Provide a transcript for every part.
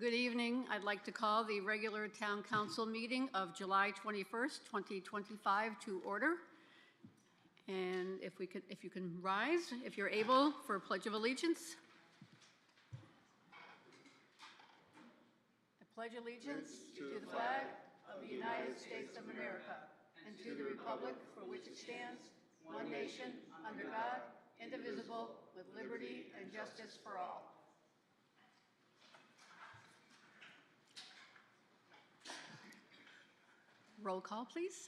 Good evening. I'd like to call the regular Town Council meeting of July 21st, 2025 to order. And if you can rise, if you're able, for a Pledge of Allegiance. I pledge allegiance to the flag of the United States of America and to the republic for which it stands, one nation, under God, indivisible, with liberty and justice for all. Roll call, please.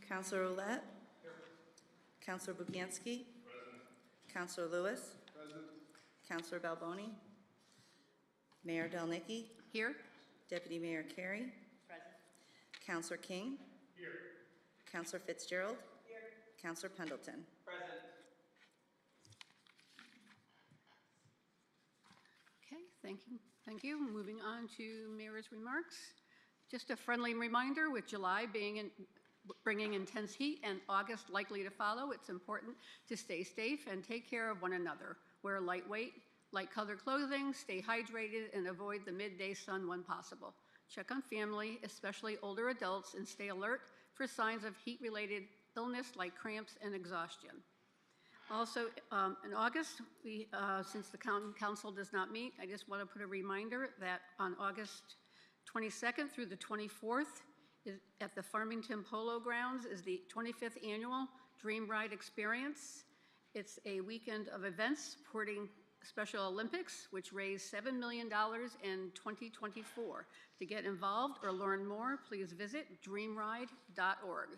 Councilor Roulette. Here. Councilor Buganski. Present. Councilor Lewis. Present. Councilor Balboni. Mayor Delnicki. Here. Deputy Mayor Carey. Present. Councilor King. Here. Councilor Fitzgerald. Here. Councilor Pendleton. Present. Okay, thank you. Thank you. Moving on to Mayor's remarks. Just a friendly reminder, with July bringing intense heat and August likely to follow, it's important to stay safe and take care of one another. Wear lightweight, light-colored clothing, stay hydrated, and avoid the midday sun when possible. Check on family, especially older adults, and stay alert for signs of heat-related illness like cramps and exhaustion. Also, in August, since the council does not meet, I just want to put a reminder that on August 22nd through the 24th at the Farmington Polo Grounds is the 25th annual Dream Ride Experience. It's a weekend of events supporting Special Olympics, which raised $7 million in 2024. To get involved or learn more, please visit dreamride.org.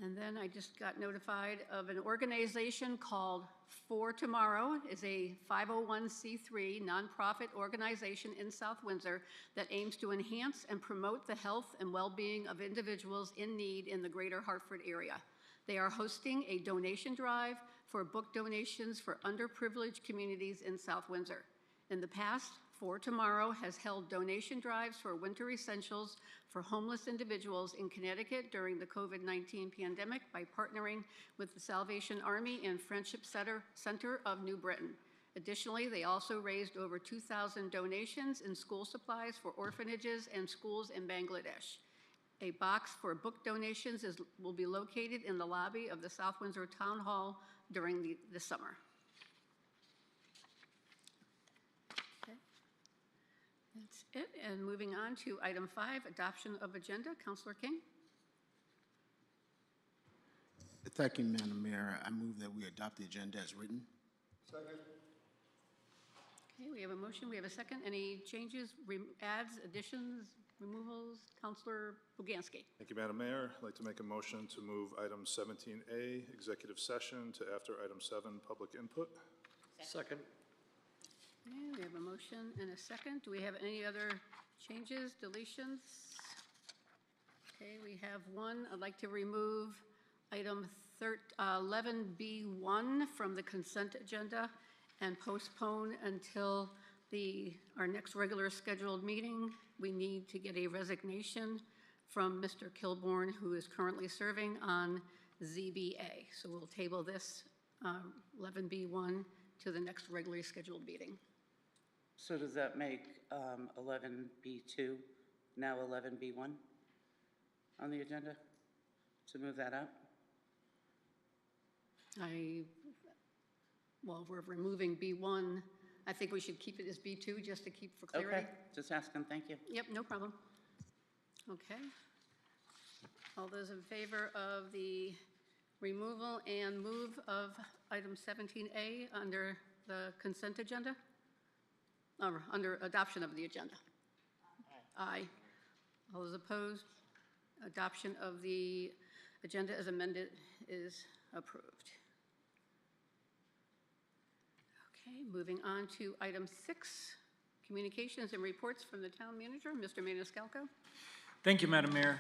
And then I just got notified of an organization called For Tomorrow. It's a 501c3 nonprofit organization in South Windsor that aims to enhance and promote the health and well-being of individuals in need in the greater Hartford area. They are hosting a donation drive for book donations for underprivileged communities in South Windsor. In the past, For Tomorrow has held donation drives for winter essentials for homeless individuals in Connecticut during the COVID-19 pandemic by partnering with the Salvation Army and Friendship Center of New Britain. Additionally, they also raised over 2,000 donations in school supplies for orphanages and schools in Bangladesh. A box for book donations will be located in the lobby of the South Windsor Town Hall during the summer. That's it. And moving on to item 5, adoption of agenda. Councilor King. Thank you, Madam Mayor. I move that we adopt the agenda as written. Second. Okay, we have a motion. We have a second. Any changes, adds, additions, removals? Councilor Buganski. Thank you, Madam Mayor. I'd like to make a motion to move item 17A, executive session, to after item 7, public input. Second. Okay, we have a motion and a second. Do we have any other changes, deletions? Okay, we have one. I'd like to remove item 11B1 from the consent agenda and postpone until our next regular scheduled meeting. We need to get a resignation from Mr. Kilborn, who is currently serving on ZBA. So we'll table this 11B1 to the next regularly scheduled meeting. So does that make 11B2 now 11B1 on the agenda to move that up? Well, we're removing B1. I think we should keep it as B2 just to keep for clarity. Okay, just asking, thank you. Yep, no problem. Okay. All those in favor of the removal and move of item 17A under the consent agenda? Or under adoption of the agenda? Aye. All those opposed? Adoption of the agenda as amended is approved. Okay, moving on to item 6, communications and reports from the town manager, Mr. Maniscalco. Thank you, Madam Mayor.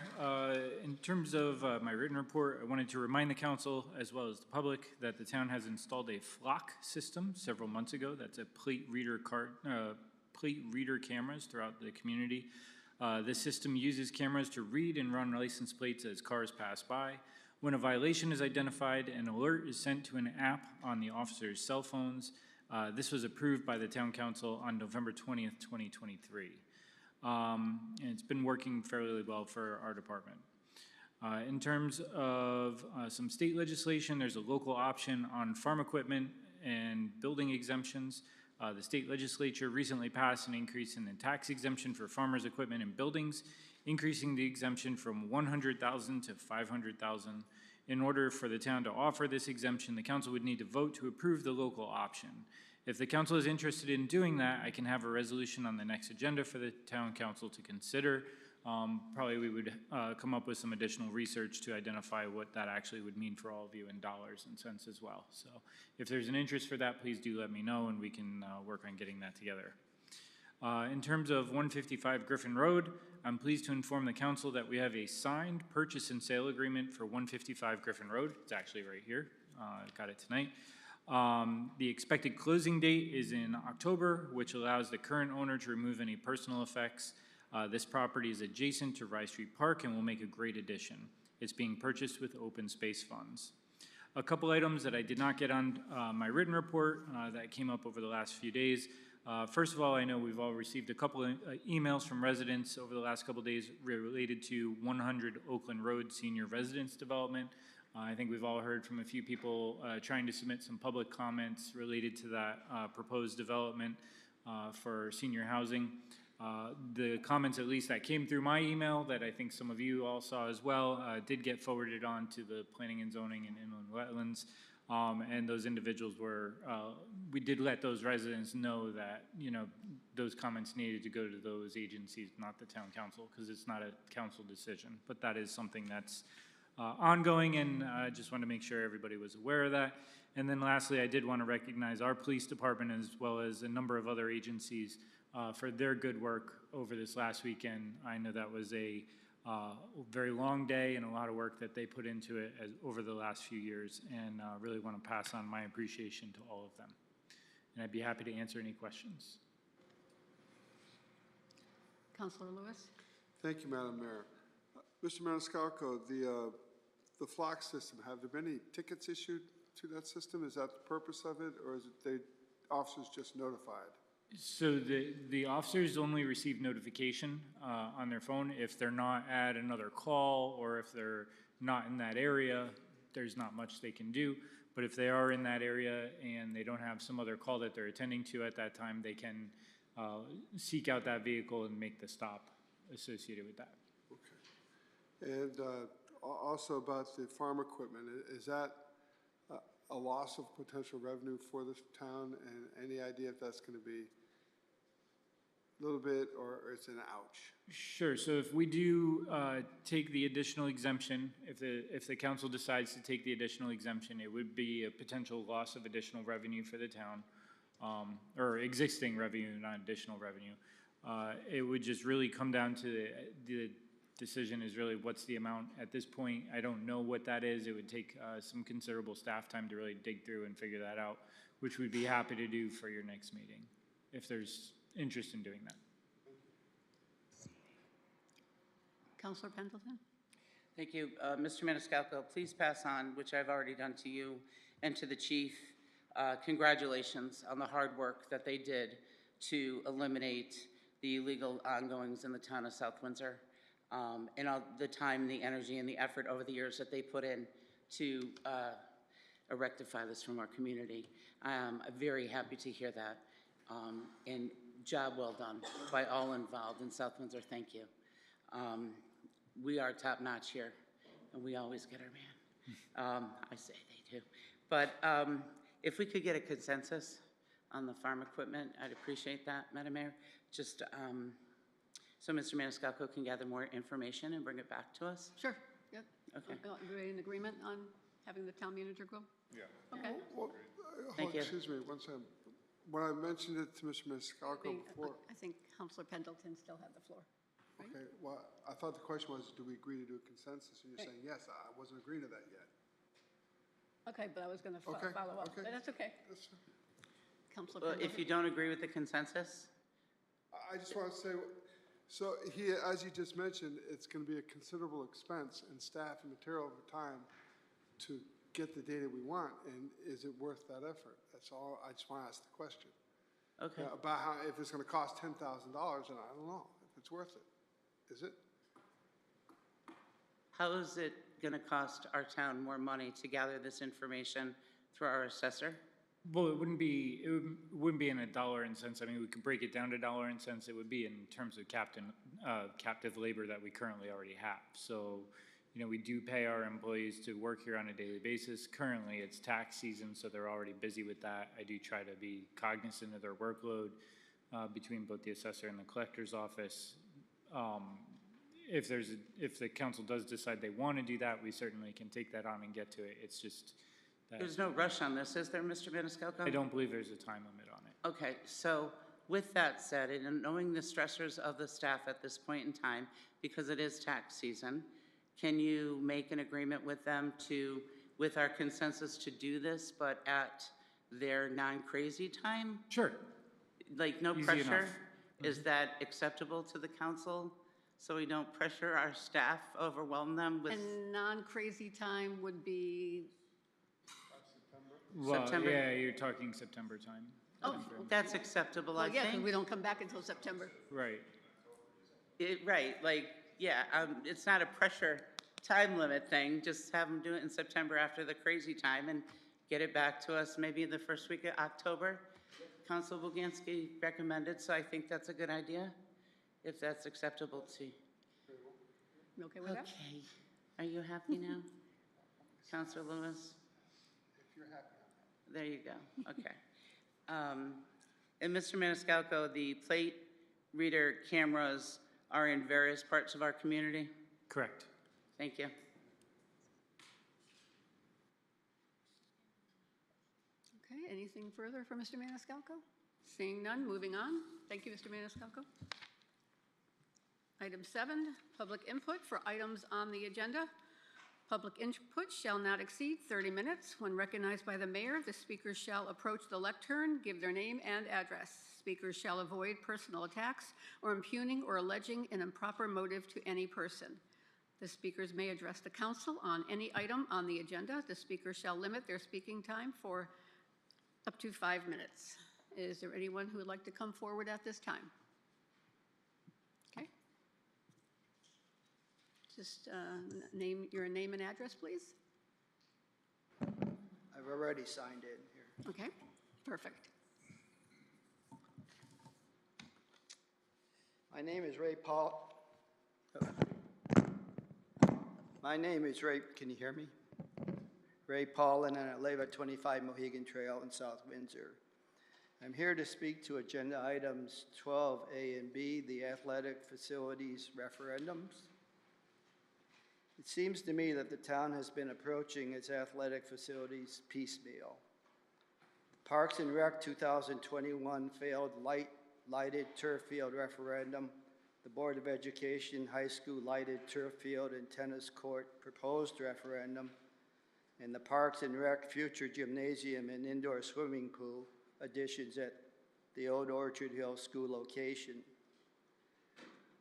In terms of my written report, I wanted to remind the council as well as the public that the town has installed a flock system several months ago. That's a plate reader cameras throughout the community. This system uses cameras to read and run license plates as cars pass by. When a violation is identified, an alert is sent to an app on the officers' cell phones. This was approved by the town council on November 20th, 2023. And it's been working fairly well for our department. In terms of some state legislation, there's a local option on farm equipment and building exemptions. The state legislature recently passed an increase in the tax exemption for farmers' equipment and buildings, increasing the exemption from $100,000 to $500,000. In order for the town to offer this exemption, the council would need to vote to approve the local option. If the council is interested in doing that, I can have a resolution on the next agenda for the town council to consider. Probably we would come up with some additional research to identify what that actually would mean for all of you in dollars and cents as well. So if there's an interest for that, please do let me know and we can work on getting that together. In terms of 155 Griffin Road, I'm pleased to inform the council that we have a signed purchase and sale agreement for 155 Griffin Road. It's actually right here. Got it tonight. The expected closing date is in October, which allows the current owner to remove any personal effects. This property is adjacent to Rye Street Park and will make a great addition. It's being purchased with open space funds. A couple items that I did not get on my written report that came up over the last few days. First of all, I know we've all received a couple of emails from residents over the last couple of days related to 100 Oakland Road Senior Residence Development. I think we've all heard from a few people trying to submit some public comments related to that proposed development for senior housing. The comments, at least that came through my email, that I think some of you all saw as well, did get forwarded on to the Planning and Zoning and Inland Wetlands. And those individuals were, we did let those residents know that, you know, those comments needed to go to those agencies, not the town council, because it's not a council decision. But that is something that's ongoing, and I just want to make sure everybody was aware of that. And then lastly, I did want to recognize our police department as well as a number of other agencies for their good work over this last weekend. I know that was a very long day and a lot of work that they put into it over the last few years, and really want to pass on my appreciation to all of them. And I'd be happy to answer any questions. Councilor Lewis? Thank you, Madam Mayor. Mr. Maniscalco, the flock system, have there been any tickets issued to that system? Is that the purpose of it, or is it the officers just notified? So the officers only receive notification on their phone. If they're not at another call or if they're not in that area, there's not much they can do. But if they are in that area and they don't have some other call that they're attending to at that time, they can seek out that vehicle and make the stop associated with that. Okay. And also about the farm equipment, is that a loss of potential revenue for this town? And any idea if that's going to be a little bit, or it's an ouch? Sure. So if we do take the additional exemption, if the council decides to take the additional exemption, it would be a potential loss of additional revenue for the town, or existing revenue, not additional revenue. It would just really come down to the decision is really what's the amount at this point. I don't know what that is. It would take some considerable staff time to really dig through and figure that out, which we'd be happy to do for your next meeting if there's interest in doing that. Councilor Pendleton? Thank you. Mr. Maniscalco, please pass on, which I've already done to you and to the chief, congratulations on the hard work that they did to eliminate the illegal ongoings in the town of South Windsor, and all the time, the energy, and the effort over the years that they put in to rectify this from our community. I'm very happy to hear that, and job well done by all involved in South Windsor. Thank you. We are top-notch here, and we always get our man. I say they do. But if we could get a consensus on the farm equipment, I'd appreciate that, Madam Mayor. Just so Mr. Maniscalco can gather more information and bring it back to us. Sure, yep. Okay. Everybody in agreement on having the town manager go? Yeah. Okay. Well, Thank you. Excuse me, one second. When I mentioned it to Mr. Maniscalco before, I think Councilor Pendleton still had the floor. Right? okay, well, I thought the question was, do we agree to do a consensus? And you're Right. saying, yes, I wasn't agreeing to that yet. Okay, but I was going to Okay, follow up. okay. But that's okay. That's fine. Councilor Well, Pendleton? if you don't agree with the consensus, I just want to say, so as you just mentioned, it's going to be a considerable expense in staff and material over time to get the data we want, and is it worth that effort? That's all, I just want to ask the question. Okay. About how, if it's going to cost $10,000, and I don't know if it's worth it. Is it? How is it going to cost our town more money to gather this information through our assessor? Well, it wouldn't be in a dollar and cents. I mean, we could break it down to dollar and cents. It would be in terms of captive labor that we currently already have. So, you know, we do pay our employees to work here on a daily basis. Currently, it's tax season, so they're already busy with that. I do try to be cognizant of their workload between both the assessor and the collector's office. If the council does decide they want to do that, we certainly can take that on and get to it. It's just that There's no rush on this, is there, Mr. Maniscalco? I don't believe there's a time limit on it. Okay, so with that said, and knowing the stressors of the staff at this point in time, because it is tax season, can you make an agreement with them with our consensus to do this, but at their non-crazy time? Sure. Like, no Easy pressure? enough. Is that acceptable to the council? So we don't pressure our staff, overwhelm them with? And non-crazy time would be, Well, September? yeah, you're talking September time. oh, That's acceptable, I well, yeah, because think. we don't come back until September. Right. Right, like, yeah, it's not a pressure time limit thing. Just have them do it in September after the crazy time and get it back to us maybe in the first week of October. Council Boganski recommended, so I think that's a good idea, if that's acceptable to you. You okay with that? Okay, are you happy now? Councilor Lewis? If you're happy. There you go, okay. And Mr. Maniscalco, the plate reader cameras are in various parts of our community? Correct. Thank you. Okay, anything further for Mr. Maniscalco? Seeing none, moving on. Thank you, Mr. Maniscalco. Item 7, public input for items on the agenda. Public input shall not exceed 30 minutes. When recognized by the mayor, the speakers shall approach the lectern, give their name and address. Speakers shall avoid personal attacks or impugning or alleging an improper motive to any person. The speakers may address the council on any item on the agenda. The speaker shall limit their speaking time for up to 5 minutes. Is there anyone who would like to come forward at this time? Okay. Just name your name and address, please. I've already signed in here. Okay, perfect. My name is Ray Paul. My name is Ray, can you hear me? Ray Paulin, and I live at 25 Mohegan Trail in South Windsor. I'm here to speak to agenda items 12A and B, the athletic facilities referendums. It seems to me that the town has been approaching its athletic facilities piecemeal. The Parks and Rec 2021 failed lighted turf field referendum, the Board of Education high school lighted turf field and tennis court proposed referendum, and the Parks and Rec future gymnasium and indoor swimming pool additions at the Old Orchard Hill School location.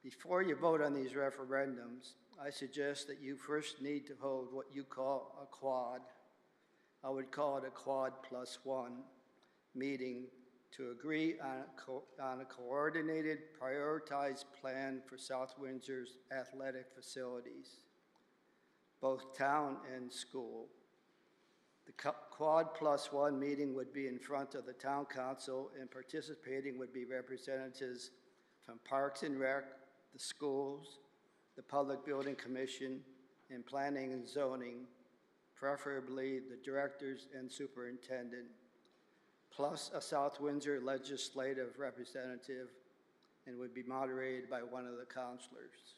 Before you vote on these referendums, I suggest that you first need to hold what you call a quad. I would call it a quad +1 meeting to agree on a coordinated, prioritized plan for South Windsor's athletic facilities, both town and school. The quad +1 meeting would be in front of the town council, and participating would be representatives from Parks and Rec, the schools, the Public Building Commission, and Planning and Zoning, preferably the directors and superintendent, plus a South Windsor legislative representative, and would be moderated by one of the counselors.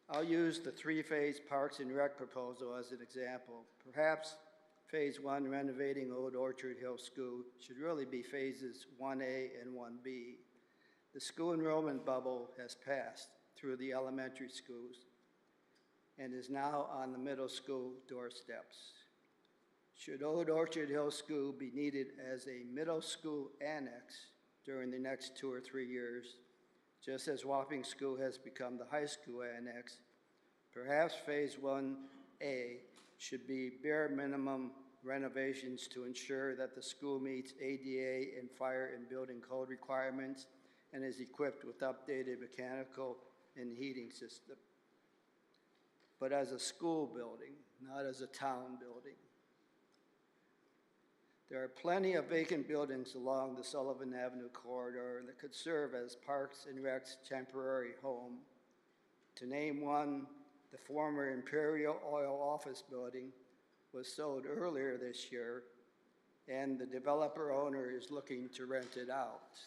I'll use the three-phase Parks and Rec proposal as an example. Perhaps Phase 1, renovating Old Orchard Hill School, should really be phases 1A and 1B. The school enrollment bubble has passed through the elementary schools and is now on the middle school doorsteps. Should Old Orchard Hill School be needed as a middle school annex during the next 2 or 3 years, just as Wapping School has become the high school annex, perhaps Phase 1A should be bare minimum renovations to ensure that the school meets ADA and fire and building code requirements and is equipped with updated mechanical and heating system. But as a school building, not as a town building. There are plenty of vacant buildings along the Sullivan Avenue corridor that could serve as Parks and Rec's temporary home. To name one, the former Imperial Oil office building was sold earlier this year, and the developer owner is looking to rent it out.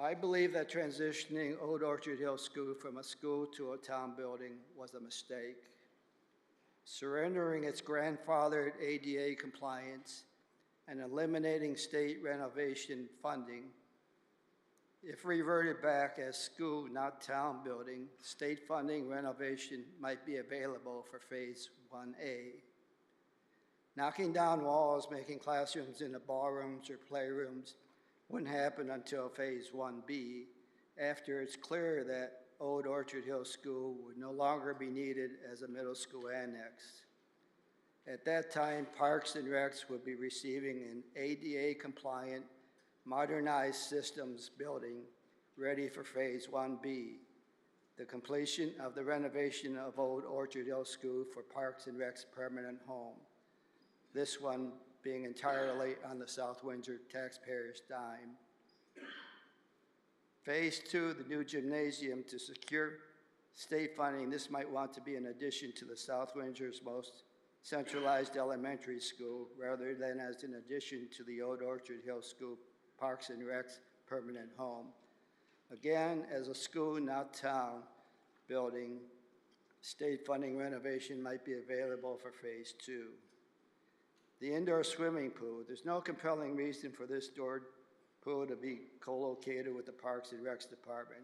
I believe that transitioning Old Orchard Hill School from a school to a town building was a mistake. Surrendering its grandfathered ADA compliance and eliminating state renovation funding. If reverted back as school, not town building, state funding renovation might be available for Phase 1A. Knocking down walls, making classrooms into ballrooms or playrooms wouldn't happen until Phase 1B, after it's clear that Old Orchard Hill School would no longer be needed as a middle school annex. At that time, Parks and Recs would be receiving an ADA-compliant, modernized systems building ready for Phase 1B, the completion of the renovation of Old Orchard Hill School for Parks and Rec's permanent home, this one being entirely on the South Windsor taxpayers' dime. Phase 2, the new gymnasium, to secure state funding, this might want to be an addition to the South Windsor's most centralized elementary school rather than as an addition to the Old Orchard Hill School Parks and Rec's permanent home. Again, as a school, not town building, state funding renovation might be available for Phase 2. The indoor swimming pool, there's no compelling reason for this pool to be co-located with the Parks and Recs Department.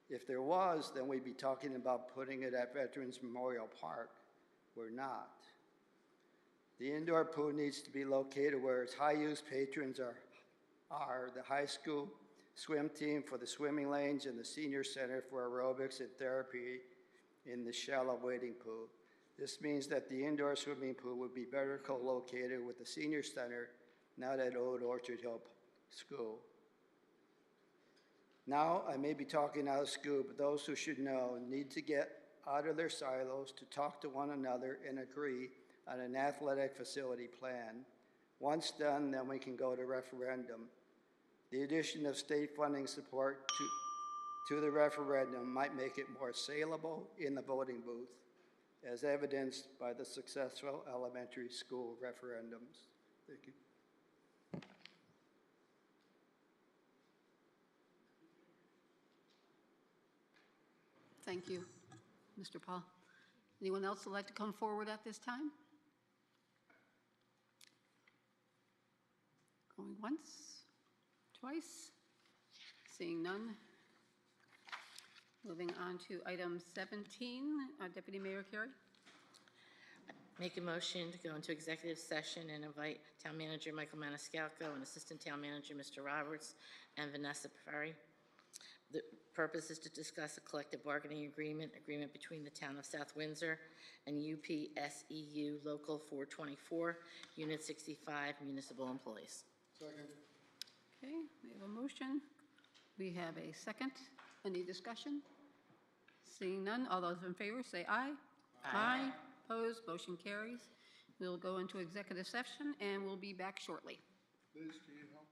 If there was, then we'd be talking about putting it at Veterans Memorial Park. We're not. The indoor pool needs to be located where its high-use patrons are the high school swim team for the swimming lanes and the senior center for aerobics and therapy in the shallow wading pool. This means that the indoor swimming pool would be better co-located with the senior center, not at Old Orchard Hill School. Now, I may be talking out of school, but those who should know need to get out of their silos to talk to one another and agree on an athletic facility plan. Once done, then we can go to referendum. The addition of state funding support to the referendum might make it more saleable in the voting booth, as evidenced by the successful elementary school referendums. Thank you. Thank you, Mr. Paul. Anyone else would like to come forward at this time? Going once, twice, seeing none. Moving on to item 17, Deputy Mayor Carey. Make a motion to go into executive session and invite Town Manager Michael Maniscalco and Assistant Town Manager Mr. Roberts and Vanessa Perry. The purpose is to discuss a collective bargaining agreement between the Town of South Windsor and UPSEU Local 424, Unit 65 municipal employees. Second. Okay, we have a motion. We have a second. Any discussion? Seeing none, all those in favor say aye. Aye. Opposed, motion carries. We'll go into executive session and we'll be back shortly. Liz, can you help?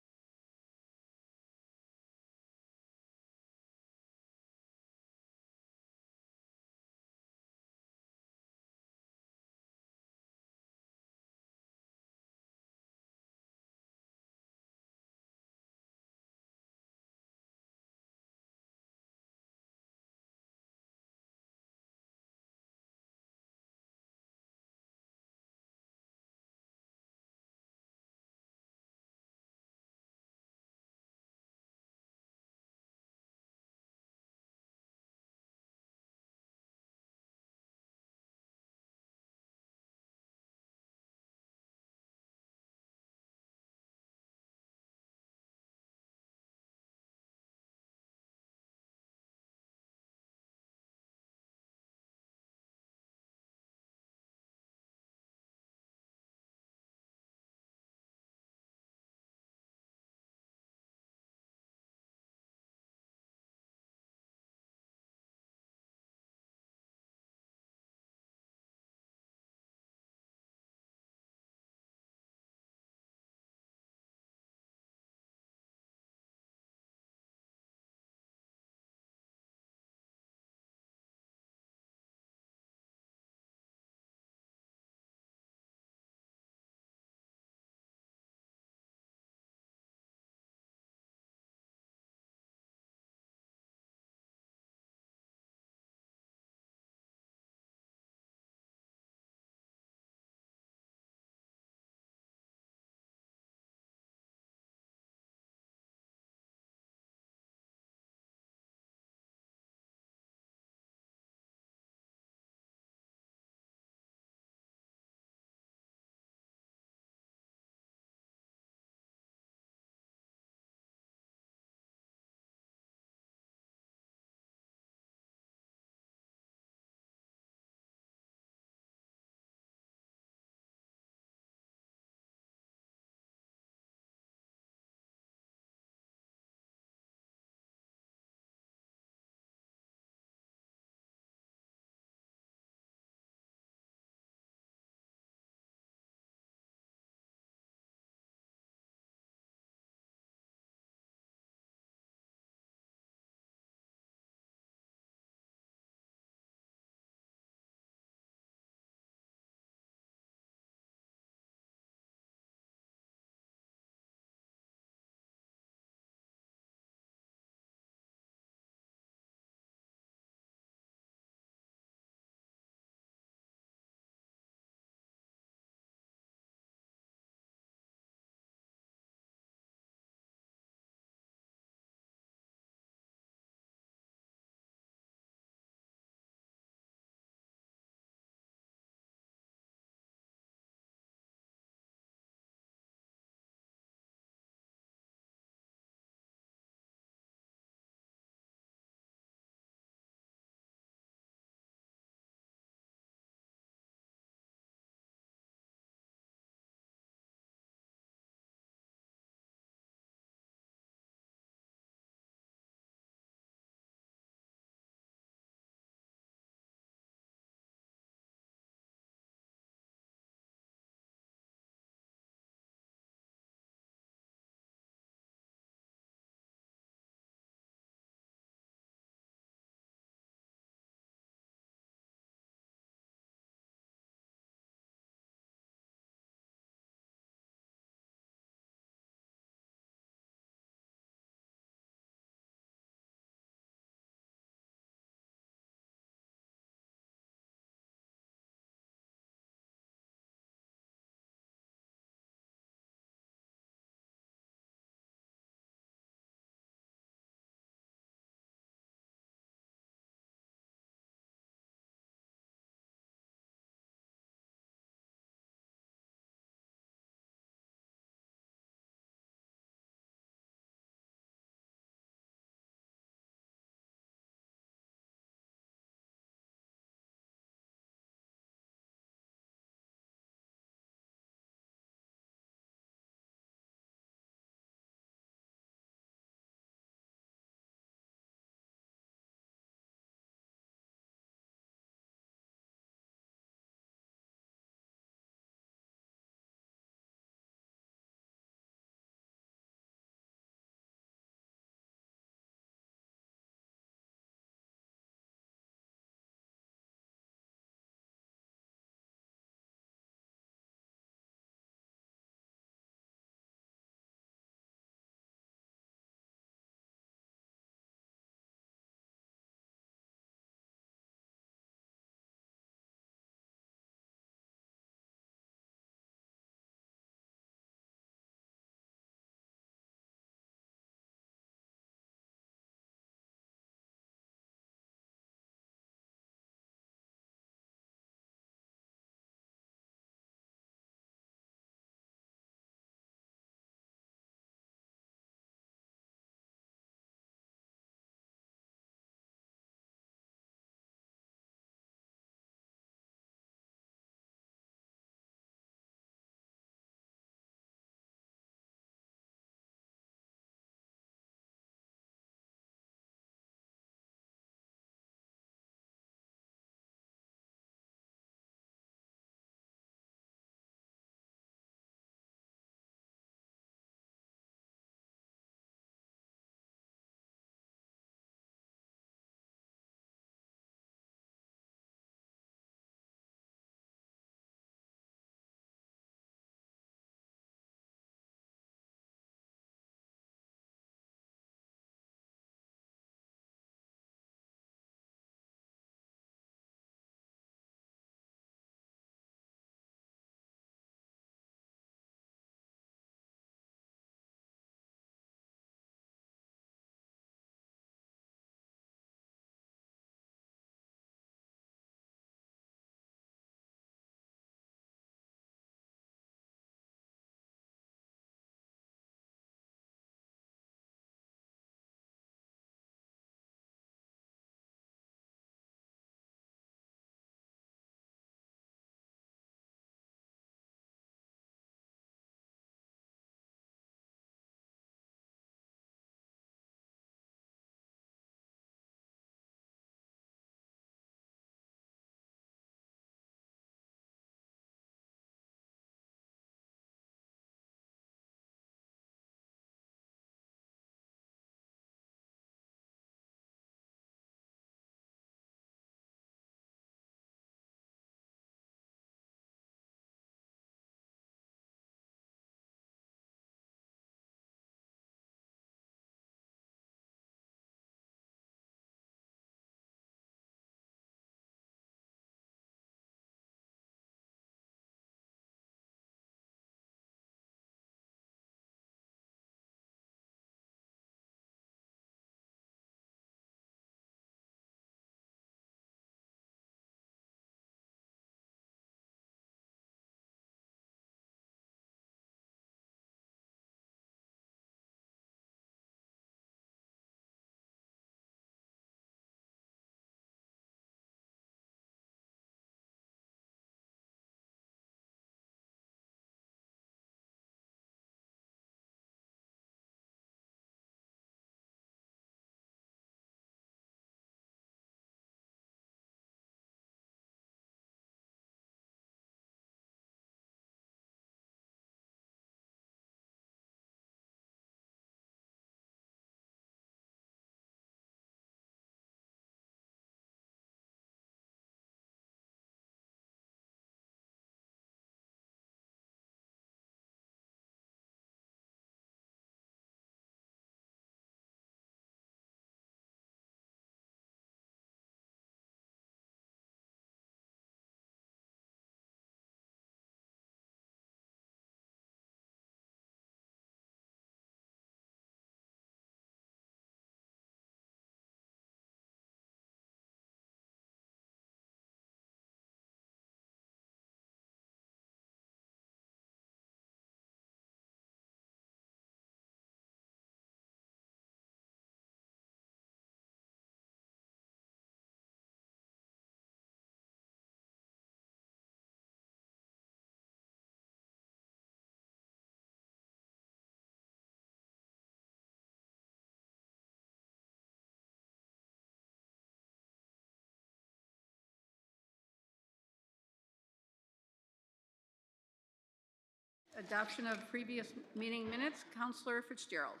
Adoption of previous meeting minutes, Counselor Fitzgerald.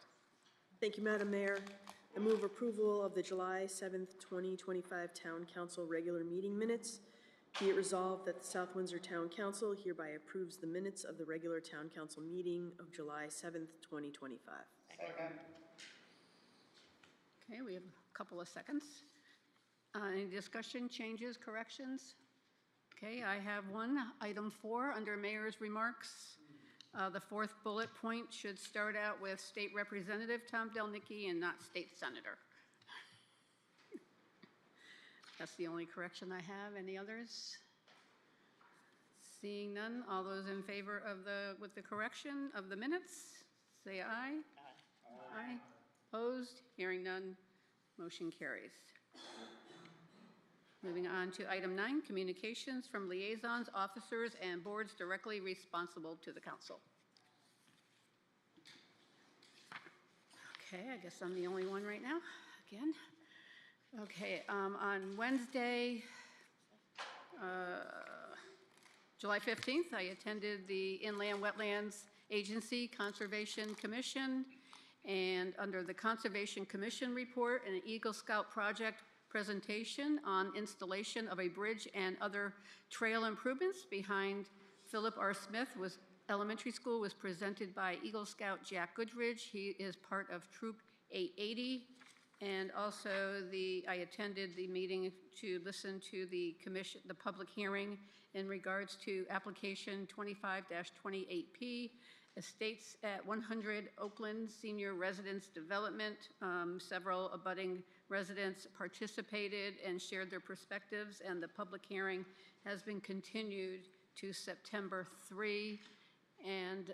Thank you, Madam Mayor. I move approval of the July 7th, 2025 Town Council regular meeting minutes. Be it resolved that the South Windsor Town Council hereby approves the minutes of the regular Town Council meeting of July 7th, 2025. Okay, we have a couple of seconds. Any discussion, changes, corrections? Okay, I have one. Item 4, under Mayor's remarks. The fourth bullet point should start out with State Representative Tom Delnicki and not State Senator. That's the only correction I have. Any others? Seeing none, all those in favor of with the correction of the minutes, say aye. Aye. Aye. Opposed? Hearing none, motion carries. Moving on to item 9, communications from liaisons, officers, and boards directly responsible to the council. Okay, I guess I'm the only one right now, again. Okay, on Wednesday, July 15th, I attended the Inland Wetlands Agency Conservation Commission, and under the Conservation Commission report, an Eagle Scout project presentation on installation of a bridge and other trail improvements behind Philip R. Smith Elementary School was presented by Eagle Scout Jack Goodridge. He is part of Troop 880. And also I attended the meeting to listen to the public hearing in regards to application 25-28P, Estates at 100 Oakland Senior Residence Development. Several abutting residents participated and shared their perspectives, and the public hearing has been continued to September 3. And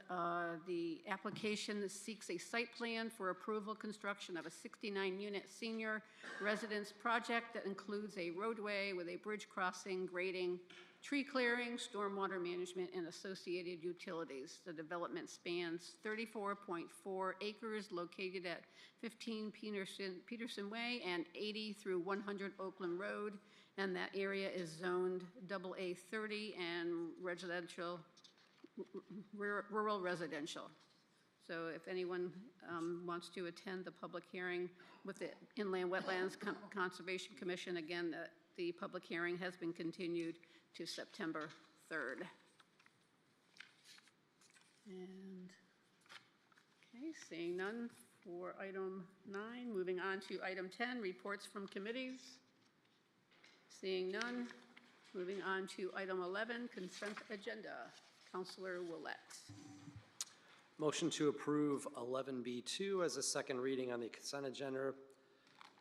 the application seeks a site plan for approval construction of a 69-unit senior residence project that includes a roadway with a bridge crossing, grading, tree clearing, stormwater management, and associated utilities. The development spans 34.4 acres located at 15 Peterson Way and 80 through 100 Oakland Road, and that area is zoned AA 30 and residential, rural residential. So if anyone wants to attend the public hearing with the Inland Wetlands Conservation Commission, again, the public hearing has been continued to September 3rd. And, okay, seeing none for item 9, moving on to item 10, reports from committees. Seeing none, moving on to item 11, consent agenda. Councilor Willett. Motion to approve 11B2 as a second reading on the consent agenda.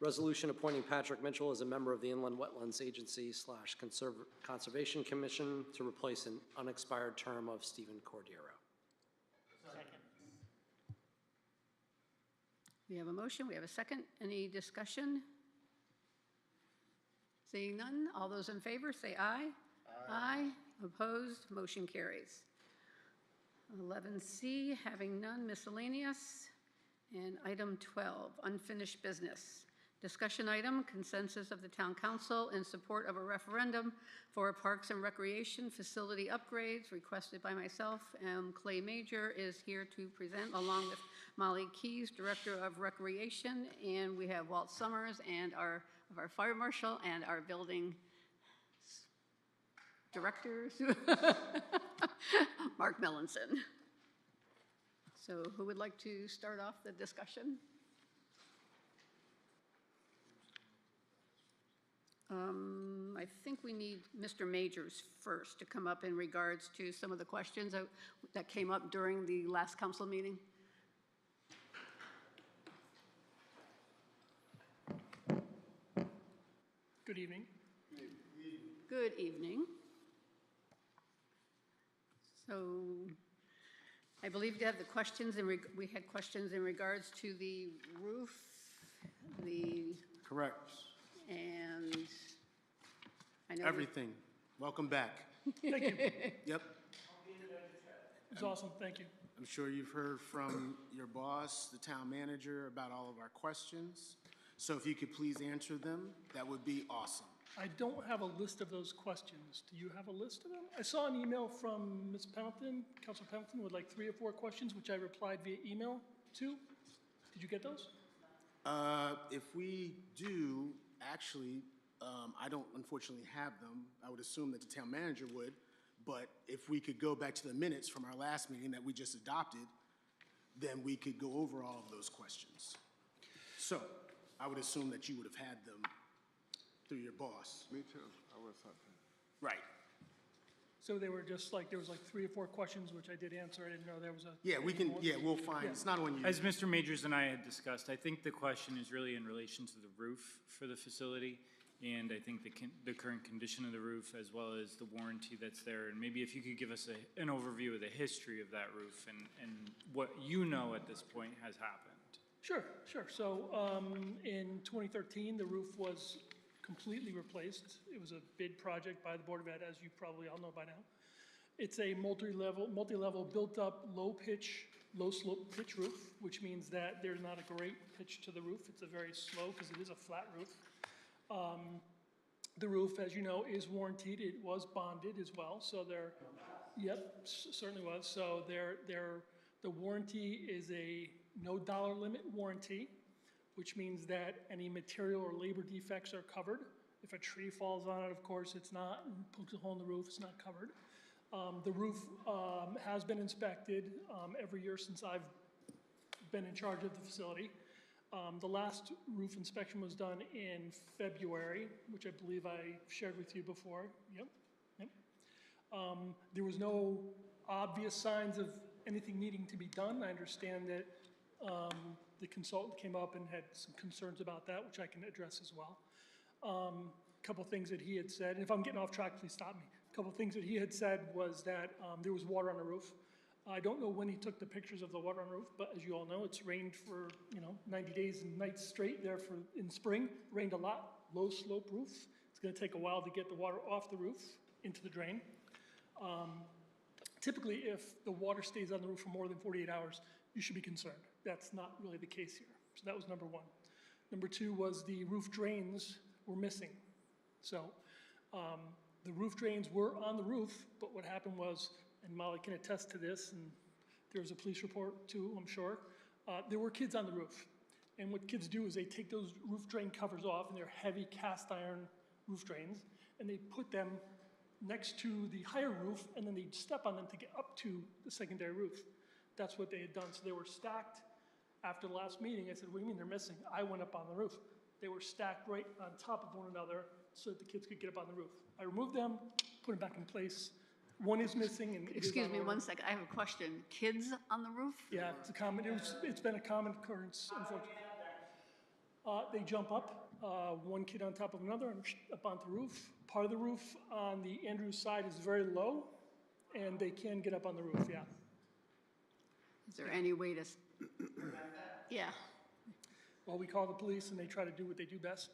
Resolution appointing Patrick Mitchell as a member of the Inland Wetlands Agency / Conservation Commission to replace an unexpired term of Stephen Cordero. Second. We have a motion, we have a second. Any discussion? Seeing none, all those in favor say aye. Aye. Aye. Opposed, motion carries. 11C, having none, miscellaneous. And item 12, unfinished business. Discussion item, consensus of the Town Council in support of a referendum for Parks and Recreation facility upgrades requested by myself. Clay Major is here to present along with Molly Keys, Director of Recreation, and we have Walt Summers and our Fire Marshal and our building directors, Mark Melanson. So who would like to start off the discussion? I think we need Mr. Majors first to come up in regards to some of the questions that came up during the last council meeting. Good evening. Good evening. So I believe you have the questions, we had questions in regards to the roof, Correct. and I know Everything. Welcome back. Thank you. Yep. It's awesome. Thank you. I'm sure you've heard from your boss, the town manager, about all of our questions. So if you could please answer them, that would be awesome. I don't have a list of those questions. Do you have a list of them? I saw an email from Ms. Pendleton, Councilor Pendleton, with like 3 or 4 questions, which I replied via email to. Did you get those? If we do, actually, I don't unfortunately have them. I would assume that the town manager would, but if we could go back to the minutes from our last meeting that we just adopted, then we could go over all of those questions. So I would assume that you would have had them through your boss. Me too. I would have thought that. Right. So they were just like, there was like 3 or 4 questions, which I did answer. I didn't know there was a. Yeah, we can, yeah, we'll find, it's not on you. As Mr. Majors and I had discussed, I think the question is really in relation to the roof for the facility, and I think the current condition of the roof, as well as the warranty that's there, and maybe if you could give us an overview of the history of that roof and what you know at this point has happened. Sure, sure. So in 2013, the roof was completely replaced. It was a bid project by the Board of Ed, as you probably all know by now. It's a multi-level built-up, low-slope pitch roof, which means that there's not a great pitch to the roof. It's a very slow, because it is a flat roof. The roof, as you know, is warranted. It was bonded as well, so there, yep, certainly was. So the warranty is a no dollar limit warranty, which means that any material or labor defects are covered. If a tree falls on it, of course, it's not, and pokes a hole in the roof, it's not covered. The roof has been inspected every year since I've been in charge of the facility. The last roof inspection was done in February, which I believe I shared with you before. Yep. There was no obvious signs of anything needing to be done. I understand that the consultant came up and had some concerns about that, which I can address as well. A couple things that he had said, and if I'm getting off track, please stop me. A couple things that he had said was that there was water on the roof. I don't know when he took the pictures of the water on the roof, but as you all know, it's rained for 90 days and nights straight there in spring. Rained a lot, low slope roof. It's going to take a while to get the water off the roof into the drain. Typically, if the water stays on the roof for more than 48 hours, you should be concerned. That's not really the case here. So that was number 1. Number 2 was the roof drains were missing. So the roof drains were on the roof, but what happened was, and Molly can attest to this, and there was a police report too, I'm sure, there were kids on the roof. And what kids do is they take those roof drain covers off, and they're heavy cast iron roof drains, and they put them next to the higher roof, and then they'd step on them to get up to the secondary roof. That's what they had done. So they were stacked. After the last meeting, I said, what do you mean they're missing? I went up on the roof. They were stacked right on top of one another so that the kids could get up on the roof. I removed them, put them back in place. One is missing, and Excuse me 1 second. I have a question. Kids on the roof? Yeah, it's been a common occurrence, unfortunately. They jump up, one kid on top of another, and up onto the roof. Part of the roof on the Andrews side is very low, and they can get up on the roof, yeah. Is there any way to, yeah, Well, we call the police, and they try to do what they do best,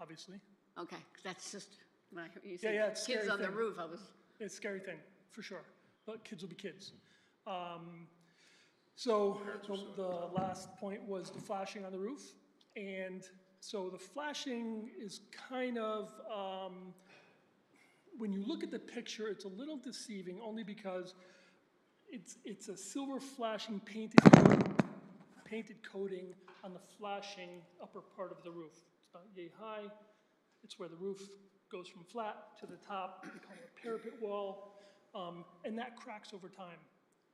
obviously. okay, 'cause that's just, when I heard you Yeah, say it's a kids scary on the thing. roof, I was, It's a scary thing, for sure, but kids will be kids. So the last point was the flashing on the roof, and so the flashing is kind of, when you look at the picture, it's a little deceiving, only because it's a silver flashing painted coating on the flashing upper part of the roof. It's about yay high. It's where the roof goes from flat to the top. We call it a parapet wall, and that cracks over time.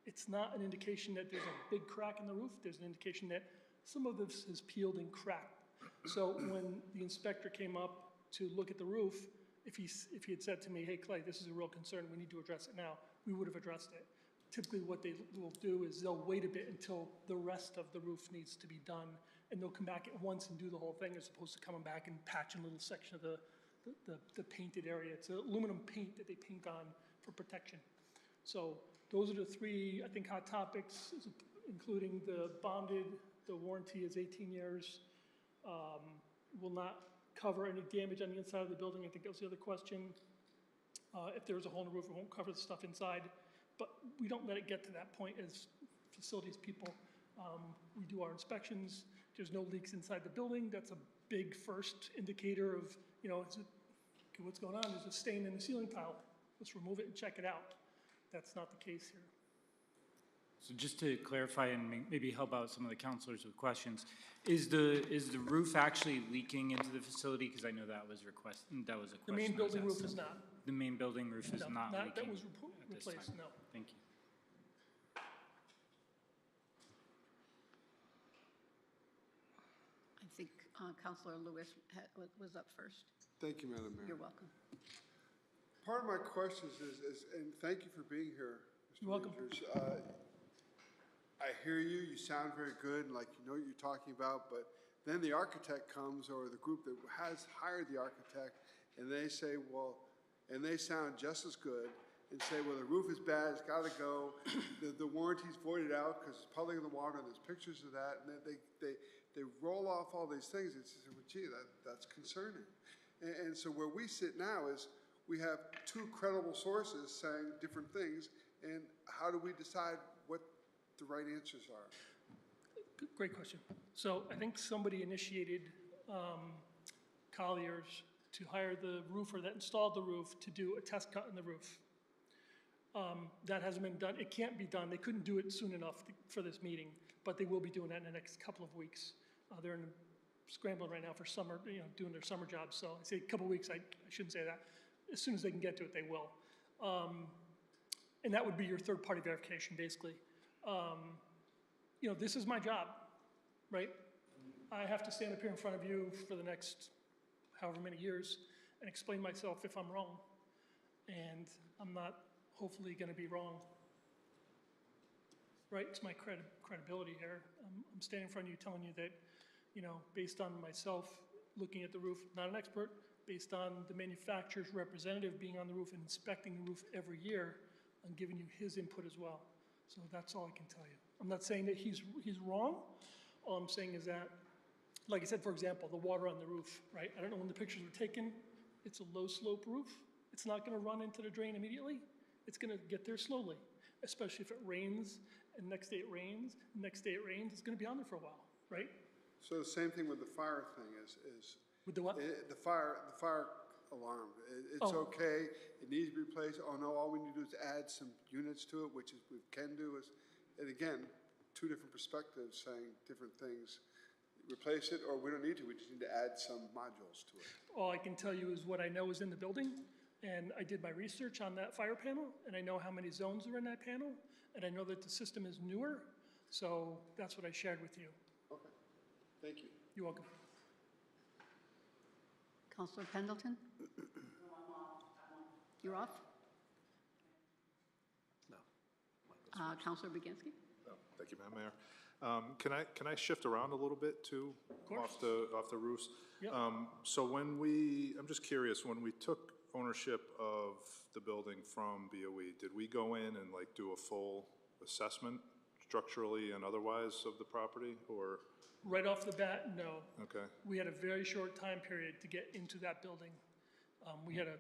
It's not an indication that there's a big crack in the roof. There's an indication that some of this has peeled and cracked. So when the inspector came up to look at the roof, if he had said to me, hey, Clay, this is a real concern, we need to address it now, we would have addressed it. Typically what they will do is they'll wait a bit until the rest of the roof needs to be done, and they'll come back at once and do the whole thing as opposed to coming back and patch a little section of the painted area. It's aluminum paint that they paint on for protection. So those are the 3, I think, hot topics, including the bonded, the warranty is 18 years, will not cover any damage on the inside of the building. I think that was the other question. If there's a hole in the roof, it won't cover the stuff inside. But we don't let it get to that point as facilities people. We do our inspections, there's no leaks inside the building. That's a big first indicator of, you know, what's going on? There's a stain in the ceiling tile. Let's remove it and check it out. That's not the case here. So just to clarify and maybe help out some of the counselors with questions, is the roof actually leaking into the facility? Because I know that was a question. The main building roof is not. The main building roof is No, not leaking. that was at this replaced, time. no. Thank you. I think Counselor Lewis was up first. Thank you, Madam Mayor. You're welcome. Part of my questions is, and thank you for being here, Mr. You're welcome. Majors. I hear you, you sound very good, like you know what you're talking about, but then the architect comes, or the group that has hired the architect, and they say, well, and they sound just as good, and say, well, the roof is bad, it's gotta go, the warranty's voided out because it's public in the water, and there's pictures of that, and then they roll off all these things, and say, well, gee, that's concerning. And so where we sit now is, we have two credible sources saying different things, and how do we decide what the right answers are? Great question. So I think somebody initiated Colliers to hire the roofer that installed the roof to do a test cut in the roof. That hasn't been done. It can't be done. They couldn't do it soon enough for this meeting, but they will be doing that in the next couple of weeks. They're scrambling right now for summer, you know, doing their summer jobs. So I say a couple of weeks, I shouldn't say that. As soon as they can get to it, they will. And that would be your third-party verification, basically. You know, this is my job, right? I have to stand up here in front of you for the next however many years and explain myself if I'm wrong. And I'm not hopefully going to be wrong. Right? It's my credibility here. I'm standing in front of you telling you that, you know, based on myself looking at the roof, not an expert, based on the manufacturer's representative being on the roof and inspecting the roof every year, I'm giving you his input as well. So that's all I can tell you. I'm not saying that he's wrong. All I'm saying is that, like I said, for example, the water on the roof, right? I don't know when the pictures were taken. It's a low slope roof. It's not gonna run into the drain immediately. It's gonna get there slowly, especially if it rains, and next day it rains, next day it rains, it's gonna be on there for a while, right? So the same thing with the fire thing is With the what? the fire alarm. It's Oh. okay, it needs to be replaced. Oh no, all we need to do is add some units to it, which is we can do is, and again, two different perspectives saying different things. Replace it, or we don't need to, we just need to add some modules to it. All I can tell you is what I know is in the building, and I did my research on that fire panel, and I know how many zones are in that panel, and I know that the system is newer, so that's what I shared with you. Okay, thank you. You're welcome. Counselor Pendleton? You're off? No. Counselor Baginski? Oh, thank you, Madam Mayor. Can I shift around a little bit too? course. Off the roofs? Yep. So I'm just curious, when we took ownership of the building from BOE, did we go in and like do a full assessment structurally and otherwise of the property, or? Right off the bat, no. Okay, We had a very short time period to get into that building. We had a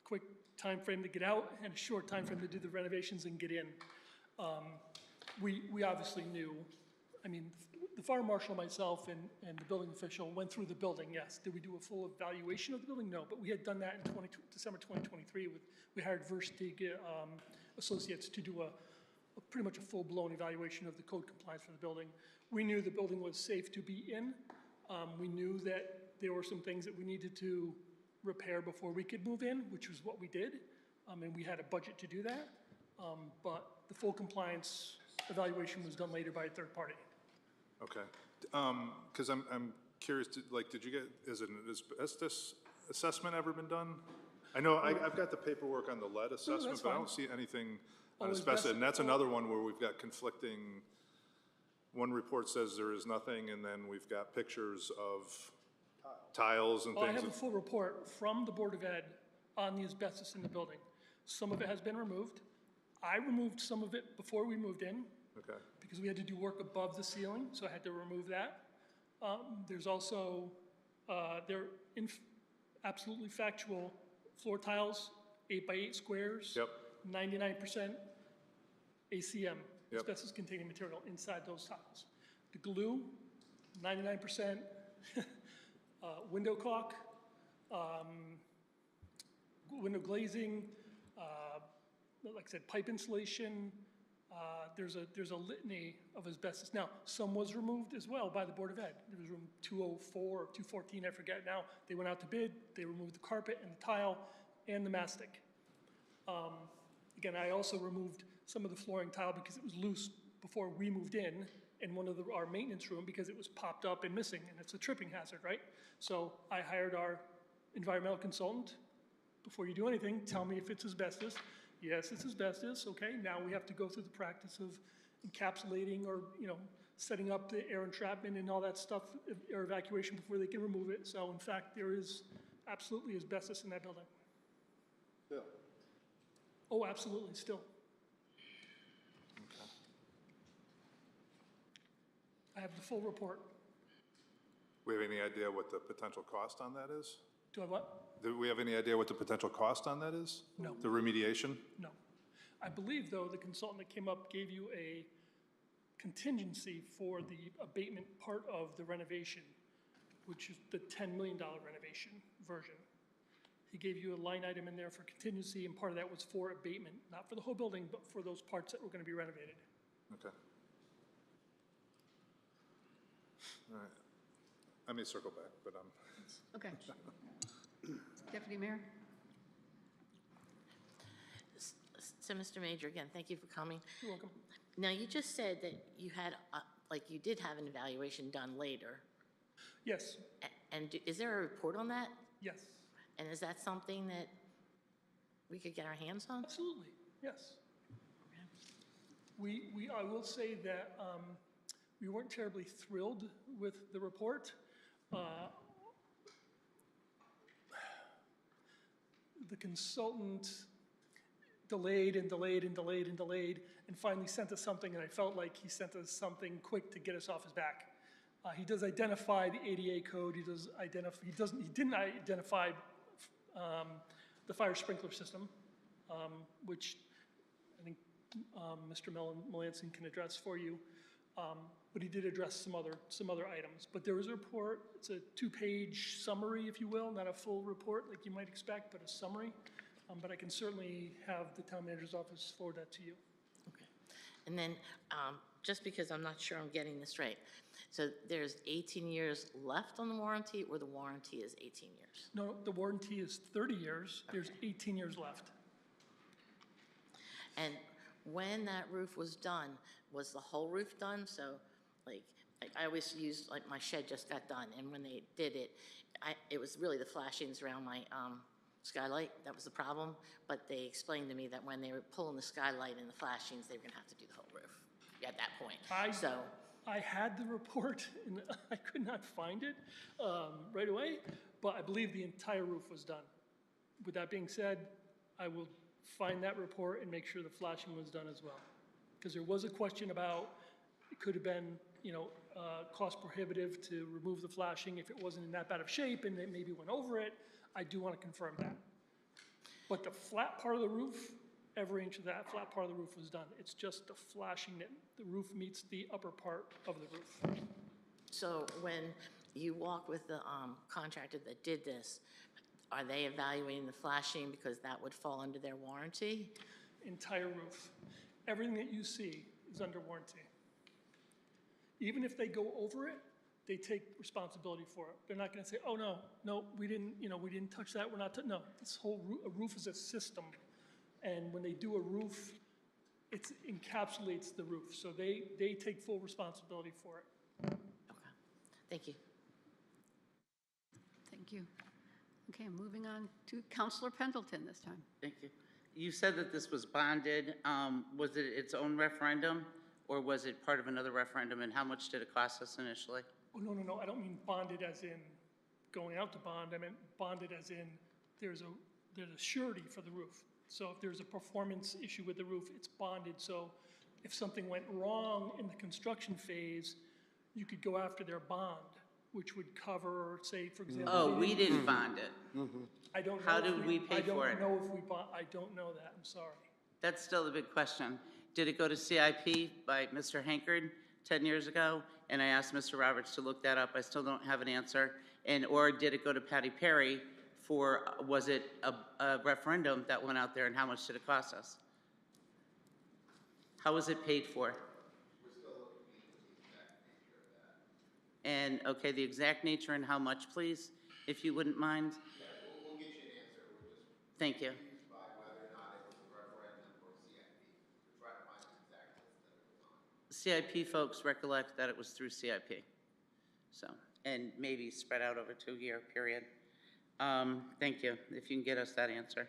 quick time frame to get out and a short time frame to do the renovations and get in. We obviously knew, I mean, the fire marshal, myself, and the building official went through the building, yes. Did we do a full evaluation of the building? No, but we had done that in December 2023. We hired Verstig Associates to do pretty much a full-blown evaluation of the code compliance for the building. We knew the building was safe to be in. We knew that there were some things that we needed to repair before we could move in, which was what we did. And we had a budget to do that. But the full compliance evaluation was done later by a third party. okay. Because I'm curious, did you get, has an asbestos assessment ever been done? I know I've got the paperwork on the lead assessment, that's but I fine. don't see anything on Oh, asbestos. And that's asbestos- another one where we've got conflicting, one report says there is nothing, and then we've got pictures of tiles and Well, I things. have a full report from the Board of Ed on the asbestos in the building. Some of it has been removed. I removed some of it before we moved in Okay, because we had to do work above the ceiling, so I had to remove that. There's also, absolutely factual floor tiles, 8x8 squares. Yep. 99% ACM, Yep. asbestos-containing material inside those tiles. The glue, 99% window caulk, window glazing, like I said, pipe insulation. There's a litany of asbestos. Now, some was removed as well by the Board of Ed. There was room 204 or 214, I forget now. They went out to bid, they removed the carpet and the tile and the mastic. Again, I also removed some of the flooring tile because it was loose before we moved in one of our maintenance room because it was popped up and missing, and it's a tripping hazard, right? So I hired our environmental consultant. Before you do anything, tell me if it's asbestos. Yes, it's asbestos, okay. Now we have to go through the practice of encapsulating or, setting up the air entrapment and all that stuff, air evacuation before they can remove it. So in fact, there is absolutely asbestos in that building. Yeah. Oh, absolutely, still. I have the full report. We have any idea what the potential cost on that is? Do I what? Do we have any idea what the potential cost on that is? No. The remediation? No. I believe, though, the consultant that came up gave you a contingency for the abatement part of the renovation, which is the $10 million renovation version. He gave you a line item in there for contingency, and part of that was for abatement, not for the whole building, but for those parts that were going to be renovated. Okay. All right. I may circle back, but Okay. Deputy Mayor? So, Mr. Major, again, thank you for coming. You're welcome. Now, you just said that you had, you did have an evaluation done later. Yes, And is there a report on that? yes, And is that something that we could get our hands on? absolutely, yes. I will say that we weren't terribly thrilled with the report. The consultant delayed and delayed and delayed and delayed and finally sent us something, and I felt like he sent us something quick to get us off his back. He does identify the ADA code. He didn't identify the fire sprinkler system, which I think Mr. Melanson can address for you. But he did address some other items. But there was a report. It's a 2-page summary, if you will, not a full report like you might expect, but a summary. But I can certainly have the town manager's office forward that to you. Okay. And then, just because I'm not sure I'm getting this right, so there's 18 years left on the warranty, or the warranty is 18 years? No, the warranty is 30 years. There's 18 years left. And when that roof was done, was the whole roof done? So, like I always use, like, my shed just got done, and when they did it, it was really the flashings around my skylight that was the problem, but they explained to me that when they were pulling the skylight and the flashings, they were gonna have to do the whole roof at that point. I had the report, and I could not find it right away, but I believe the entire roof was done. With that being said, I will find that report and make sure the flashing was done as well. Because there was a question about, it could have been, cost prohibitive to remove the flashing if it wasn't in that bad of shape and they maybe went over it. I do want to confirm that. But the flat part of the roof, every inch of that flat part of the roof was done. It's just the flashing that the roof meets the upper part of the roof. So when you walk with the contractor that did this, are they evaluating the flashing because that would fall under their warranty? Entire roof. Everything that you see is under warranty. Even if they go over it, they take responsibility for it. They're not going to say, "Oh no, we didn't touch that. We're not." No, this whole roof is a system, and when they do a roof, it encapsulates the roof. So they take full responsibility for it. Okay, thank you. Thank you. Okay, moving on to Councilor Pendleton this time. Thank you. You said that this was bonded. Was it its own referendum, or was it part of another referendum, and how much did it cost us initially? Oh, no, I don't mean bonded as in going out to bond. I meant bonded as in there's a surety for the roof. So if there's a performance issue with the roof, it's bonded. So if something went wrong in the construction phase, you could go after their bond, which would cover, say, for example. Oh, we didn't bond it. I don't know. How did we pay for it? I don't know if we bought, I don't know that, I'm sorry. That's still the big question. Did it go to CIP by Mr. Hankard 10 years ago? and I asked Mr. Roberts to look that up. I still don't have an answer. And, or did it go to Patty Perry for, was it a referendum that went out there, and how much did it cost us? How was it paid for? And, okay, the exact nature and how much, please, if you wouldn't mind? Yeah, we'll get you an answer. We're just Thank you. confused by whether or not it was a referendum or CIP. We're trying to find the exact list that it was on. CIP folks recollect that it was through CIP. So, and maybe spread out over a 2-year period. Thank you, if you can get us that answer.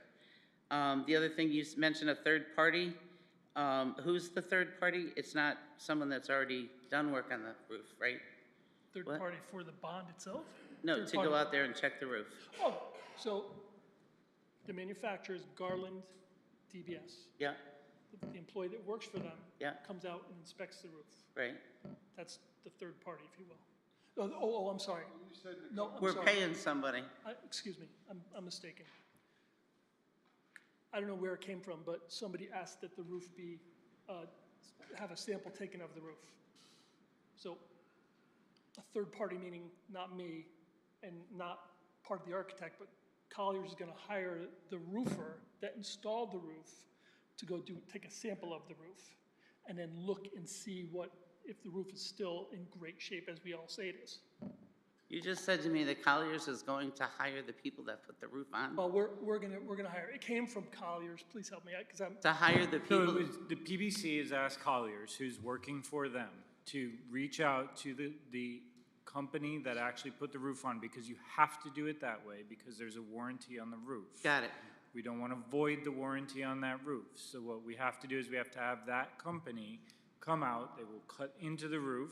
The other thing, you mentioned a third party. Who's the third party? It's not someone that's already done work on the roof, right? Third What? party for the bond itself? No, Third to party- go out there and check the roof. Oh, so the manufacturer is Garland DBS. Yeah, The employee that works for them Yeah. comes out and inspects the roof. right. That's the third party, if you will. Oh, I'm sorry. No, I'm We're sorry. paying somebody. Excuse me, I'm mistaken. I don't know where it came from, but somebody asked that the roof be, have a sample taken of the roof. So a third party, meaning not me and not part of the architect, but Colliers is gonna hire the roofer that installed the roof to go take a sample of the roof and then look and see if the roof is still in great shape as we all say it is. You just said to me that Colliers is going to hire the people that put the roof on? Well, we're gonna hire, it came from Colliers, please help me out, because I'm, To hire the So people? the PBC has asked Colliers, who's working for them, to reach out to the company that actually put the roof on, because you have to do it that way, because there's a warranty on the roof. Got it. We don't want to void the warranty on that roof. So what we have to do is we have to have that company come out, they will cut into the roof,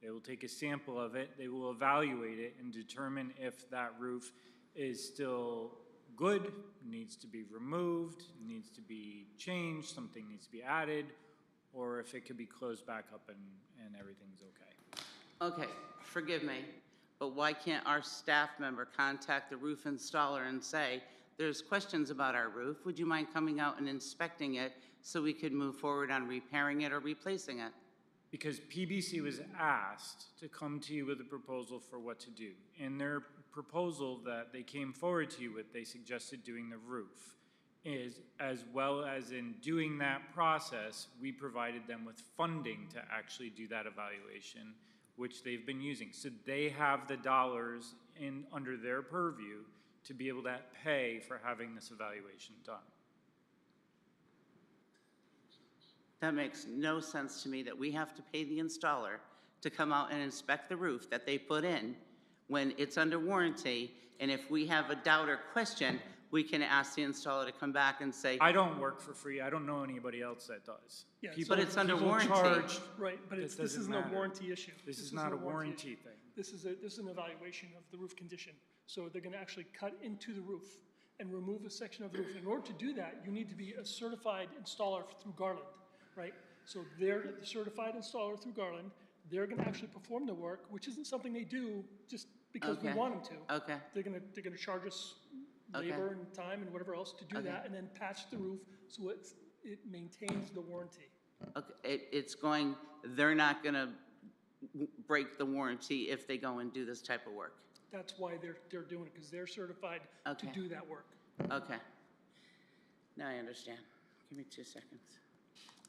they will take a sample of it, they will evaluate it and determine if that roof is still good, needs to be removed, needs to be changed, something needs to be added, or if it could be closed back up and everything's okay. Okay, forgive me, but why can't our staff member contact the roof installer and say, there's questions about our roof, would you mind coming out and inspecting it so we could move forward on repairing it or replacing it? Because PBC was asked to come to you with a proposal for what to do. In their proposal that they came forward to you with, they suggested doing the roof. As well as in doing that process, we provided them with funding to actually do that evaluation, which they've been using. So they have the dollars under their purview to be able to pay for having this evaluation done. That makes no sense to me that we have to pay the installer to come out and inspect the roof that they put in when it's under warranty, and if we have a doubt or question, we can ask the installer to come back and say, I don't work for free. I don't know anybody else that does. Yeah, People- But it's under people warranty. charge- right, but That this isn't doesn't a matter. warranty issue. This is isn't not a issue. warranty thing. This is an evaluation of the roof condition. So they're gonna actually cut into the roof and remove a section of the roof. In order to do that, you need to be a certified installer through Garland, right? So they're the certified installer through Garland. They're gonna actually perform the work, which isn't something they do just because we Okay. want them to. okay, They're gonna charge us Okay. labor and time and whatever else to do Okay. that, and then patch the roof so it maintains the warranty. okay, they're not gonna break the warranty if they go and do this type of work. That's why they're doing it, because they're certified to Okay. do that work. Okay. Now I understand. Give me 2 seconds.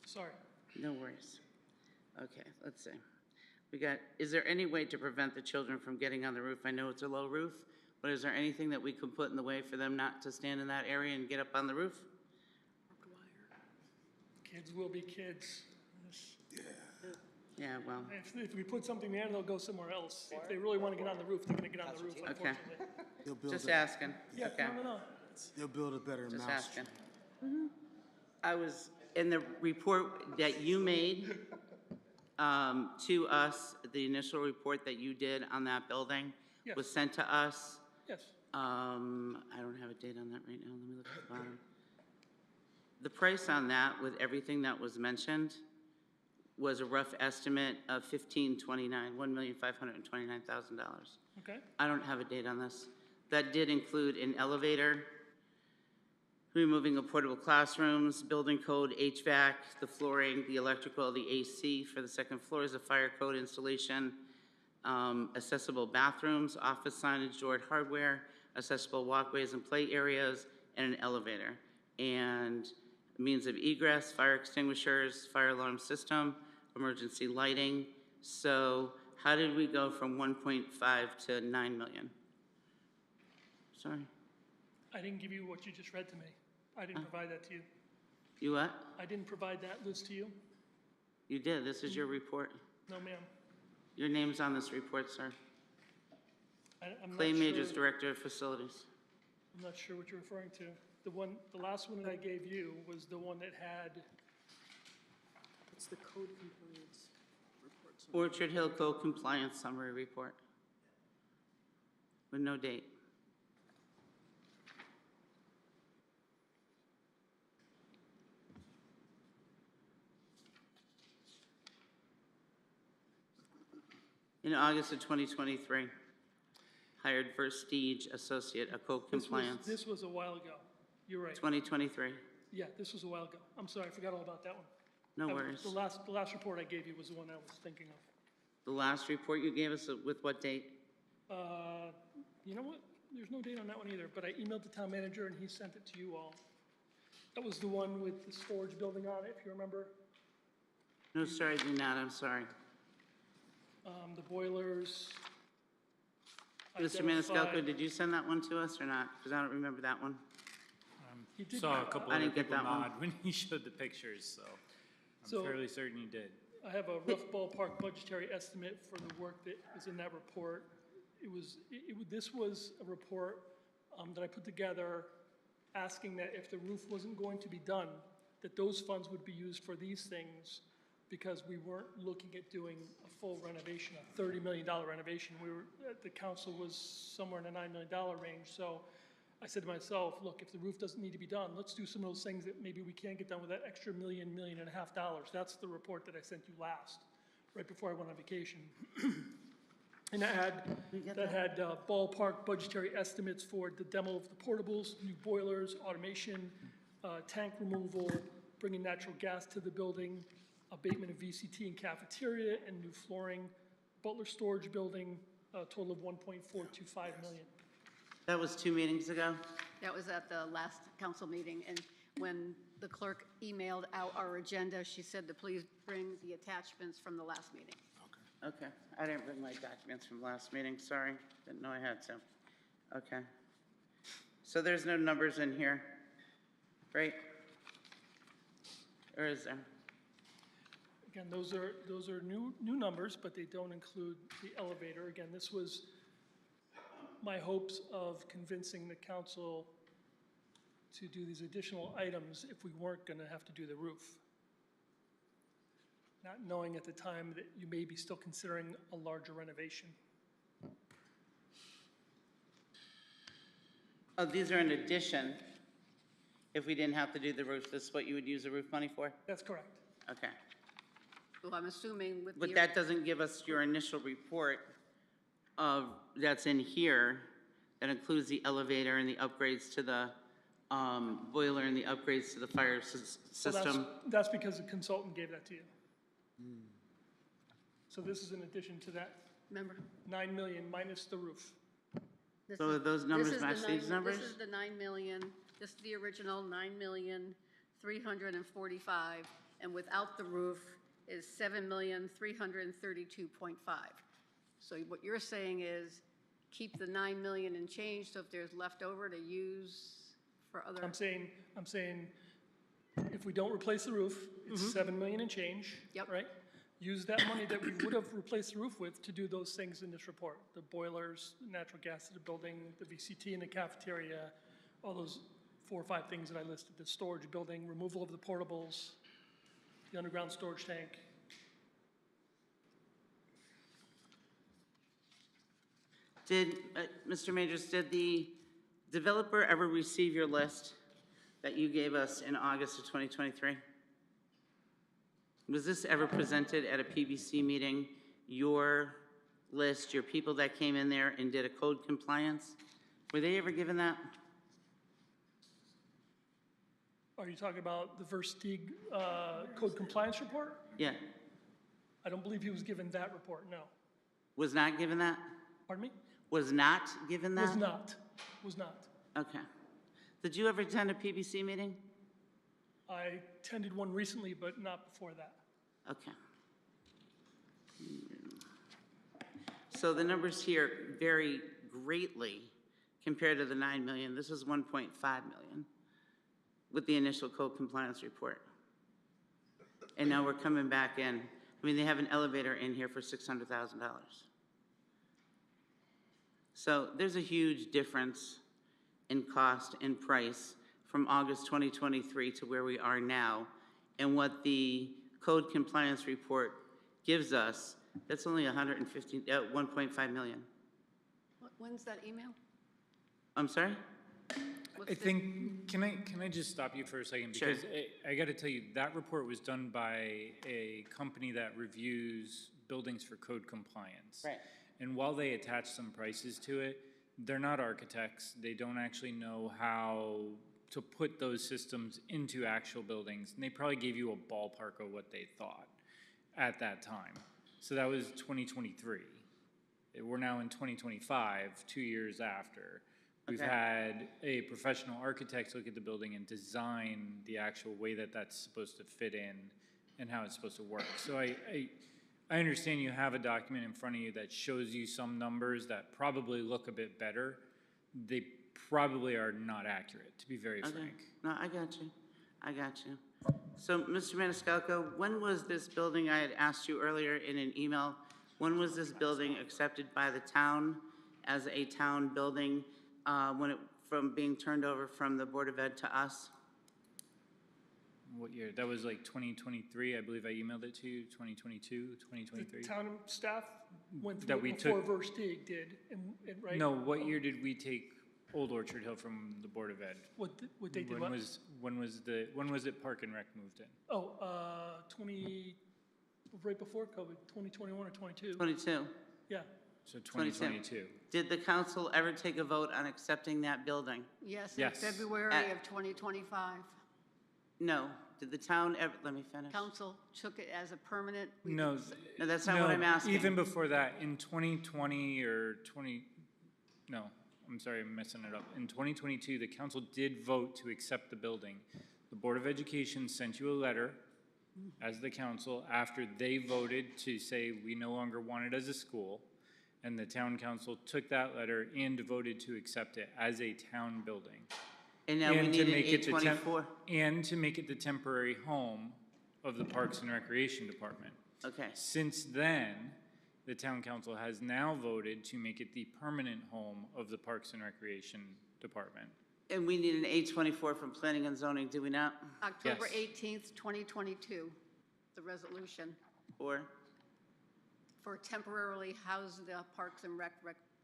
Sorry. No worries. Okay, let's see. Is there any way to prevent the children from getting on the roof? I know it's a low roof, but is there anything that we could put in the way for them not to stand in that area and get up on the roof? Kids will be kids. Yeah, well, If we put something there, they'll go somewhere else. If they really want to get on the roof, they're going to get on the roof, Okay. unfortunately. They'll build just a, asking. Yeah, Okay. no. they'll build a better Just mousetrap. asking. I was, in the report that you made to us, the initial report that you did on that building Yes. was sent to us. Yes. I don't have a date on that right now. Let me look at the bottom. The price on that, with everything that was mentioned, was a rough estimate of $1,529,000. Okay. I don't have a date on this. That did include an elevator, removing of portable classrooms, building code, HVAC, the flooring, the electrical, the AC for the second floor is a fire code installation, accessible bathrooms, office signage, door hardware, accessible walkways and play areas, and an elevator. And means of egress, fire extinguishers, fire alarm system, emergency lighting. So how did we go from 1.5 to 9 million? Sorry. I didn't give you what you just read to me. I didn't provide that to you. You what? I didn't provide that list to you. You did. This is your report. No, ma'am. Your name's on this report, sir. I'm Clay not Majors, sure. Director of Facilities. I'm not sure what you're referring to. The last one that I gave you was the one that had, It's the code compliance report. Orchard Hill Code Compliance Summary Report. With no date. In August of 2023, hired Verstige Associate, a code compliance. this was a while ago. You're right. 2023. Yeah, this was a while ago. I'm sorry, I forgot all about that one. No That was- worries. The last report I gave you was the one I was thinking of. The last report you gave us, with what date? You know what? There's no date on that one either, but I emailed the town manager and he sent it to you all. That was the one with the storage building on it, if you remember. No, sir, I do not. I'm sorry. The boilers. Mr. identified- Maniscalco, did you send that one to us or not? Because I don't remember that one. He did Saw a not. couple I other didn't get people that one. nod when he showed the pictures, so So- I'm fairly certain he did. I have a rough ballpark budgetary estimate for the work that was in that report. This was a report that I put together asking that if the roof wasn't going to be done, that those funds would be used for these things because we weren't looking at doing a full renovation, a $30 million renovation. The council was somewhere in the $9 million range. So I said to myself, look, if the roof doesn't need to be done, let's do some of those things that maybe we can't get done with that extra $1.5 million. That's the report that I sent you last, right before I went on vacation. And that had ballpark budgetary estimates for the demo of the portables, new boilers, automation, tank removal, bringing natural gas to the building, abatement of VCT and cafeteria, and new flooring, Butler storage building, a total of $1.425 million. That was 2 meetings ago? That was at the last council meeting, and when the clerk emailed out our agenda, she said to please bring the attachments from the last meeting. Okay. I didn't bring my documents from last meeting, sorry. Didn't know I had to. Okay. So there's no numbers in here, right? Or is there? Again, those are new numbers, but they don't include the elevator. Again, this was my hopes of convincing the council to do these additional items if we weren't going to have to do the roof. Not knowing at the time that you may be still considering a larger renovation. Oh, these are in addition. If we didn't have to do the roof, this is what you would use the roof money for? That's correct. Okay. Well, I'm assuming with the. But that doesn't give us your initial report of, that's in here, that includes the elevator and the upgrades to the boiler and the upgrades to the fire So system. that's because the consultant gave that to you. So this is in addition to that Remember? 9 million minus the roof. This So is- those numbers this is the match these numbers? This is the 9 million, this is the original 9,345,000, and without the roof is 7,332.5. So what you're saying is keep the 9 million and change, so if there's left over to use for other. I'm saying if we don't replace the roof, it's 7 million and change, Yep. right? Use that money that we would have replaced the roof with to do those things in this report. The boilers, natural gas to the building, the VCT in the cafeteria, all those 4 or 5 things that I listed, the storage building, removal of the portables, the underground storage tank. Mr. Majors, did the developer ever receive your list that you gave us in August of 2023? Was this ever presented at a PBC meeting, your list, your people that came in there and did a code compliance? Were they ever given that? Are you talking about the Versteeg code compliance report? Yeah, I don't believe he was given that report, no. was not given that? Pardon me? Was not given that? Was not. Okay. Did you ever attend a PBC meeting? I attended one recently, but not before that. Okay. So the numbers here vary greatly compared to the 9 million. This is 1.5 million with the initial code compliance report. And now we're coming back in. I mean, they have an elevator in here for $600,000. So there's a huge difference in cost and price from August 2023 to where we are now. And what the code compliance report gives us, that's only 1.5 million. When's that email? I'm sorry? What's I the- think, can I just stop you for a second? Sure. Because I got to tell you, that report was done by a company that reviews buildings for code compliance. Right. And while they attach some prices to it, they're not architects. They don't actually know how to put those systems into actual buildings. And they probably gave you a ballpark of what they thought at that time. So that was 2023. We're now in 2025, 2 years after. We've Okay. had a professional architect look at the building and design the actual way that that's supposed to fit in and how it's supposed to work. So I understand you have a document in front of you that shows you some numbers that probably look a bit better. They probably are not accurate, to be very Okay. frank. No, I got you. I got you. So, Mr. Maniscalco, when was this building, I had asked you earlier in an email, when was this building accepted by the town as a town building, from being turned over from the Board of Ed to us? What year? That was like 2023, I believe I emailed it to you, 2022, The 2023? town staff went That through we it before took- Versteeg did, right? No, what year did we take Old Orchard Hill from the Board of Ed? What they did, When what? when was it Park and Rec moved in? Oh, right before COVID, 2021 or 22. 22. Yeah. So 2022. Did the council ever take a vote on accepting that building? Yes, in Yes. February of 2025. No. Did the town ever, let me finish. Council took it as a permanent. No. No, that's not what I'm asking. Even before that, in 2020 or 20, no, I'm sorry, I'm messing it up. In 2022, the council did vote to accept the building. The Board of Education sent you a letter as the council after they voted to say we no longer want it as a school. And the town council took that letter and voted to accept it as a town building. And now we And need to an make it the 824? And to make it the temporary home of the Parks and Recreation Department. Okay. Since then, the town council has now voted to make it the permanent home of the Parks and Recreation Department. And we need an 824 from planning and zoning, do we not? October Yes. 18th, 2022, the resolution Or, for temporarily house the Parks and Rec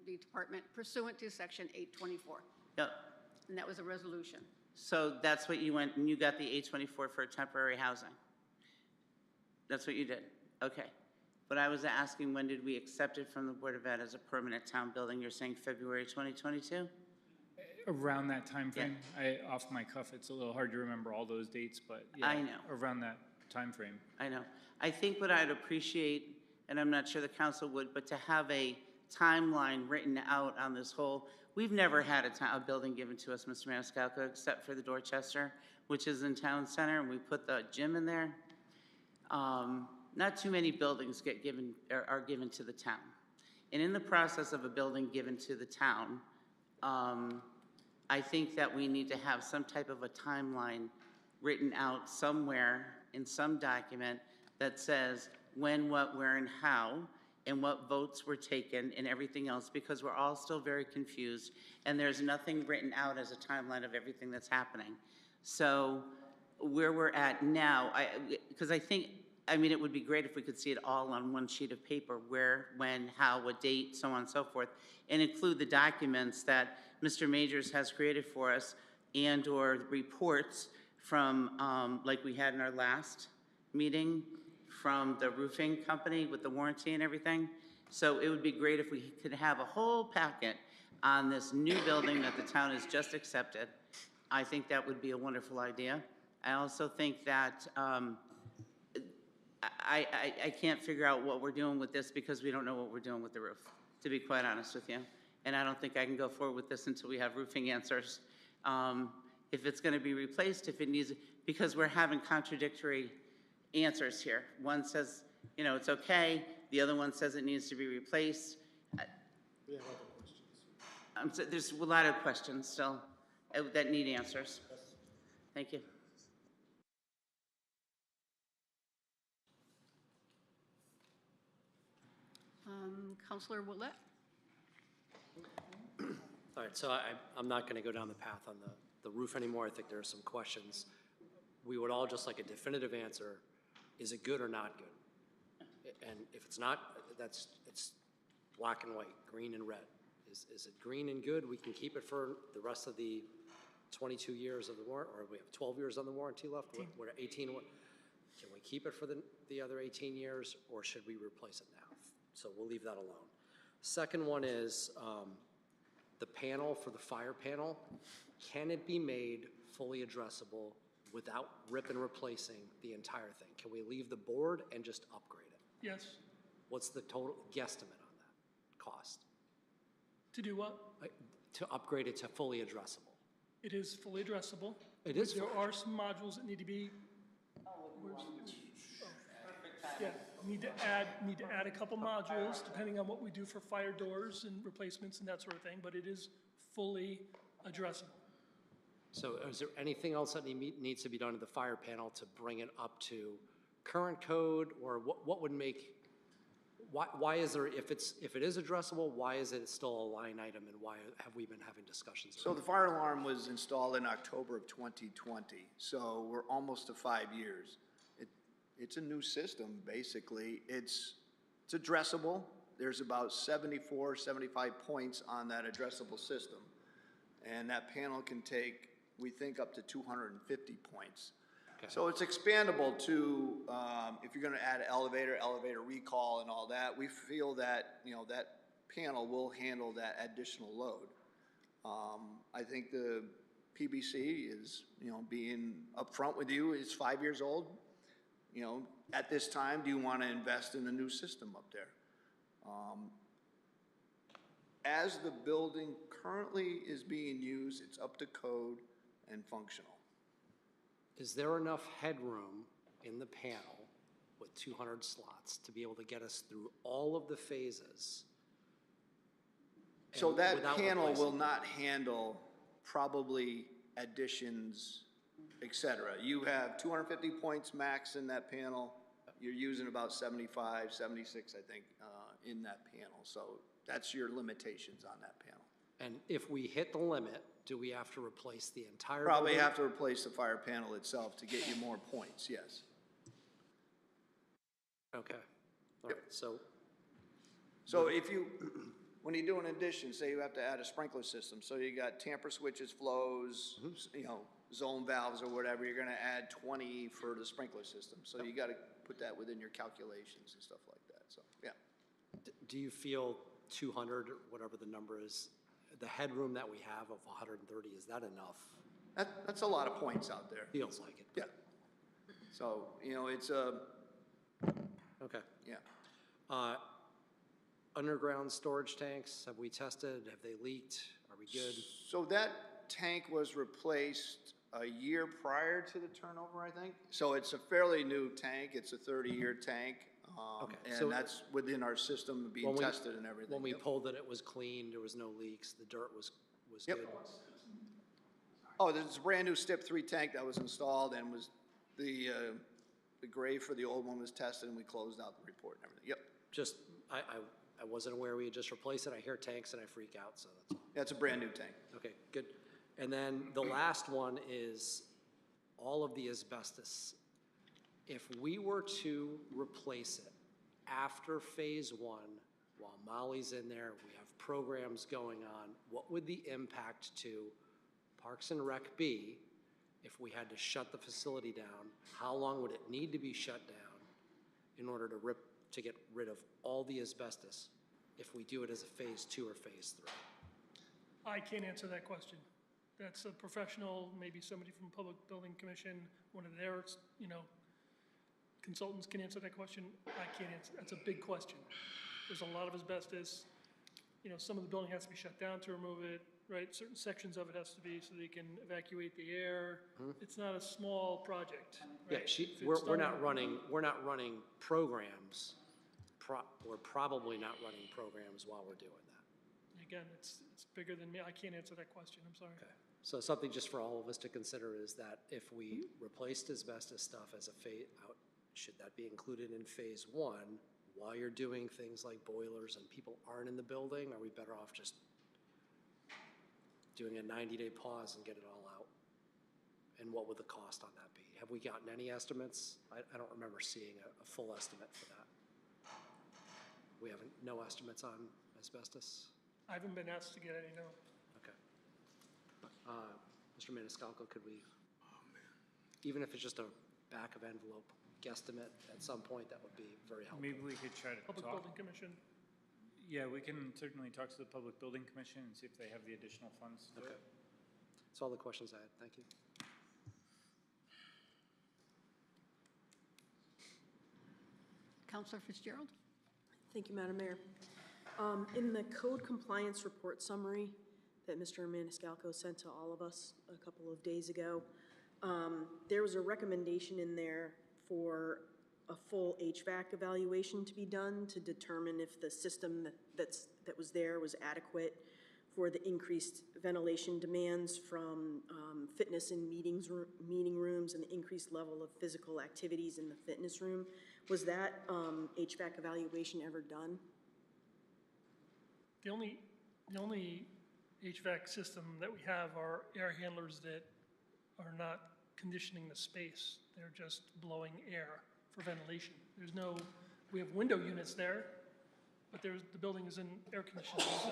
Department pursuant to Section 824. yep. And that was a resolution. So that's what you went, and you got the 824 for temporary housing? That's what you did? Okay. But I was asking, when did we accept it from the Board of Ed as a permanent town building? You're saying February 2022? Around that timeframe, off my cuff, it's a little hard to remember all those dates, but yeah, I know. around that timeframe. I know. I think what I'd appreciate, and I'm not sure the council would, but to have a timeline written out on this whole, we've never had a building given to us, Mr. Maniscalco, except for the Dorchester, which is in Town Center, and we put the gym in there. Not too many buildings are given to the town. And in the process of a building given to the town, I think that we need to have some type of a timeline written out somewhere in some document that says when, what, where, and how, and what votes were taken and everything else, because we're all still very confused, and there's nothing written out as a timeline of everything that's happening. So where we're at now, because I think, I mean, it would be great if we could see it all on one sheet of paper, where, when, how, what date, so on and so forth, and include the documents that Mr. Majors has created for us and/or reports from, like we had in our last meeting, from the roofing company with the warranty and everything. So it would be great if we could have a whole packet on this new building that the town has just accepted. I think that would be a wonderful idea. I also think that I can't figure out what we're doing with this because we don't know what we're doing with the roof, to be quite honest with you. And I don't think I can go forward with this until we have roofing answers. If it's going to be replaced, if it needs, because we're having contradictory answers here. One says, you know, it's okay. The other one says it needs to be replaced. We have other questions. There's a lot of questions still that need answers. Thank you. Counselor Willett? All right, so I'm not going to go down the path on the roof anymore. I think there are some questions. We would all just like a definitive answer. Is it good or not good? And if it's not, it's black and white, green and red. Is it green and good? We can keep it for the rest of the 22 years of the warrant, or we have 12 years on the warranty left? We're 18. Can we keep it for the other 18 years, or should we replace it now? So we'll leave that alone. Second one is the panel for the fire panel. Can it be made fully addressable without rip and replacing the entire thing? Can we leave the board and just upgrade it? Yes. What's the total guesstimate on that cost? To do what? To upgrade it to fully addressable. It is fully addressable. It is There fully are some modules that need to be. Yeah, need to add a couple modules depending on what we do for fire doors and replacements and that sort of thing, but it is fully addressable. So is there anything else that needs to be done to the fire panel to bring it up to current code, or what would make, why is there, if it is addressable, why is it still a line item, and why have we been having discussions? So the fire alarm was installed in October of 2020, so we're almost to 5 years. It's a new system, basically. It's addressable. There's about 74, 75 points on that addressable system. And that panel can take, we think, up to 250 points. Okay. So it's expandable to, if you're gonna add elevator recall and all that, we feel that, you know, that panel will handle that additional load. I think the PBC is, you know, being upfront with you, it's 5 years old. You know, at this time, do you want to invest in a new system up there? As the building currently is being used, it's up to code and functional. Is there enough headroom in the panel with 200 slots to be able to get us through all of the phases? So that panel will not handle probably additions, etc. You have 250 points max in that panel. You're using about 75, 76, I think, in that panel. So that's your limitations on that panel. And if we hit the limit, do we have to replace the entire Probably building? have to replace the fire panel itself to get you more points, yes. Okay. All right. So if you, when you do an addition, say you have to add a sprinkler system, so you got tamper switches, flows, you know, zone valves or whatever, you're gonna add 20 for the sprinkler system. So you gotta put that within your calculations and stuff like that, so, yeah. Do you feel 200, or whatever the number is, the headroom that we have of 130, is that enough? That's a lot of points out there. Feels like it. Yeah. So, you know, it's Okay. yeah. Underground storage tanks, have we tested? Have they leaked? Are we good? So that tank was replaced a year prior to the turnover, I think. So it's a fairly new tank. It's a 30-year tank. Okay, And so that's within our system being tested and everything. When we Yep. pulled it, it was clean, there was no leaks, the dirt was Yep. good? Oh, there's a brand new STIP 3 tank that was installed, and was the grave for the old one was tested, and we closed out the report and everything. Yep. Just, I wasn't aware we had just replaced it. I hear tanks and I freak out, so that's all. That's a brand new tank. Okay, good. And then the last one is all of the asbestos. If we were to replace it after phase 1, while Molly's in there, we have programs going on, what would the impact to Parks and Rec be if we had to shut the facility down? How long would it need to be shut down in order to get rid of all the asbestos if we do it as a phase 2 or phase 3? I can't answer that question. That's a professional, maybe somebody from Public Building Commission, one of their, consultants can answer that question. I can't answer. That's a big question. There's a lot of asbestos. Some of the building has to be shut down to remove it, right? Certain sections of it has to be so they can evacuate the air. It's not a small project, Yeah, right? If we're it's done- not running programs, we're probably not running programs while we're doing that. Again, it's bigger than me. I can't answer that question. I'm sorry. Okay. So something just for all of us to consider is that if we replaced asbestos stuff as a should that be included in phase one while you're doing things like boilers and people aren't in the building? Are we better off just doing a 90-day pause and get it all out? And what would the cost on that be? Have we gotten any estimates? I don't remember seeing a full estimate for that. We haven't, no estimates on asbestos? I haven't been asked to get any, no. Okay. Mr. Maniscalco, could we, even if it's just a back of envelope guesstimate at some point, that would be very helpful. Maybe we could try to Public talk. Building Commission. Yeah, we can certainly talk to the Public Building Commission and see if they have the additional funds to do Okay. it. That's all the questions I had. Thank you. Counselor Fitzgerald? Thank you, Madam Mayor. In the code compliance report summary that Mr. Maniscalco sent to all of us a couple of days ago, there was a recommendation in there for a full HVAC evaluation to be done to determine if the system that was there was adequate for the increased ventilation demands from fitness and meeting rooms and the increased level of physical activities in the fitness room. Was that HVAC evaluation ever done? The only HVAC system that we have are air handlers that are not conditioning the space. They're just blowing air for ventilation. We have window units there, but the building isn't air conditioned. So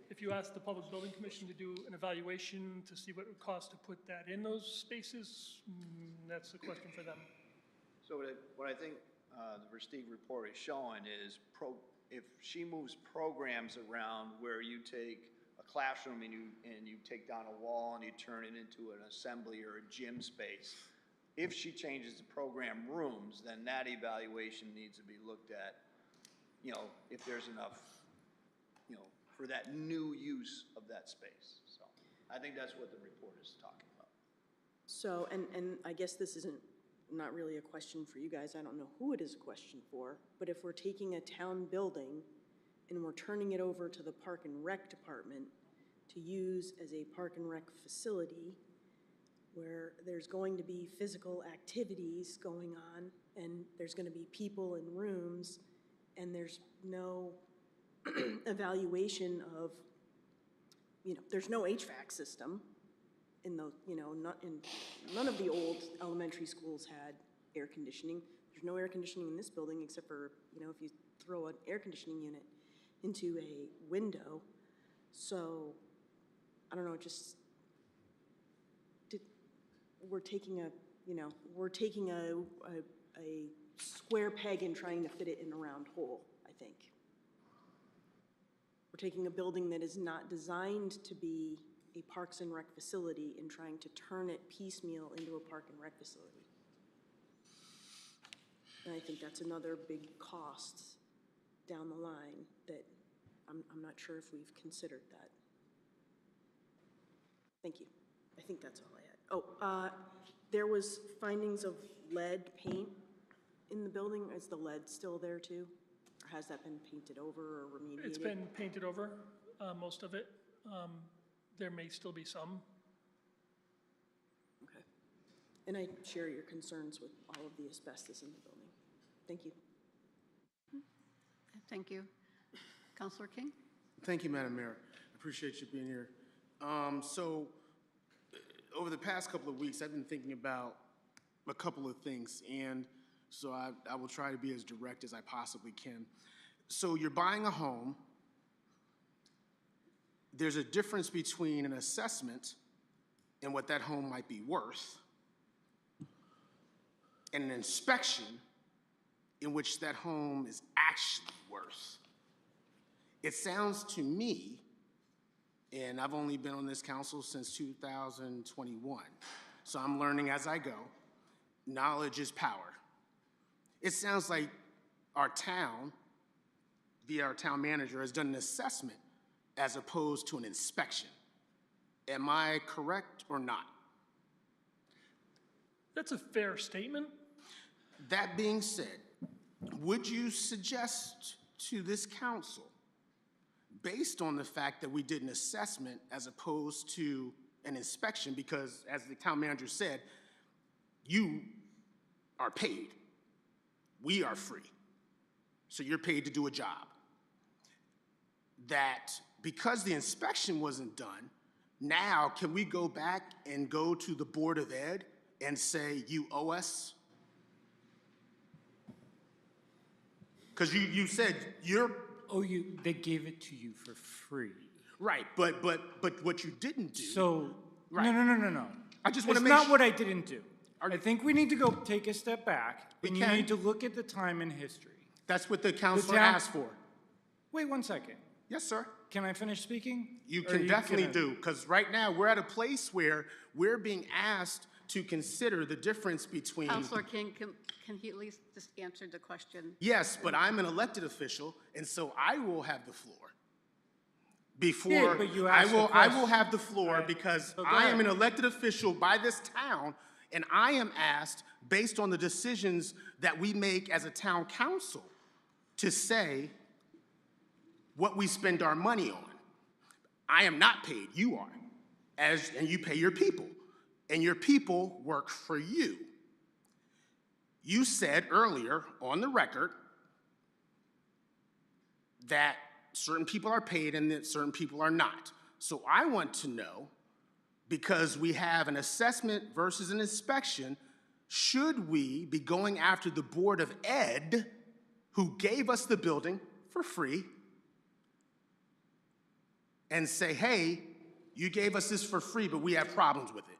if you ask the Public Building Commission to do an evaluation to see what it would cost to put that in those spaces, that's a question for them. So what I think the Versteeg report is showing is if she moves programs around where you take a classroom and you take down a wall and you turn it into an assembly or a gym space, if she changes the program rooms, then that evaluation needs to be looked at, if there's enough, for that new use of that space. So I think that's what the report is talking about. So, and I guess this isn't not really a question for you guys. I don't know who it is a question for, but if we're taking a town building and we're turning it over to the Park and Rec Department to use as a Park and Rec facility where there's going to be physical activities going on and there's going to be people in rooms and there's no evaluation of, there's no HVAC system in the, none of the old elementary schools had air conditioning. There's no air conditioning in this building except for, if you throw an air conditioning unit into a window. So, I don't know, we're taking a square peg and trying to fit it in a round hole, I think. We're taking a building that is not designed to be a Parks and Rec facility and trying to turn it piecemeal into a Park and Rec facility. And I think that's another big cost down the line that I'm not sure if we've considered that. Thank you. I think that's all I had. Oh, there was findings of lead paint in the building. Is the lead still there too? Or has that been painted over or remediated? It's been painted over, most of it. There may still be some. Okay. And I share your concerns with all of the asbestos in the building. Thank you. Thank you. Councilor King? Thank you, Madam Mayor. I appreciate you being here. So over the past couple of weeks, I've been thinking about a couple of things, and so I will try to be as direct as I possibly can. So you're buying a home. There's a difference between an assessment and what that home might be worth, and an inspection in which that home is actually worth. It sounds to me, and I've only been on this council since 2021. So I'm learning as I go. Knowledge is power. It sounds like our town, via our town manager, has done an assessment as opposed to an inspection. Am I correct or not? That's a fair statement. That being said, would you suggest to this council, based on the fact that we did an assessment as opposed to an inspection, because as the town manager said, you are paid, we are free, so you're paid to do a job, that because the inspection wasn't done, now can we go back and go to the Board of Ed and say, you owe us? Because you said you're... Oh, they gave it to you for free. Right, but what you didn't do... So, Right. no. I just want to It's make not sure... what I didn't do. I think we need to go take a step back, and you can. need to look at the time in history. That's what the councilor town- asked for. Wait 1 second. Yes, sir. Can I finish speaking? You Or are can definitely gonna- do, because right now we're at a place where we're being asked to consider the difference between... Counselor King, can he at least just answer the question? Yes, but I'm an elected official, and so I will have the floor. Before Yeah, but you I asked the will question. have the floor because So go I am ahead. an elected official by this town, and I am asked, based on the decisions that we make as a town council, to say what we spend our money on. I am not paid, you are, and you pay your people, and your people work for you. You said earlier on the record that certain people are paid and that certain people are not. So I want to know, because we have an assessment versus an inspection, should we be going after the Board of Ed, who gave us the building for free, and say, hey, you gave us this for free, but we have problems with it?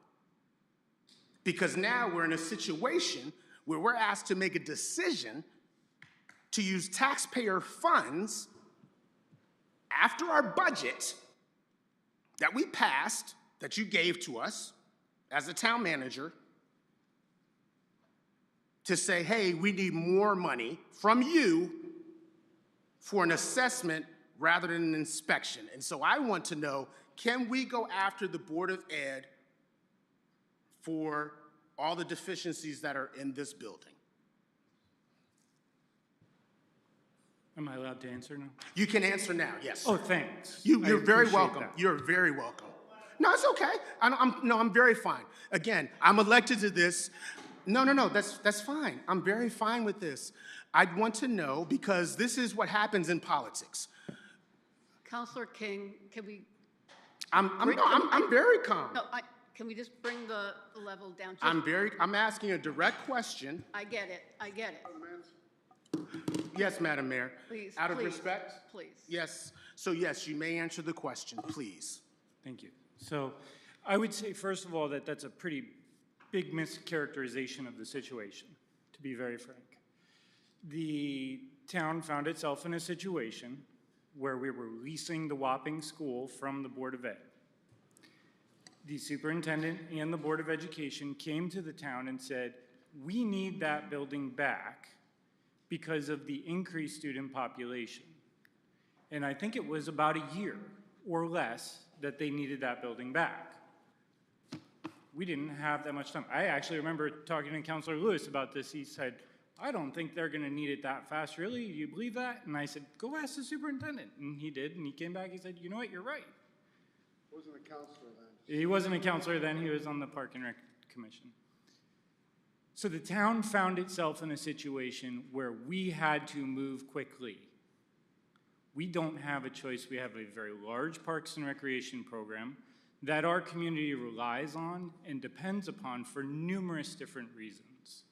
Because now we're in a situation where we're asked to make a decision to use taxpayer funds after our budget that we passed, that you gave to us as a town manager, to say, hey, we need more money from you for an assessment rather than an inspection. And so I want to know, can we go after the Board of Ed for all the deficiencies that are in this building? Am I allowed to answer now? You can answer now, yes. Oh, thanks. You're I very appreciate welcome. that. You're very welcome. No, it's okay. I'm very fine. Again, I'm elected to this. No, that's fine. I'm very fine with this. I'd want to know, because this is what happens in politics. Counselor King, can we, I'm very calm. no, can we just bring the level down? Just- I'm asking a direct question. I get it. Yes, Madam Mayor. Please, Out of please, respect? please. Yes. So yes, you may answer the question, please. Thank you. So I would say, first of all, that that's a pretty big mischaracterization of the situation, to be very frank. The town found itself in a situation where we were leasing the Wapping School from the Board of Ed. The superintendent and the Board of Education came to the town and said, we need that building back because of the increased student population. And I think it was about a year or less that they needed that building back. We didn't have that much time. I actually remember talking to Councilor Lewis about this. He said, I don't think they're gonna need it that fast, really? Do you believe that? And I said, go ask the superintendent. And he did, and he came back, he said, you know what, you're right. Wasn't a counselor then. He wasn't a counselor then, he was on the Park and Rec Commission. So the town found itself in a situation where we had to move quickly. We don't have a choice. We have a very large Parks and Recreation program that our community relies on and depends upon for numerous different reasons.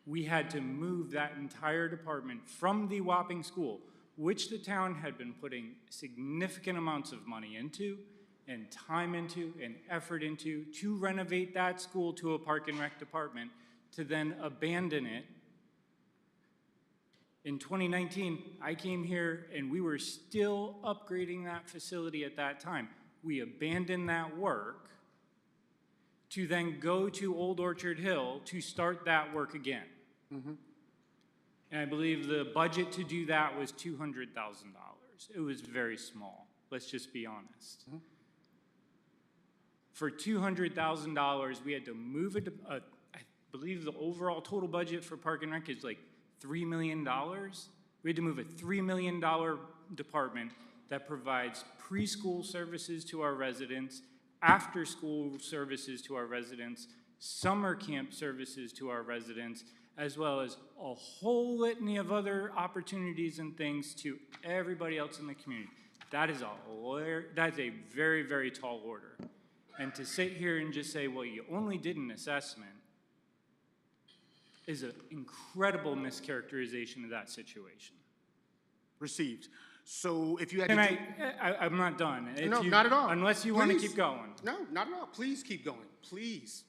We had to move that entire department from the Wapping School, which the town had been putting significant amounts of money into and time into and effort into to renovate that school to a Park and Rec department, to then abandon it In 2019, I came here and we were still upgrading that facility at that time. We abandoned that work to then go to Old Orchard Hill to start that work again. And I believe the budget to do that was $200,000. It was very small, let's just be honest. For $200,000, we had to move it, I believe the overall total budget for Park and Rec is like $3 million. We had to move a $3 million department that provides preschool services to our residents, after-school services to our residents, summer camp services to our residents, as well as a whole litany of other opportunities and things to everybody else in the community. That's a very, very tall order. And to sit here and just say, well, you only did an assessment is an incredible mischaracterization of that situation. Received. So if you had Can to I'm not done. No, not at all. Unless you want to Please. keep going. No, not at all. Please keep going. Please.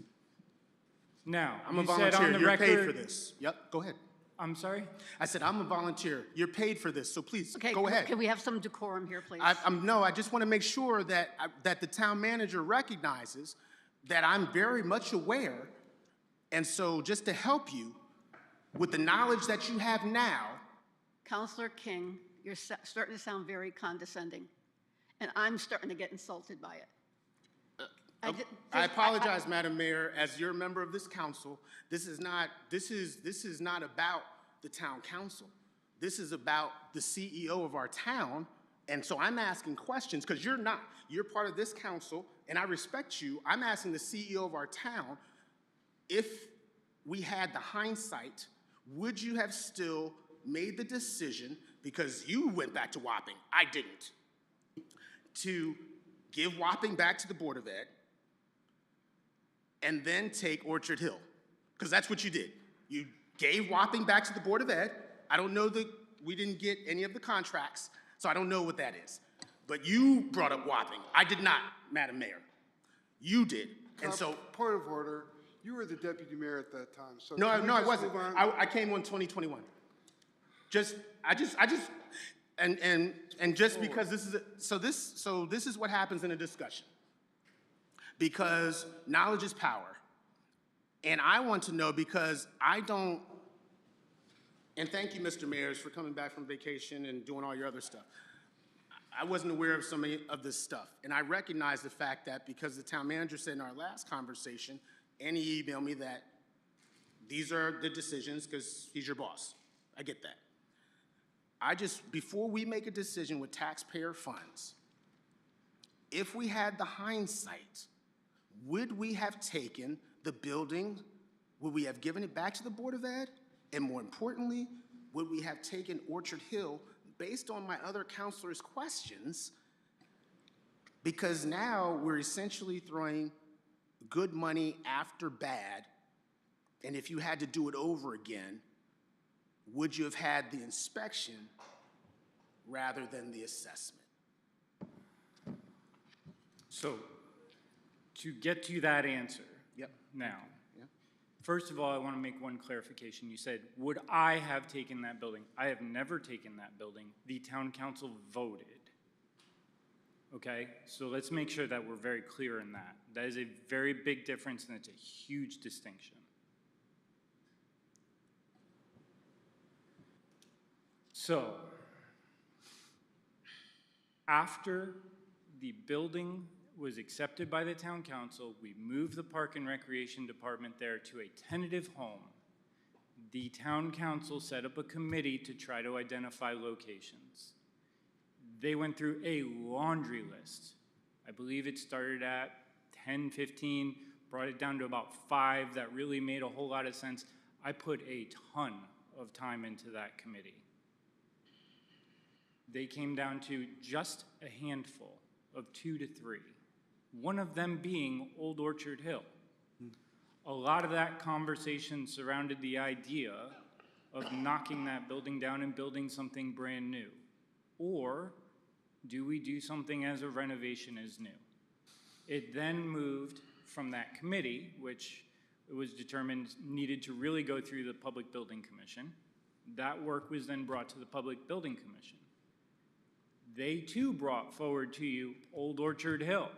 Now, I'm a you said volunteer. on the You're paid record- for this. Yep, go ahead. I'm sorry? I said, I'm a volunteer. You're paid for this, so please, Okay, go ahead. can we have some decorum here, please? No, I just want to make sure that, that the town manager recognizes that I'm very much aware. And so just to help you, with the knowledge that you have now, Counselor King, you're starting to sound very condescending, and I'm starting to get insulted by it. I apologize, Madam Mayor, as you're a member of this council, this is not about the town council. This is about the CEO of our town, and so I'm asking questions, because you're not. You're part of this council, and I respect you. I'm asking the CEO of our town, if we had the hindsight, would you have still made the decision, because you went back to Wapping, I didn't, to give Wapping back to the Board of Ed, and then take Orchard Hill? Because that's what you did. You gave Wapping back to the Board of Ed. I don't know we didn't get any of the contracts, so I don't know what that is. But you brought up Wapping. I did not, Madam Mayor. You did. And so, Point of order, you were the deputy mayor at that time, so. no, can we I just wasn't. move on? I came on 2021. And just because this is, so this is what happens in a discussion. Because knowledge is power. And I want to know, because I don't, and thank you, Mr. Mayors, for coming back from vacation and doing all your other stuff. I wasn't aware of some of this stuff. And I recognize the fact that because the town manager said in our last conversation, and he emailed me that these are the decisions because he's your boss. I get that. Before we make a decision with taxpayer funds, if we had the hindsight, would we have taken the building, would we have given it back to the Board of Ed? And more importantly, would we have taken Orchard Hill based on my other counselors' questions? Because now we're essentially throwing good money after bad. And if you had to do it over again, would you have had the inspection rather than the assessment? So, to get to that answer. Yep. Now, Yep. first of all, I want to make one clarification. You said, would I have taken that building? I have never taken that building. The town council voted. Okay? So let's make sure that we're very clear in that. That is a very big difference, and it's a huge distinction. So, after the building was accepted by the town council, we moved the Park and Recreation Department there to a tentative home. The town council set up a committee to try to identify locations. They went through a laundry list. I believe it started at 10, 15, brought it down to about 5 that really made a whole lot of sense. I put a ton of time into that committee. They came down to just a handful of 2 to 3, one of them being Old Orchard Hill. A lot of that conversation surrounded the idea of knocking that building down and building something brand new. Or do we do something as a renovation is new? It then moved from that committee, which it was determined needed to really go through the Public Building Commission, That work was then brought to the Public Building Commission. They too brought forward to you Old Orchard Hill,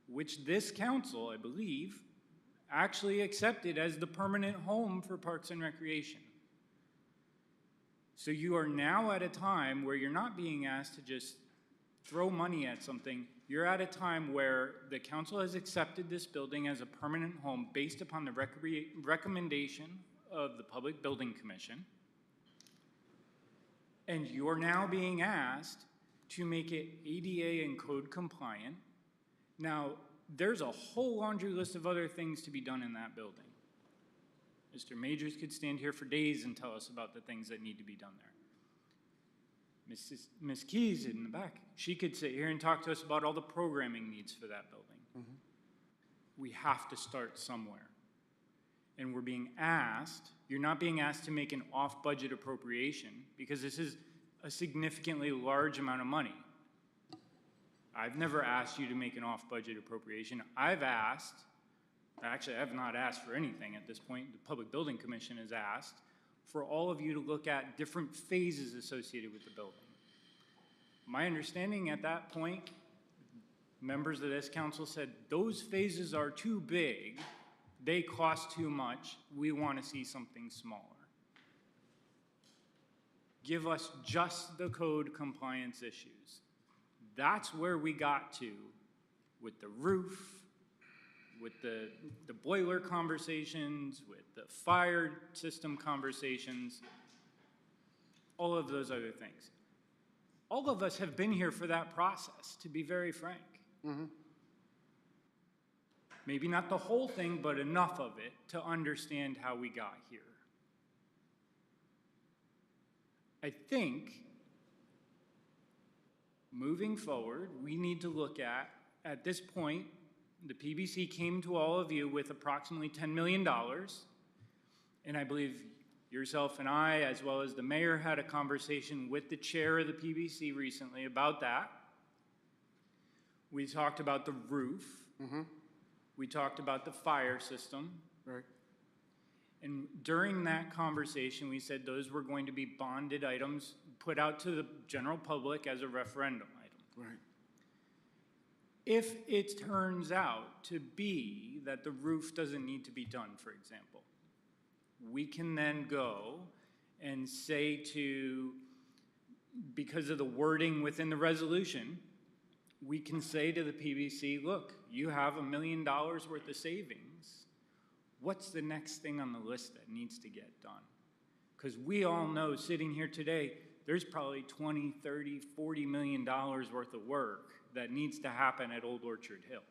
which this council, I believe, actually accepted as the permanent home for Parks and Recreation. So you are now at a time where you're not being asked to just throw money at something. You're at a time where the council has accepted this building as a permanent home based upon the recommendation of the Public Building Commission. And you're now being asked to make it ADA and code compliant. Now, there's a whole laundry list of other things to be done in that building. Mr. Majors could stand here for days and tell us about the things that need to be done there. Ms. Keys in the back, she could sit here and talk to us about all the programming needs for that building. We have to start somewhere. And we're being asked, you're not being asked to make an off-budget appropriation because this is a significantly large amount of money. I've never asked you to make an off-budget appropriation. I've asked, actually I have not asked for anything at this point. The Public Building Commission has asked for all of you to look at different phases associated with the building. My understanding at that point, members of this council said, those phases are too big, they cost too much, we want to see something smaller. Give us just the code compliance issues. That's where we got to with the roof, with the boiler conversations, with the fire system conversations, all of those other things. All of us have been here for that process, to be very frank. Maybe not the whole thing, but enough of it to understand how we got here. I think moving forward, we need to look at this point, the PBC came to all of you with approximately $10 million, and I believe yourself and I, as well as the mayor, had a conversation with the chair of the PBC recently about that. We talked about the roof. We talked about the fire system. Right. And during that conversation, we said those were going to be bonded items put out to the general public as a referendum item. Right. If it turns out to be that the roof doesn't need to be done, for example, we can then go and say to, because of the wording within the resolution, we can say to the PBC, look, you have $1 million worth of savings. What's the next thing on the list that needs to get done? Because we all know sitting here today, there's probably $20, $30, $40 million worth of work that needs to happen at Old Orchard Hill.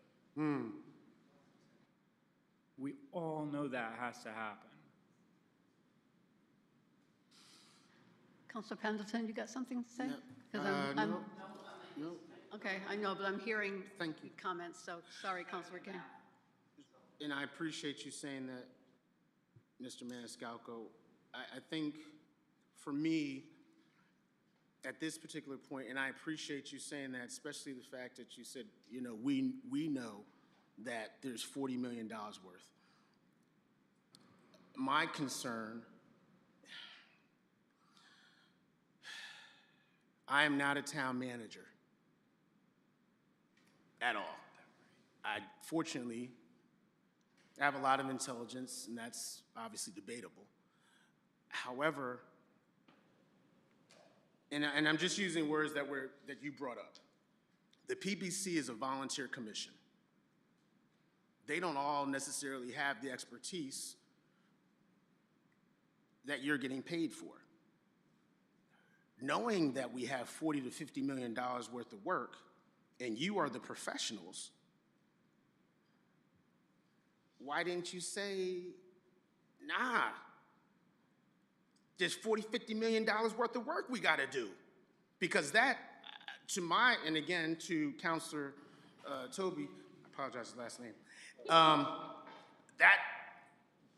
We all know that has to happen. Councilor Pendleton, you got something to say? No. 'Cause No. Okay, I know, but I'm hearing Thank you. comments, so sorry, Councilor King. And I appreciate you saying that, Mr. Maniscalco. I think for me, at this particular point, and I appreciate you saying that, especially the fact that you said, you know, we know that there's $40 million worth. My concern, I am not a town manager at all. Fortunately, I have a lot of intelligence, and that's obviously debatable. However, and I'm just using words that you brought up. The PBC is a volunteer commission. They don't all necessarily have the expertise that you're getting paid for. Knowing that we have $40 to $50 million worth of work, and you are the professionals, why didn't you say, nah, there's $40, $50 million worth of work we got to do? Because that, and again, to Councilor Toby, I apologize for his last name, that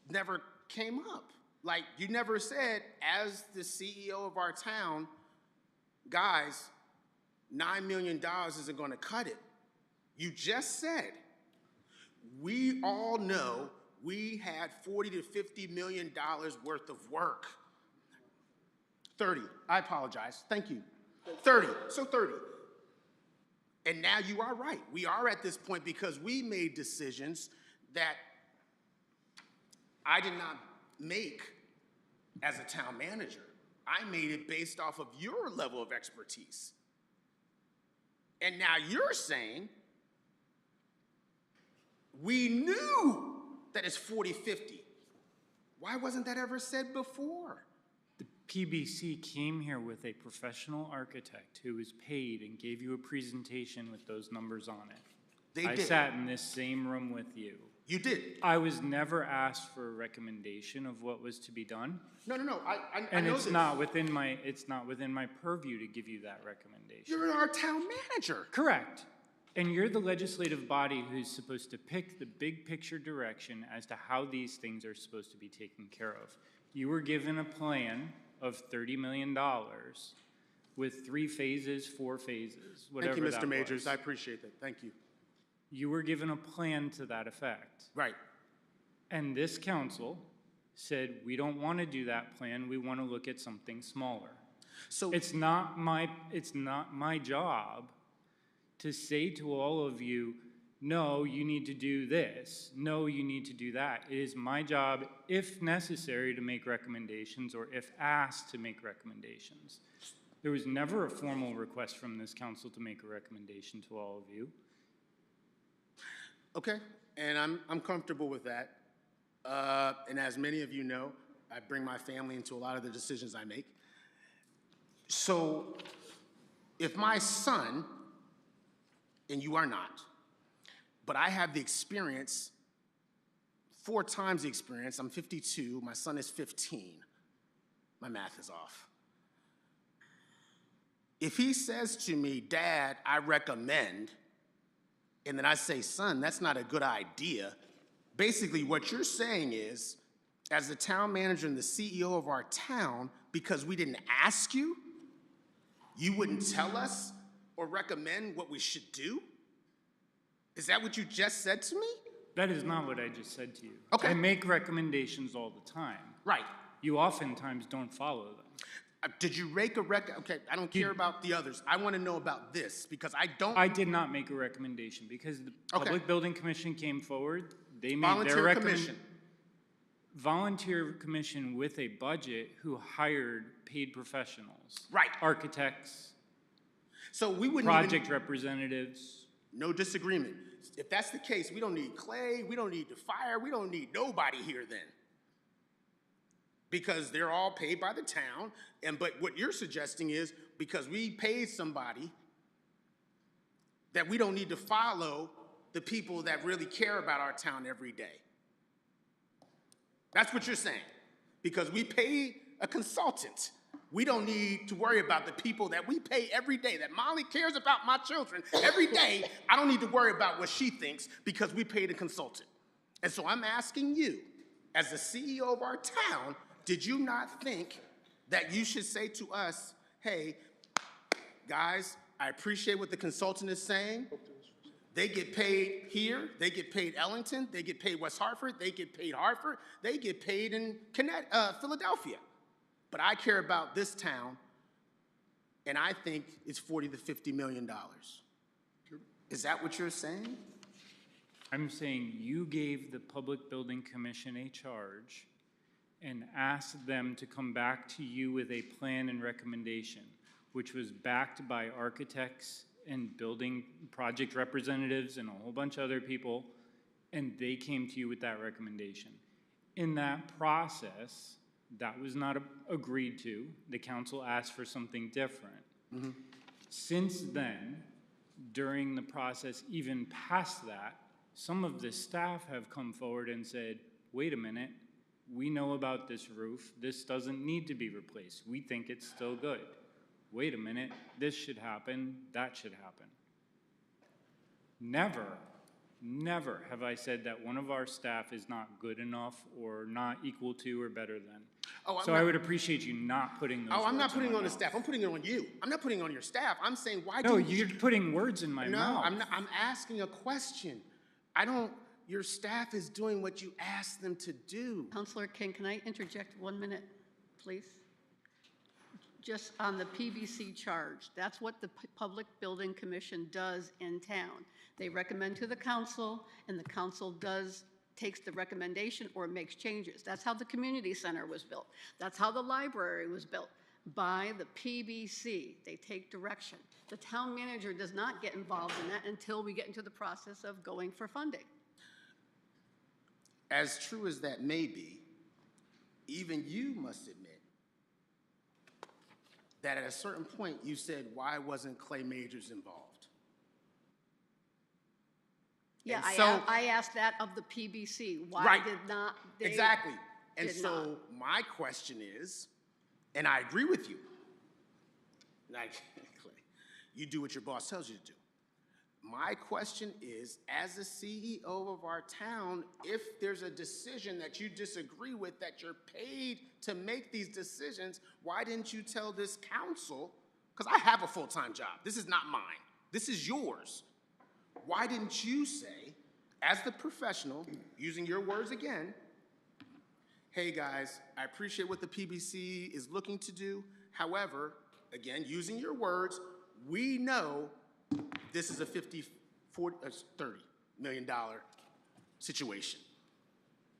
never came up. Like, you never said, as the CEO of our town, guys, $9 million isn't going to cut it. You just said, we all know we had $40 to $50 million worth of work. 30, I apologize, thank you. 30, so 30. And now you are right. We are at this point because we made decisions that I did not make as a town manager. I made it based off of your level of expertise. And now you're saying we knew that it's 40-50. Why wasn't that ever said before? The PBC came here with a professional architect who was paid and gave you a presentation with those numbers on it. They I did. sat in this same room with you. You did. I was never asked for a recommendation of what was to be done. No, I And know it's this. not within my purview to give you that recommendation. You're our town manager. Correct. And you're the legislative body who's supposed to pick the big picture direction as to how these things are supposed to be taken care of. You were given a plan of $30 million with 3 phases, 4 phases, whatever Thank you, that Mr. Majors. was. I appreciate that. Thank you. You were given a plan to that effect. Right. And this council said, we don't want to do that plan, we want to look at something smaller. So It's not my job to say to all of you, no, you need to do this, no, you need to do that. It is my job, if necessary, to make recommendations or if asked to make recommendations. There was never a formal request from this council to make a recommendation to all of you. Okay, and I'm comfortable with that. And as many of you know, I bring my family into a lot of the decisions I make. So if my son, and you are not, but I have the experience, 4 times the experience, I'm 52, my son is 15. My math is off. If he says to me, Dad, I recommend, and then I say, son, that's not a good idea. Basically, what you're saying is, as the town manager and the CEO of our town, because we didn't ask you, you wouldn't tell us or recommend what we should do? Is that what you just said to me? That is not what I just said to you. Okay. I make recommendations all the time. Right. You oftentimes don't follow them. Did you make a okay, I don't care about the others. I want to know about this because I don't. I did not make a recommendation because the Public Building Commission came forward. They made Volunteer their commission. Volunteer commission with a budget who hired paid professionals. Right. Architects, So we wouldn't project representatives. No disagreement. If that's the case, we don't need Clay, we don't need the fire, we don't need nobody here then. Because they're all paid by the town, but what you're suggesting is because we paid somebody that we don't need to follow the people that really care about our town every day. That's what you're saying. Because we paid a consultant. We don't need to worry about the people that we pay every day, that Molly cares about my children every day. I don't need to worry about what she thinks because we paid a consultant. And so I'm asking you, as the CEO of our town, did you not think that you should say to us, hey, guys, I appreciate what the consultant is saying. They get paid here, they get paid Ellington, they get paid West Hartford, they get paid Hartford, they get paid in Philadelphia. But I care about this town, and I think it's $40 to $50 million. Is that what you're saying? I'm saying you gave the Public Building Commission a charge and asked them to come back to you with a plan and recommendation, which was backed by architects and building project representatives and a whole bunch of other people, and they came to you with that recommendation. In that process, that was not agreed to. The council asked for something different. Mm-hmm. Since then, during the process, even past that, some of the staff have come forward and said, wait a minute, we know about this roof. This doesn't need to be replaced. We think it's still good. Wait a minute, this should happen, that should happen. Never have I said that one of our staff is not good enough or not equal to or better than. I would appreciate you not putting those I'm not words in putting my on the mouth. staff, I'm putting it on you. I'm not putting it on your staff. I'm saying, why No, didn't you're putting words in my mouth. No, I'm asking a question. Your staff is doing what you asked them to do. Councilor King, can I interject 1 minute, please? just on the PVC charge. That's what the Public Building Commission does in town. They recommend to the council, and the council takes the recommendation or makes changes. That's how the community center was built. That's how the library was built, by the PBC. They take direction. The town manager does not get involved in that until we get into the process of going for funding. As true as that may be, even you must admit that at a certain point you said, why wasn't Clay Majors involved? Yeah, And so- I asked that of the PBC. Why Right. did not they? Exactly. And did so not. my question is, and I agree with you, like, Clay, you do what your boss tells you to do. My question is, as the CEO of our town, if there's a decision that you disagree with, that you're paid to make these decisions, why didn't you tell this council? Because I have a full-time job. This is not mine. This is yours. Why didn't you say, as the professional, using your words again, hey guys, I appreciate what the PBC is looking to do. However, again, using your words, we know this is a $30 million situation.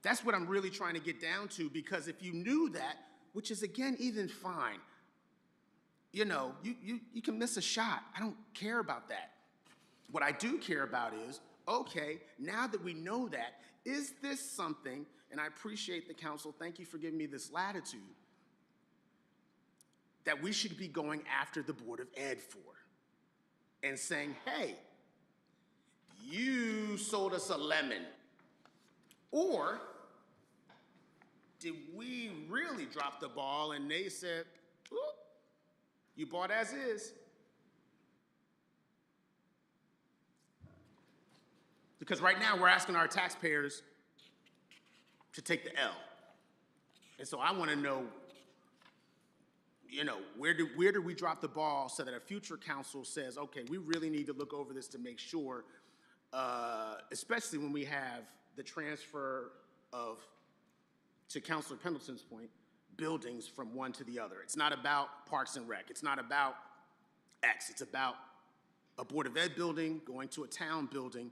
That's what I'm really trying to get down to, because if you knew that, which is again even fine, you know, you can miss a shot. I don't care about that. What I do care about is, okay, now that we know that, is this something, and I appreciate the council, thank you for giving me this latitude, that we should be going after the Board of Ed for, and saying, hey, you sold us a lemon, or did we really drop the ball and they said, oop, you bought as is? Because right now we're asking our taxpayers to take the L. And so I want to know, you know, where do we drop the ball so that a future council says, okay, we really need to look over this to make sure, especially when we have the transfer of, to Councilor Pendleton's point, buildings from one to the other. It's not about Parks and Rec. It's not about X. It's about a Board of Ed building going to a town building.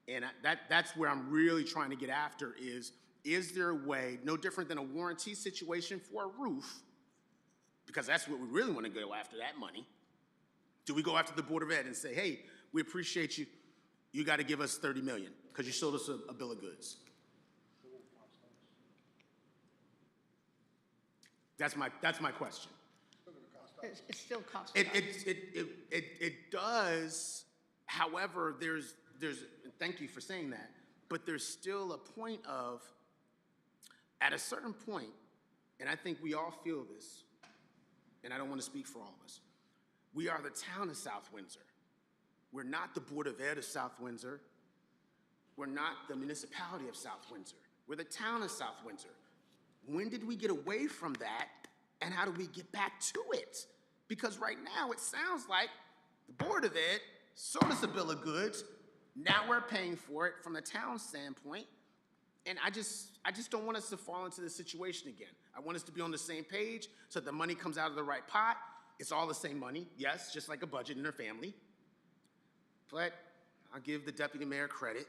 And that's where I'm really trying to get after is there a way, no different than a warranty situation for a roof, because that's what we really want to go after, that money. Do we go after the Board of Ed and say, hey, we appreciate you, you got to give us $30 million because you sold us a bill of goods? That's my question. It still costs. It does, however, there's, thank you for saying that, but there's still a point of, at a certain point, and I think we all feel this, and I don't want to speak for all of us, we are the town of South Windsor. We're not the Board of Ed of South Windsor. We're not the municipality of South Windsor. We're the town of South Windsor. When did we get away from that, and how do we get back to it? Because right now it sounds like the Board of Ed sold us a bill of goods. Now we're paying for it from the town standpoint. And I just don't want us to fall into this situation again. I want us to be on the same page so that the money comes out of the right pot. It's all the same money, yes, just like a budget in their family. But I'll give the deputy mayor credit.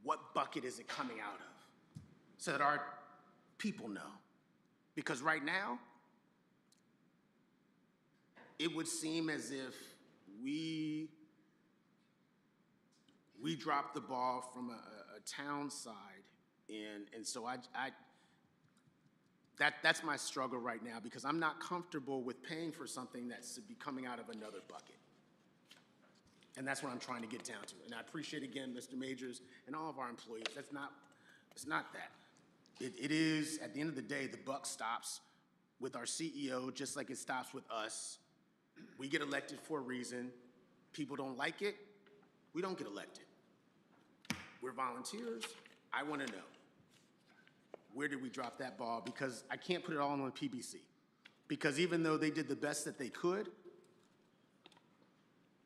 What bucket is it coming out of? So that our people know. Because right now, it would seem as if we dropped the ball from a town side. And so that's my struggle right now, because I'm not comfortable with paying for something that's to be coming out of another bucket. And that's what I'm trying to get down to. And I appreciate, again, Mr. Majors and all of our employees. It's not that. It is, at the end of the day, the buck stops with our CEO, just like it stops with us. We get elected for a reason. People don't like it. We don't get elected. We're volunteers. I want to know, where did we drop that ball? Because I can't put it all on PBC. Because even though they did the best that they could,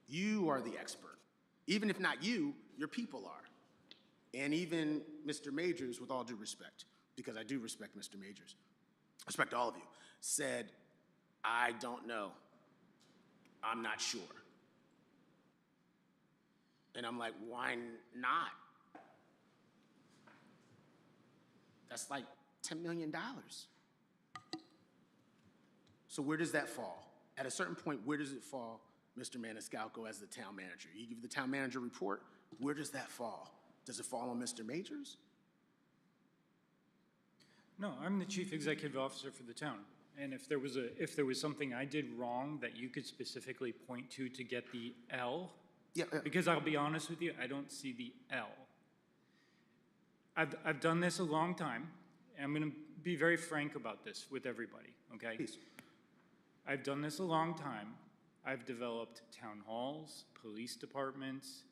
you are the expert. Even if not you, your people are. And even Mr. Majors, with all due respect, because I do respect Mr. Majors, respect all of you, said, I don't know. I'm not sure. And I'm like, why not? That's like $10 million. So where does that fall? At a certain point, where does it fall, Mr. Maniscalco, as the town manager? You give the town manager report, where does that fall? Does it fall on Mr. Majors? No, I'm the chief executive officer for the town. And if there was something I did wrong that you could specifically point to get the L, Yeah. because I'll be honest with you, I don't see the L. I've done this a long time, and I'm gonna be very frank about this with everybody, okay? Please. I've done this a long time. I've developed town halls, police departments,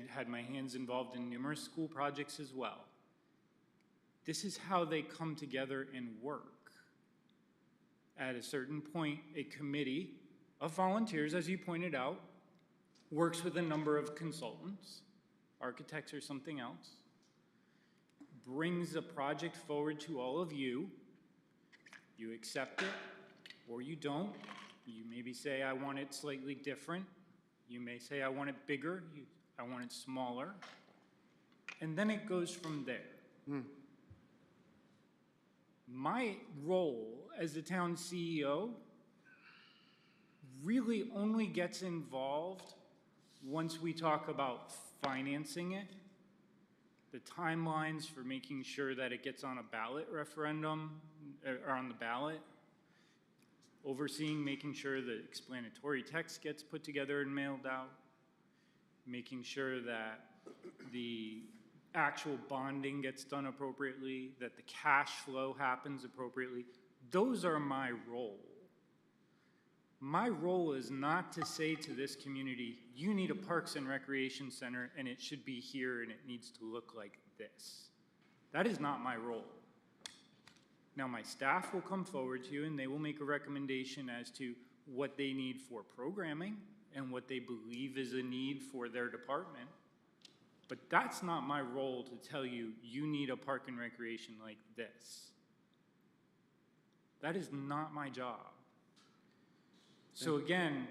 had my hands involved in numerous school projects as well. This is how they come together and work. At a certain point, a committee of volunteers, as you pointed out, works with a number of consultants, architects or something else, brings a project forward to all of you. You accept it or you don't. You maybe say, I want it slightly different. You may say, I want it bigger. I want it smaller. And then it goes from there. My role as the town CEO really only gets involved once we talk about financing it, the timelines for making sure that it gets on a ballot referendum, or on the ballot, overseeing making sure the explanatory text gets put together and mailed out, making sure that the actual bonding gets done appropriately, that the cash flow happens appropriately. Those are my role. My role is not to say to this community, you need a Parks and Recreation Center and it should be here and it needs to look like this. That is not my role. Now, my staff will come forward to you and they will make a recommendation as to what they need for programming and what they believe is a need for their department. But that's not my role to tell you, you need a park and recreation like this. That is not my job. So again,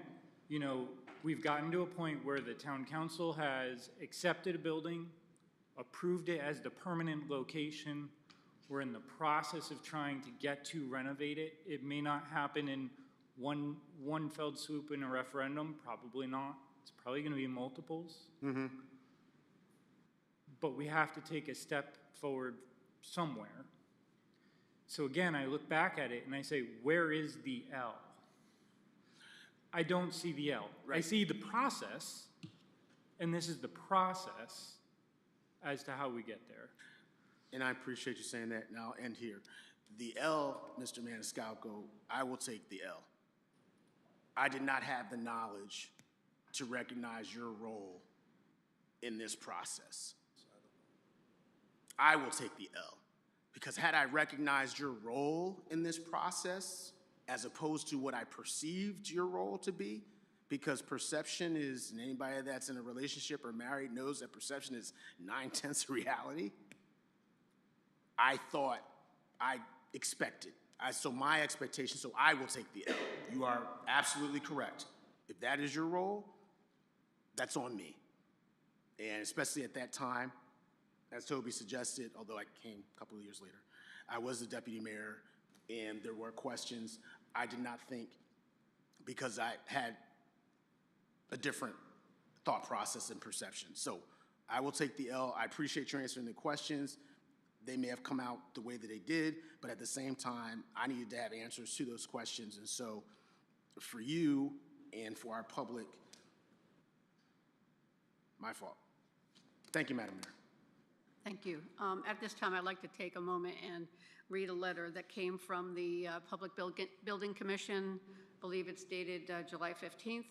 you know, we've gotten to a point where the town council has accepted a building, approved it as the permanent location. We're in the process of trying to get to renovate it. It may not happen in one fell swoop in a referendum, probably not. It's probably gonna be multiples. But we have to take a step forward somewhere. So again, I look back at it and I say, where is the L? I don't see the L. Right. I see the process, and this is the process as to how we get there. And I appreciate you saying that, and I'll end here. The L, Mr. Maniscalco, I will take the L. I did not have the knowledge to recognize your role in this process. I will take the L, because had I recognized your role in this process, as opposed to what I perceived your role to be, because perception is, and anybody that's in a relationship or married knows that perception is 9/10 of reality. I thought, I expected. So my expectation, so I will take the L. You are absolutely correct. If that is your role, that's on me. And especially at that time, as Toby suggested, although I came a couple of years later, I was the deputy mayor and there were questions. I did not think, because I had a different thought process and perception. So I will take the L. I appreciate you answering the questions. They may have come out the way that they did, but at the same time, I needed to have answers to those questions. And so for you and for our public, my fault. Thank you, Madam Mayor. Thank you. At this time, I'd like to take a moment and read a letter that came from the Public Building Commission. I believe it's dated July 15th.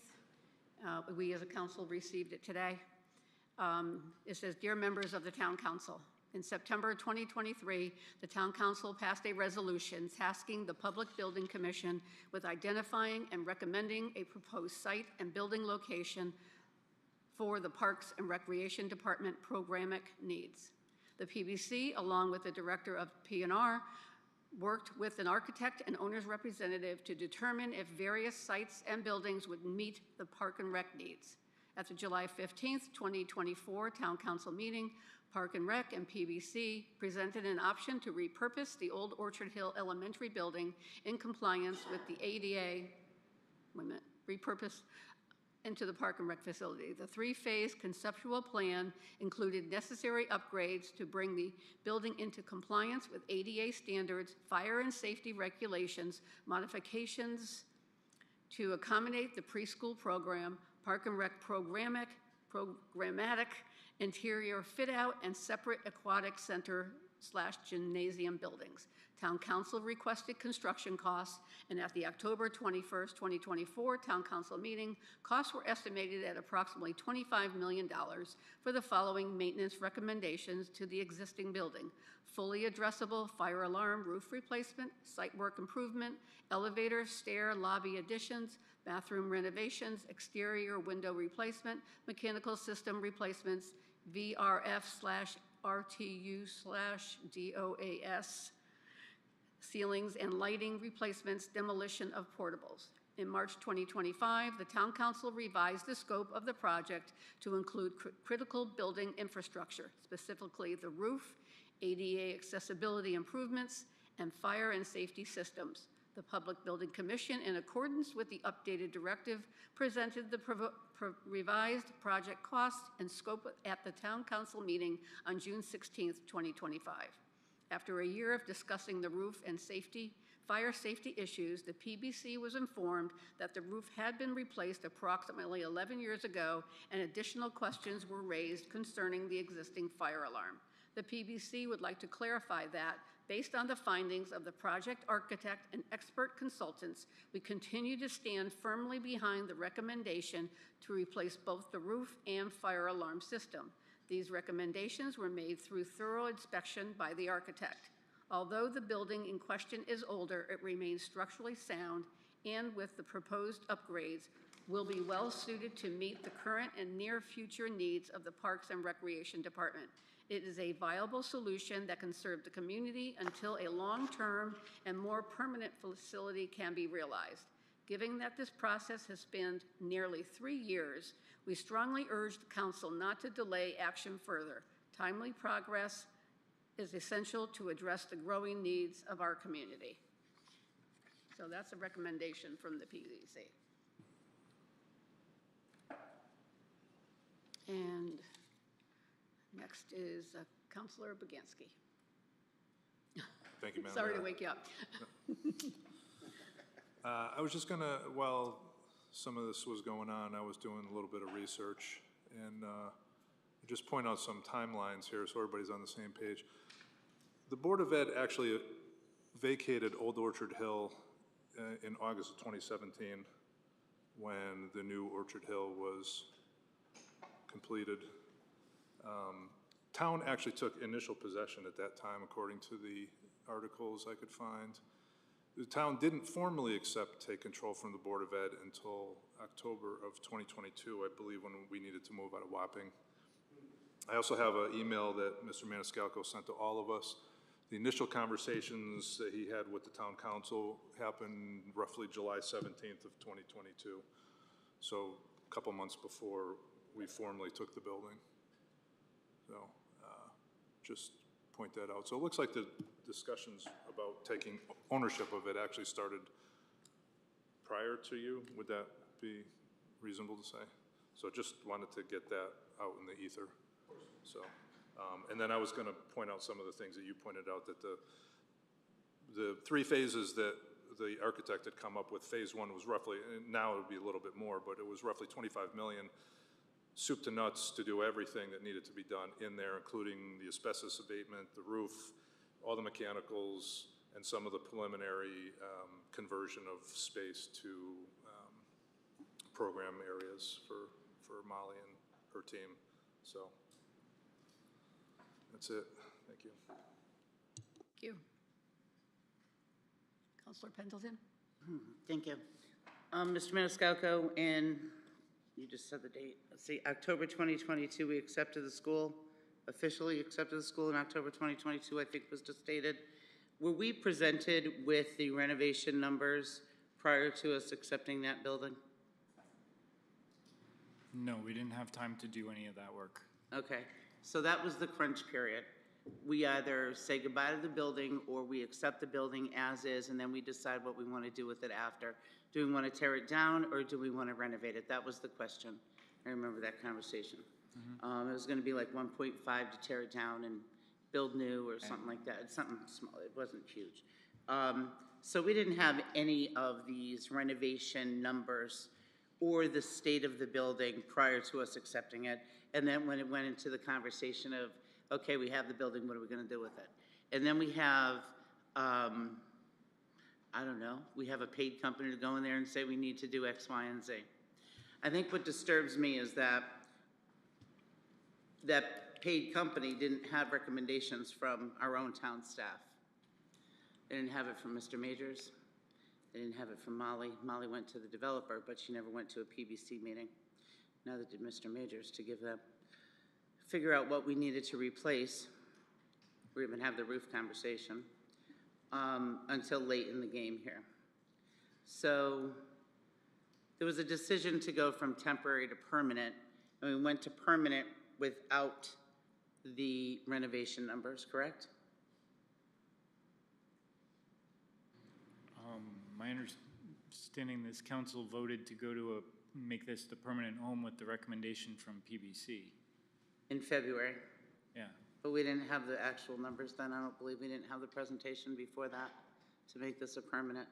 We as a council received it today. It says, Dear members of the Town Council, in September 2023, the Town Council passed a resolution tasking the Public Building Commission with identifying and recommending a proposed site and building location for the Parks and Recreation Department programmatic needs. The PBC, along with the Director of P&R, worked with an architect and owner's representative to determine if various sites and buildings would meet the Park and Rec needs. At the July 15th, 2024 Town Council meeting, Park and Rec and PBC presented an option to repurpose the old Orchard Hill Elementary building in compliance with the ADA, repurpose into the Park and Rec facility. The three-phase conceptual plan included necessary upgrades to bring the building into compliance with ADA standards, fire and safety regulations, modifications to accommodate the preschool program, Park and Rec programmatic interior fit-out, and separate aquatic center/gymnasium buildings. Town Council requested construction costs, and at the October 21st, 2024 Town Council meeting, costs were estimated at approximately $25 million for the following maintenance recommendations to the existing building: fully addressable fire alarm roof replacement, site work improvement, elevator, stair, lobby additions, bathroom renovations, exterior window replacement, mechanical system replacements, VRF/RTU/DOAS, ceilings and lighting replacements, demolition of portables. In March 2025, the Town Council revised the scope of the project to include critical building infrastructure, specifically the roof, ADA accessibility improvements, and fire and safety systems. The Public Building Commission, in accordance with the updated directive, presented the revised project costs and scope at the Town Council meeting on June 16, 2025. After a year of discussing the roof and fire safety issues, the PBC was informed that the roof had been replaced approximately 11 years ago, and additional questions were raised concerning the existing fire alarm. The PBC would like to clarify that, based on the findings of the project architect and expert consultants, we continue to stand firmly behind the recommendation to replace both the roof and fire alarm system. These recommendations were made through thorough inspection by the architect. Although the building in question is older, it remains structurally sound, and with the proposed upgrades, will be well suited to meet the current and near future needs of the Parks and Recreation Department. It is a viable solution that can serve the community until a long-term and more permanent facility can be realized. Given that this process has spanned nearly 3 years, we strongly urge the Council not to delay action further. Timely progress is essential to address the growing needs of our community. So that's a recommendation from the PBC. And next is Councilor Boganski. Thank you, Madam Sorry Mayor. to wake you up. I was just gonna, while some of this was going on, I was doing a little bit of research and just point out some timelines here so everybody's on the same page. The Board of Ed actually vacated Old Orchard Hill in August of 2017 when the new Orchard Hill was completed. Town actually took initial possession at that time, according to the articles I could find. The town didn't formally take control from the Board of Ed until October of 2022, I believe, when we needed to move out of Wapping. I also have an email that Mr. Maniscalco sent to all of us. The initial conversations that he had with the Town Council happened roughly July 17th of 2022. So a couple months before we formally took the building. So just point that out. So it looks like the discussions about taking ownership of it actually started prior to you. Would that be reasonable to say? So just wanted to get that out in the ether. So, and then I was going to point out some of the things that you pointed out, that the 3 phases that the architect had come up with, phase 1 was roughly, and now it would be a little bit more, but it was roughly 25 million, soup to nuts, to do everything that needed to be done in there, including the asbestos abatement, the roof, all the mechanicals, and some of the preliminary conversion of space to program areas for Molly and her team. So that's it. Thank you. Thank you. Councilor Pendleton? Thank you. Mr. Maniscalco, you just said the date. Let's see, October 2022, we accepted the school, officially accepted the school in October 2022, I think was just stated. were we presented with the renovation numbers prior to us accepting that building? No, we didn't have time to do any of that work. Okay, so that was the crunch period. We either say goodbye to the building or we accept the building as is and then we decide what we want to do with it after. Do we want to tear it down or do we want to renovate it? That was the question. I remember that conversation. It was going to be like 1.5 to tear it down and build new or something like that. It's something small, it wasn't huge. So we didn't have any of these renovation numbers or the state of the building prior to us accepting it. And then when it went into the conversation of, okay, we have the building, what are we gonna do with it? And then we have, I don't know, we have a paid company to go in there and say we need to do X, Y, and Z. I think what disturbs me is that that paid company didn't have recommendations from our own town staff. They didn't have it from Mr. Majors. They didn't have it from Molly. Molly went to the developer, but she never went to a PBC meeting. Neither did Mr. Majors to give them, figure out what we needed to replace, or even have the roof conversation, until late in the game here. So there was a decision to go from temporary to permanent, and we went to permanent without the renovation numbers, correct? My understanding, this council voted to go to make this the permanent home with the recommendation from PBC. In February. Yeah. But we didn't have the actual numbers then. I don't believe we didn't have the presentation before that to make this a permanent.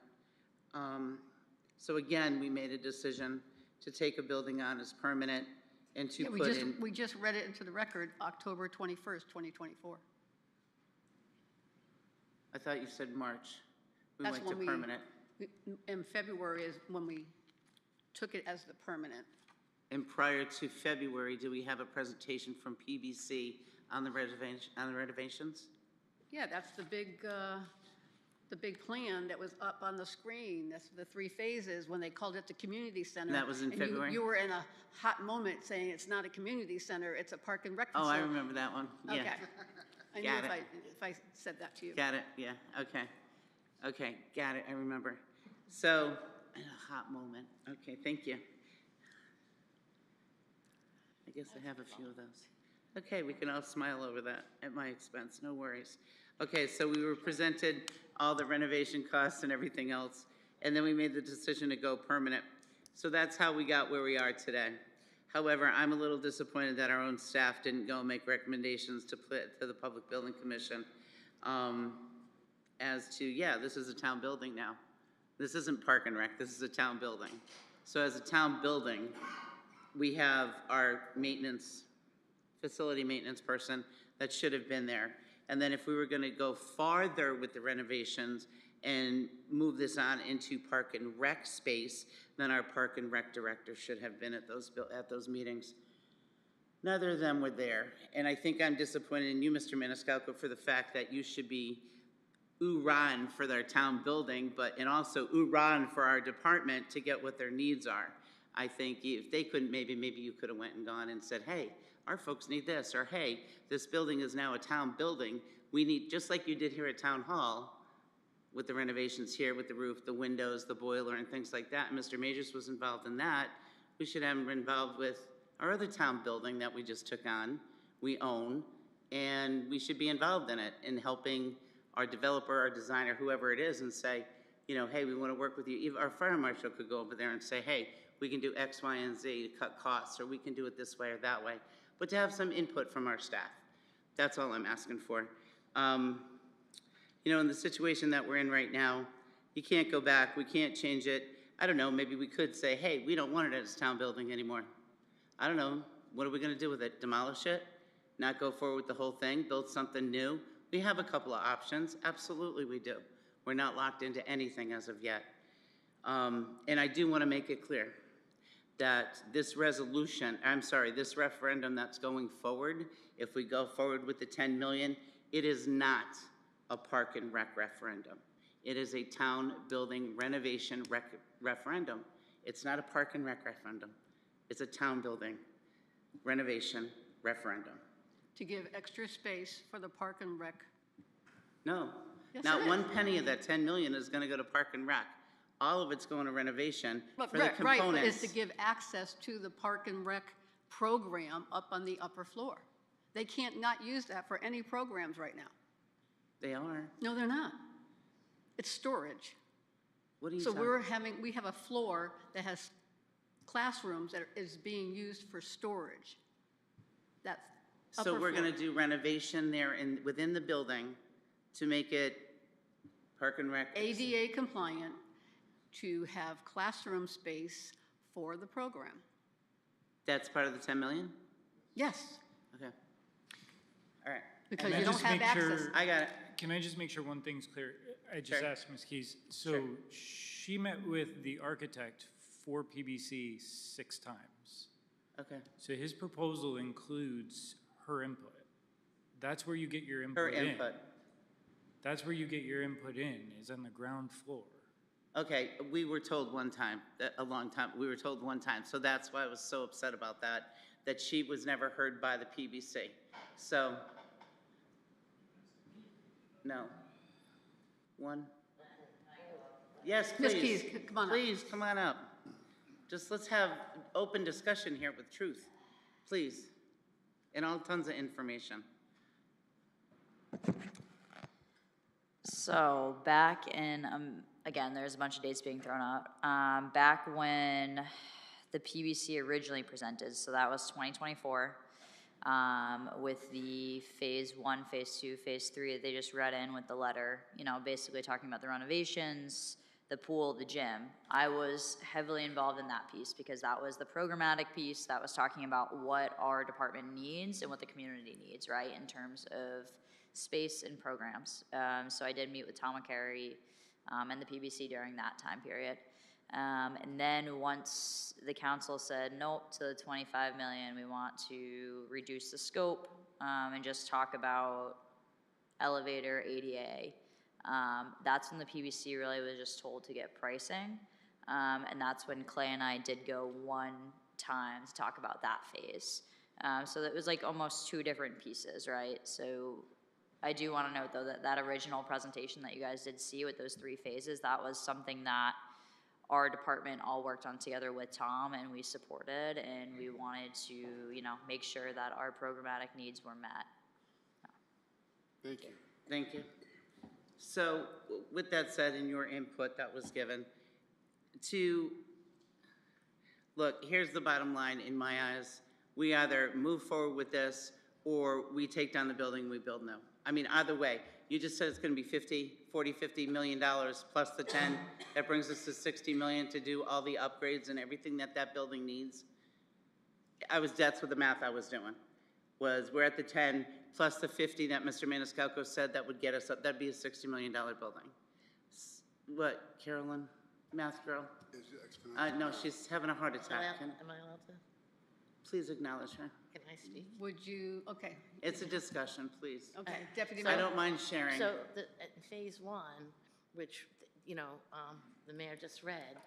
So again, we made a decision to take a building on as permanent and to put in. We just read it into the record, October 21st, 2024. I thought you said March. We That's went to when permanent. In February is when we took it as the permanent. And prior to February, do we have a presentation from PBC on the renovations? Yeah, that's the big plan that was up on the screen. That's the 3 phases when they called it the community center. And that was in February? You were in a hot moment saying it's not a community center, it's a park and rec Oh, facility. I remember that one. Yeah. Okay. I knew Got if it. I said that to you. Got it, yeah, okay. Okay, got it, I remember. So, in a hot moment. Okay, thank you. I guess I have a few of those. Okay, we can all smile over that at my expense, no worries. Okay, so we were presented all the renovation costs and everything else, and then we made the decision to go permanent. So that's how we got where we are today. However, I'm a little disappointed that our own staff didn't go and make recommendations to the Public Building Commission as to, yeah, this is a town building now. This isn't Park and Rec, this is a town building. So as a town building, we have our maintenance, facility maintenance person that should have been there. And then if we were gonna go farther with the renovations and move this on into Park and Rec space, then our Park and Rec director should have been at those meetings. Neither of them were there. And I think I'm disappointed in you, Mr. Maniscalco, for the fact that you should be ooh-rahing for their town building, and also ooh-rahing for our department to get what their needs are. I think if they couldn't, maybe you could have went and gone and said, hey, our folks need this, or hey, this building is now a town building. We need, just like you did here at Town Hall, with the renovations here, with the roof, the windows, the boiler, and things like that. Mr. Majors was involved in that. We should have him involved with our other town building that we just took on, we own, and we should be involved in it, in helping our developer, our designer, whoever it is, and say, you know, hey, we want to work with you. Even our fire marshal could go over there and say, hey, we can do X, Y, and Z to cut costs, or we can do it this way or that way. But to have some input from our staff. That's all I'm asking for. You know, in the situation that we're in right now, you can't go back, we can't change it. I don't know, maybe we could say, hey, we don't want it as a town building anymore. I don't know, what are we gonna do with it? Demolish it? Not go forward with the whole thing, build something new? We have a couple of options, absolutely we do. We're not locked into anything as of yet. And I do wanna make it clear that this this referendum that's going forward, if we go forward with the 10 million, it is not a Park and Rec referendum. It is a town building renovation referendum. It's not a Park and Rec referendum. It's a town building renovation referendum. To give extra space for the Park and Rec. No, Yes, Not it one is. penny of that 10 million is gonna go to Park and Rec. All of it's going to renovation But for the right, components. but it's to give access to the Park and Rec program up on the upper floor. They can't not use that for any programs right now. They are. No, they're not. It's storage. What are you So talking? we have a floor that has classrooms that is being used for storage. That's So upper we're floor. gonna do renovation there within the building to make it Park and Rec. ADA compliant to have classroom space for the program. That's part of the 10 million? Yes, Okay. All right. because Can I you don't just have make sure- access. I got it. Can I just make sure one thing's clear? I just Sure. asked Ms. Keys. So Sure. she met with the architect for PBC 6 times. Okay. So his proposal includes her input. That's where you get your Her input in. input. That's where you get your input in, is on the ground floor. Okay, we were told one time, a long time, we were told one time, so that's why I was so upset about that she was never heard by the PBC. So, no. One? Yes, Ms. please. Keys, come on up. Please, come on up. Just let's have open discussion here with truth, please, and all tons of information. So back in, again, there's a bunch of dates being thrown out. Back when the PBC originally presented, so that was 2024, with the phase 1, phase 2, phase 3 that they just read in with the letter, you know, basically talking about the renovations, the pool, the gym. I was heavily involved in that piece because that was the programmatic piece that was talking about what our department needs and what the community needs, right, in terms of space and programs. So I did meet with Tom McCary and the PBC during that time period. And then once the council said nope to the 25 million, we want to reduce the scope and just talk about elevator, ADA. That's when the PBC really was just told to get pricing. And that's when Clay and I did go one time to talk about that phase. So that was like almost 2 different pieces, right? So I do want to note, though, that that original presentation that you guys did see with those 3 phases, that was something that our department all worked on together with Tom, and we supported, and we wanted to, you know, make sure that our programmatic needs were met. Thank you. Thank you. So with that said, in your input that was given, look, here's the bottom line in my eyes. We either move forward with this or we take down the building, we build new. I mean, either way, you just said it's gonna be $50 million plus the 10. That brings us to 60 million to do all the upgrades and everything that that building needs. That's what the math I was doing, was we're at the 10 plus the 50 that Mr. Maniscalco said that would get us up, that'd be a $60 million building. What, Carolyn, math girl? Is it exponential? No, she's having a heart Am attack. I allowed to? Please acknowledge her. Can I speak? Would you, okay, It's a discussion, please. okay, Deputy I Mayor. don't mind sharing. So at phase 1, which, you know, the mayor just read,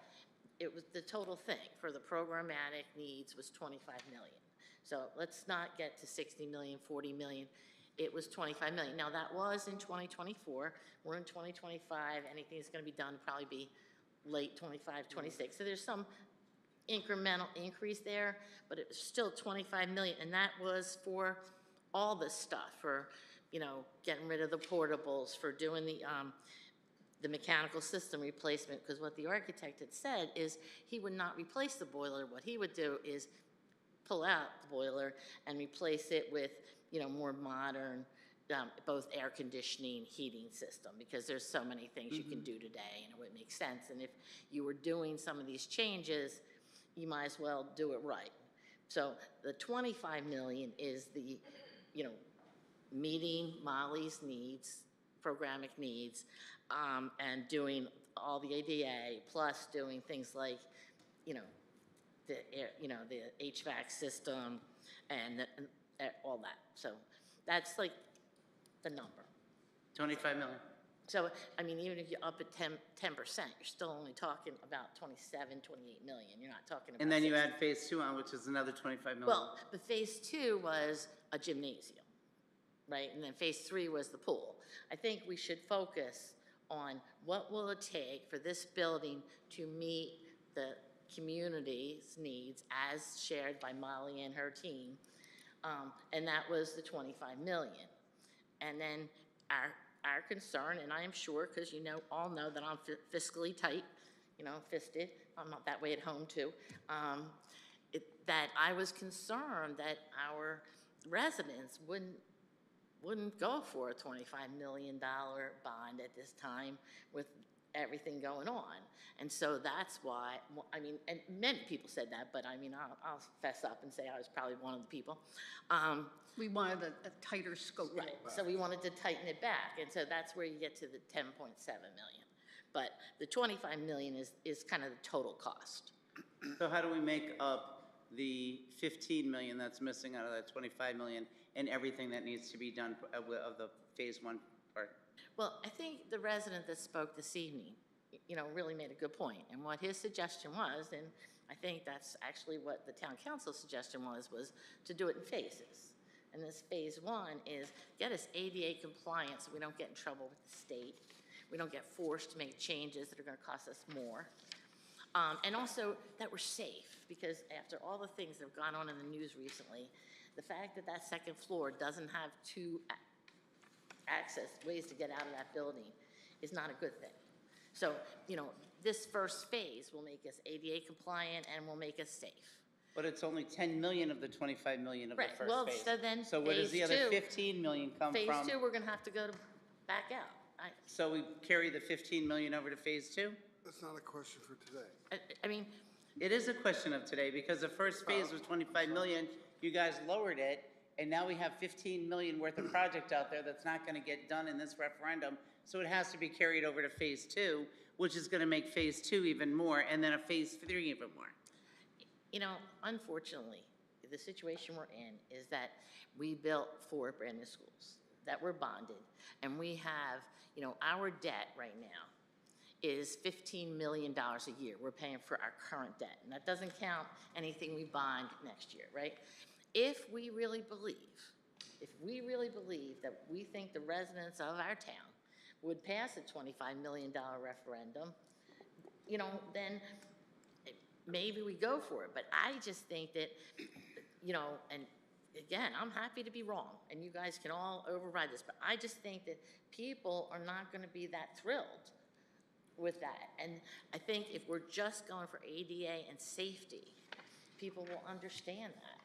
it was the total thing for the programmatic needs was 25 million. So let's not get to 60 million, 40 million. It was 25 million. Now, that was in 2024. We're in 2025. Anything that's going to be done will probably be late 25, 26. So there's some incremental increase there, but it was still 25 million. And that was for all this stuff, for, you know, getting rid of the portables, for doing the mechanical system replacement, because what the architect had said is he would not replace the boiler. What he would do is pull out the boiler and replace it with, you know, more modern, both air conditioning, heating system, because there's so many things you can do today, and it would make sense. And if you were doing some of these changes, you might as well do it right. So the 25 million is the, you know, meeting Molly's needs, programmatic needs, and doing all the ADA, plus doing things like, you know, the air, you know, the HVAC system and all that. So that's like the number. 25 million. So, I mean, even if you up it 10%, you're still only talking about 27, 28 million. You're not talking about. And then you 60. add phase 2 on, which is another 25 million. Well, the phase 2 was a gymnasium. right? And then phase 3 was the pool. I think we should focus on what will it take for this building to meet the community's needs as shared by Molly and her team. And that was the 25 million. And then our concern, and I am sure, because you know, all know that I'm fiscally tight, you know, fisted, I'm not that way at home too, that I was concerned that our residents wouldn't go for a $25 million bond at this time with everything going on. And so that's why, I mean, and many people said that, but I mean, I'll fess up and say I was probably one of the people. We wanted a tighter scope. Right, so we wanted to tighten it back, and so that's where you get to the 10.7 million. But the 25 million is kind of the total cost. So how do we make up the 15 million that's missing out of that 25 million and everything that needs to be done of the phase 1 part? Well, I think the resident that spoke this evening, you know, really made a good point. And what his suggestion was, and I think that's actually what the town council's suggestion was to do it in phases. And this phase 1 is get us ADA compliant so we don't get in trouble with the state. We don't get forced to make changes that are going to cost us more. And also that we're safe, because after all the things that have gone on in the news recently, the fact that that second floor doesn't have two ways to get out of that building is not a good thing. So, you know, this first phase will make us ADA compliant and will make us safe. But it's only 10 million of the 25 million of Right, the first well, phase. so then So where does the phase other 2 15 million come from? Phase 2, we're going to have to go to back out. So we carry the 15 million over to phase 2? That's not a question for today. I mean, It is a question of today, because the first phase was 25 million, you guys lowered it, and now we have 15 million worth of project out there that's not gonna get done in this referendum, so it has to be carried over to phase 2, which is gonna make phase 2 even more, and then a phase 3 even more. you know, unfortunately, the situation we're in is that we built 4 brand new schools that were bonded, and we have, you know, our debt right now is $15 million a year. We're paying for our current debt, and that doesn't count anything we bond next year, right? If we really believe that we think the residents of our town would pass a $25 million referendum, you know, then maybe we go for it. But I just think that, you know, and again, I'm happy to be wrong, and you guys can all override this, but I just think that people are not going to be that thrilled with that. And I think if we're just going for ADA and safety, people will understand that.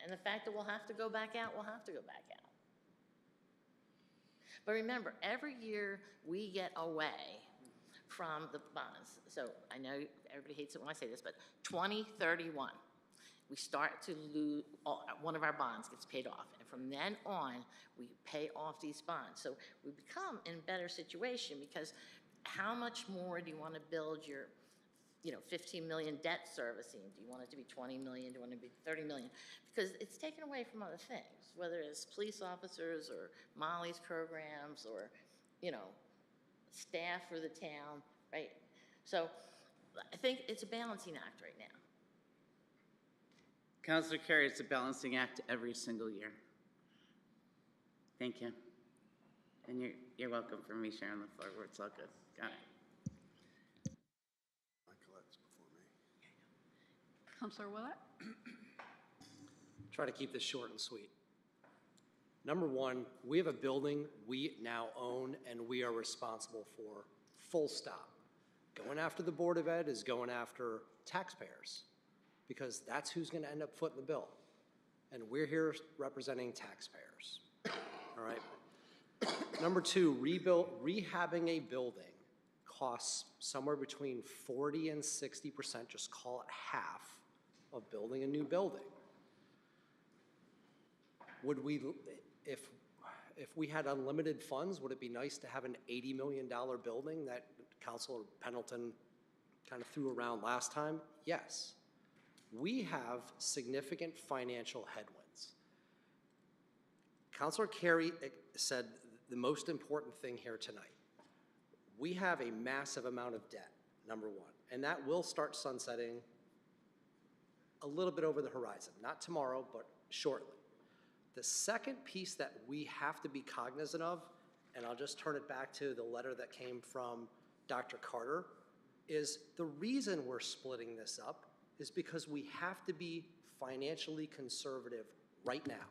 And the fact that we'll have to go back out, we'll have to go back out. But remember, every year we get away from the bonds. So I know everybody hates it when I say this, but 2031, we start to lose, one of our bonds gets paid off. And from then on, we pay off these bonds. So we become in a better situation, because how much more do you want to build your, you know, 15 million debt servicing? Do you want it to be 20 million? Do you want it to be 30 million? Because it's taken away from other things, whether it's police officers or Molly's programs or, you know, staff for the town, right? So I think it's a balancing act right now. Councilor Carey, it's a balancing act every single year. Thank you. And you're welcome for me sharing the floor. It's all good. Got it. Michaelette's before me. Councilor Willett? Try to keep this short and sweet. Number one, we have a building we now own and we are responsible for, full stop. Going after the Board of Ed is going after taxpayers, because that's who's going to end up footing the bill. And we're here representing taxpayers, all right? Number two, rehabbing a building costs somewhere between 40 and 60%, just call it half, of building a new building. Would we, if we had unlimited funds, would it be nice to have an $80 million building that Councilor Pendleton kind of threw around last time? Yes. We have significant financial headwinds. Councilor Carey said the most important thing here tonight. We have a massive amount of debt, number one, and that will start sunsetting a little bit over the horizon, not tomorrow, but shortly. The second piece that we have to be cognizant of, and I'll just turn it back to the letter that came from Dr. Carter, is the reason we're splitting this up is because we have to be financially conservative right now.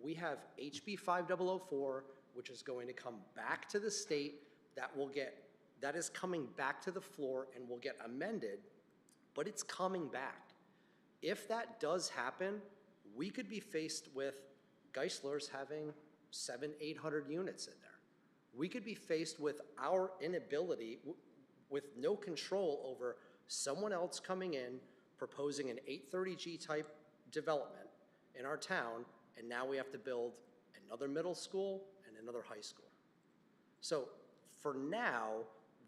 We have HB 5004, which is going to come back to the state, that is coming back to the floor and will get amended, but it's coming back. If that does happen, we could be faced with Geisler's having 700-800 units in there. We could be faced with our inability, with no control over someone else coming in, proposing an 830G type development in our town, and now we have to build another middle school and another high school. So for now,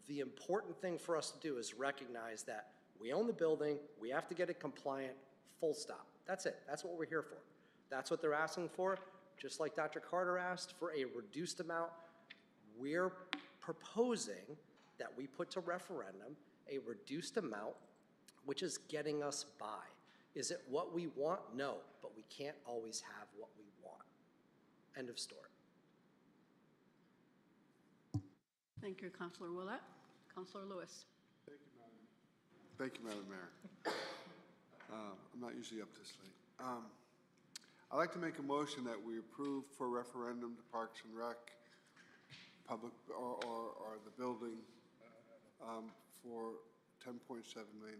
the important thing for us to do is recognize that we own the building, we have to get it compliant, full stop. That's it. That's what we're here for. That's what they're asking for. Just like Dr. Carter asked for a reduced amount, we're proposing that we put to referendum a reduced amount, which is getting us by. Is it what we want? No, but we can't always have what we want. End of story. Thank you, Councilor Willett. Councilor Lewis. Thank you, Madam Mayor. I'm not usually up this late. I'd like to make a motion that we approve for referendum the Parks and Rec public or the building for $10.7 million.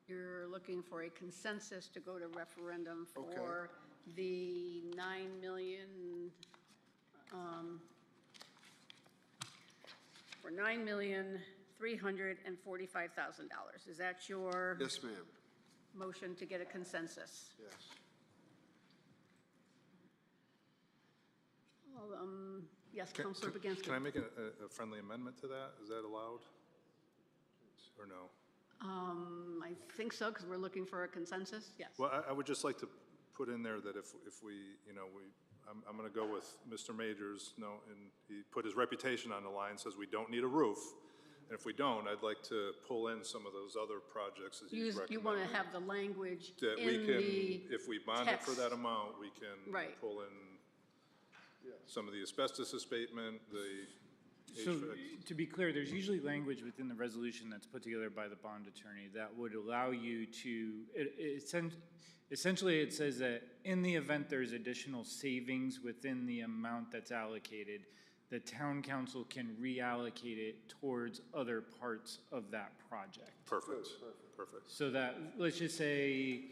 You're looking for a consensus to go to referendum for Okay. the for $9,345,000. Is that your Yes, ma'am. motion to get a consensus? Yes. Well, yes, Councilor Baginski. Can I make a friendly amendment to that? Is that allowed? Or no? I think so, because we're looking for a consensus, yes. Well, I would just like to put in there that if we, you know, I'm going to go with Mr. Majors, no, and he put his reputation on the line, says we don't need a roof. And if we don't, I'd like to pull in some of those other projects as he's recommending. You want to have the language That we in can, the if we bond it for text. that amount, we can Right. pull in some of the asbestos abatement, the So, HVAC. to be clear, there's usually language within the resolution that's put together by the bond attorney that would allow you to, essentially it says that in the event there's additional savings within the amount that's allocated, the town council can reallocate it towards other parts of that project. Perfect, perfect. So that, let's just say,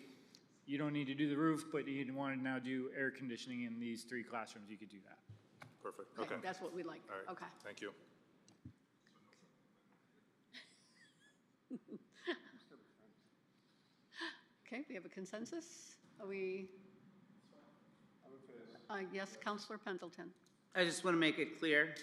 you don't need to do the roof, but you want to now do air conditioning in these 3 classrooms, you could do that. Perfect, Okay, okay. that's what we like. All right, Okay. thank you. Okay, we have a consensus? Are we? Yes, Councilor Pendleton. I just want to make it clear,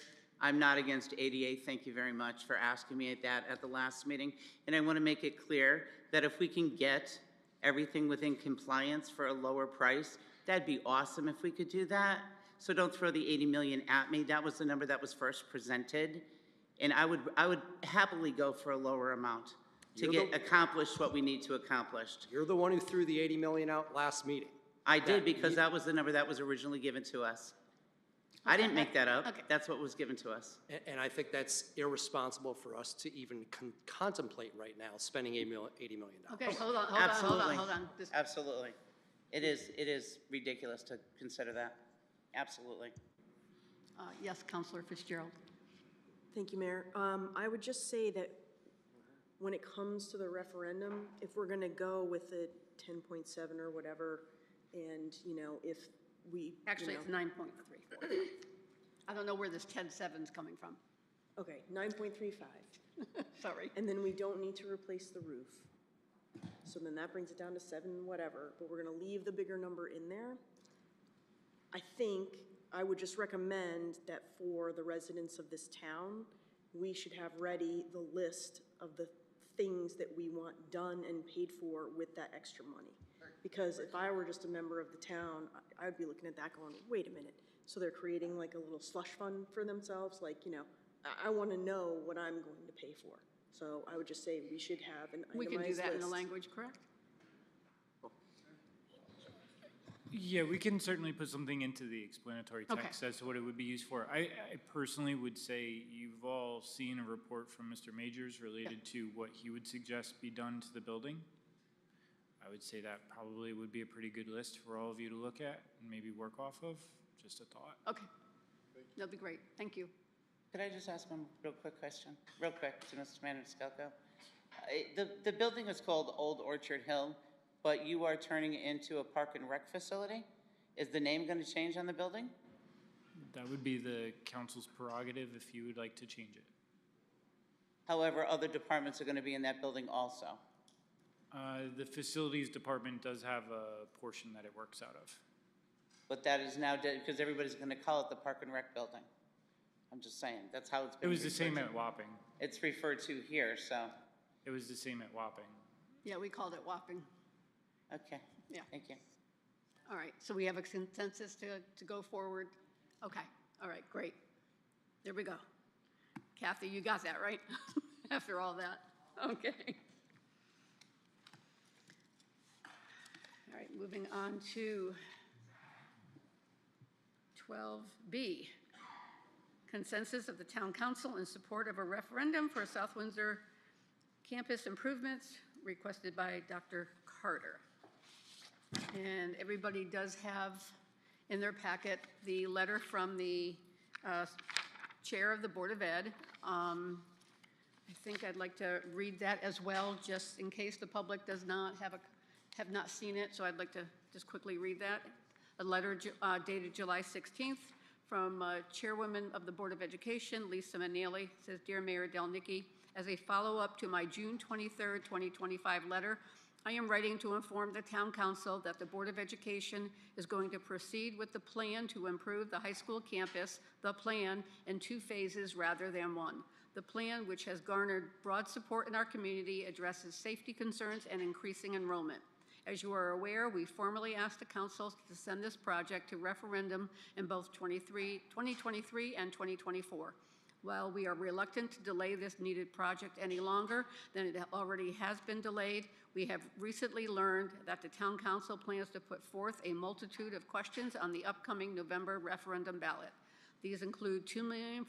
I'm not against ADA. Thank you very much for asking me that at the last meeting. And I want to make it clear that if we can get everything within compliance for a lower price, that'd be awesome if we could do that. So don't throw the 80 million at me. That was the number that was first presented. And I would happily go for a lower amount to get accomplished what we need to accomplish. You're the one who threw the 80 million out last meeting. I did, because that was the number that was originally given to us. I didn't make that up. Okay. That's what was given to us. And I think that's irresponsible for us to even contemplate right now, spending $80 million. Okay, hold on. Absolutely. This- Absolutely. It is ridiculous to consider that. Absolutely. Yes, Councilor Fitzgerald. Thank you, Mayor. I would just say that when it comes to the referendum, if we're going to go with the 10.7 or whatever, and, you know, if we, Actually, you it's know, 9.34. I don't know where this 10.7's coming from. okay, 9.35. Sorry. And then we don't need to replace the roof. So then that brings it down to 7 whatever, but we're going to leave the bigger number in there. I think I would just recommend that for the residents of this town, we should have ready the list of the things that we want done and paid for with that extra money. Because if I were just a member of the town, I would be looking at that going, wait a minute. So they're creating like a little slush fund for themselves? Like, you know, I want to know what I'm going to pay for. So I would just say we should have an itemized We can do that in the list. language, correct? Yeah, we can certainly put something into the explanatory Okay. text as to what it would be used for. I personally would say you've all seen a report from Mr. Majors related to what he would suggest be done to the building. I would say that probably would be a pretty good list for all of you to look at and maybe work off of. Just a thought. Okay. That'd be great. Thank you. Could I just ask one real quick question, real quick to Mr. Maniscalco? The building is called Old Orchard Hill, but you are turning it into a park and rec facility? Is the name going to change on the building? That would be the council's prerogative if you would like to change it. However, other departments are going to be in that building also. The facilities department does have a portion that it works out of. But that is now, because everybody's going to call it the Park and Rec Building. I'm just saying, that's how it's It been was the referred same to. at Wapping. It's referred to here, so, It was the same at Wapping. Yeah, we called it Wapping. okay. Yeah. Thank you. All right, so we have a consensus to go forward? Okay, all right, great. There we go. Kathy, you got that, right? After all that? Okay. All right, moving on to 12B. Consensus of the Town Council in support of a referendum for South Windsor campus improvements requested by Dr. Carter. And everybody does have in their packet the letter from the Chair of the Board of Ed. I think I'd like to read that as well, just in case the public does not have not seen it, so I'd like to just quickly read that. A letter dated July 16th from Chairwoman of the Board of Education, Lisa Manaley, says, Dear Mayor Delnicki, as a follow-up to my June 23rd, 2025 letter, I am writing to inform the Town Council that the Board of Education is going to proceed with the plan to improve the high school campus, the plan, in 2 phases rather than 1. The plan, which has garnered broad support in our community, addresses safety concerns and increasing enrollment. As you are aware, we formally asked the council to send this project to referendum in both 2023 and 2024. While we are reluctant to delay this needed project any longer than it already has been delayed, we have recently learned that the Town Council plans to put forth a multitude of questions on the upcoming November referendum ballot. These include $2 million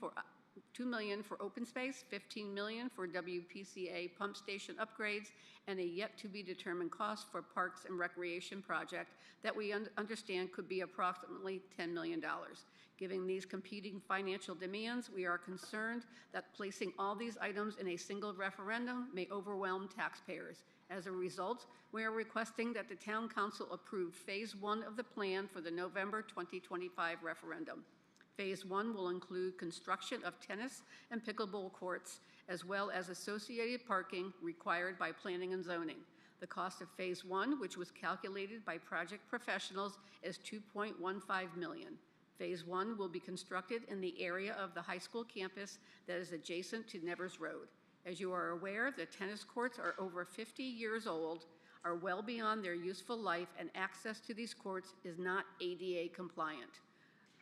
for open space, $15 million for WPCA pump station upgrades, and a yet-to-be-determined cost for Parks and Recreation project that we understand could be approximately $10 million. Given these competing financial demands, we are concerned that placing all these items in a single referendum may overwhelm taxpayers. As a result, we are requesting that the Town Council approve Phase 1 of the plan for the November 2025 referendum. Phase 1 will include construction of tennis and pickleball courts, as well as associated parking required by planning and zoning. The cost of Phase 1, which was calculated by project professionals, is $2.15 million. Phase 1 will be constructed in the area of the high school campus that is adjacent to Nevers Road. As you are aware, the tennis courts are over 50 years old, are well beyond their useful life, and access to these courts is not ADA compliant.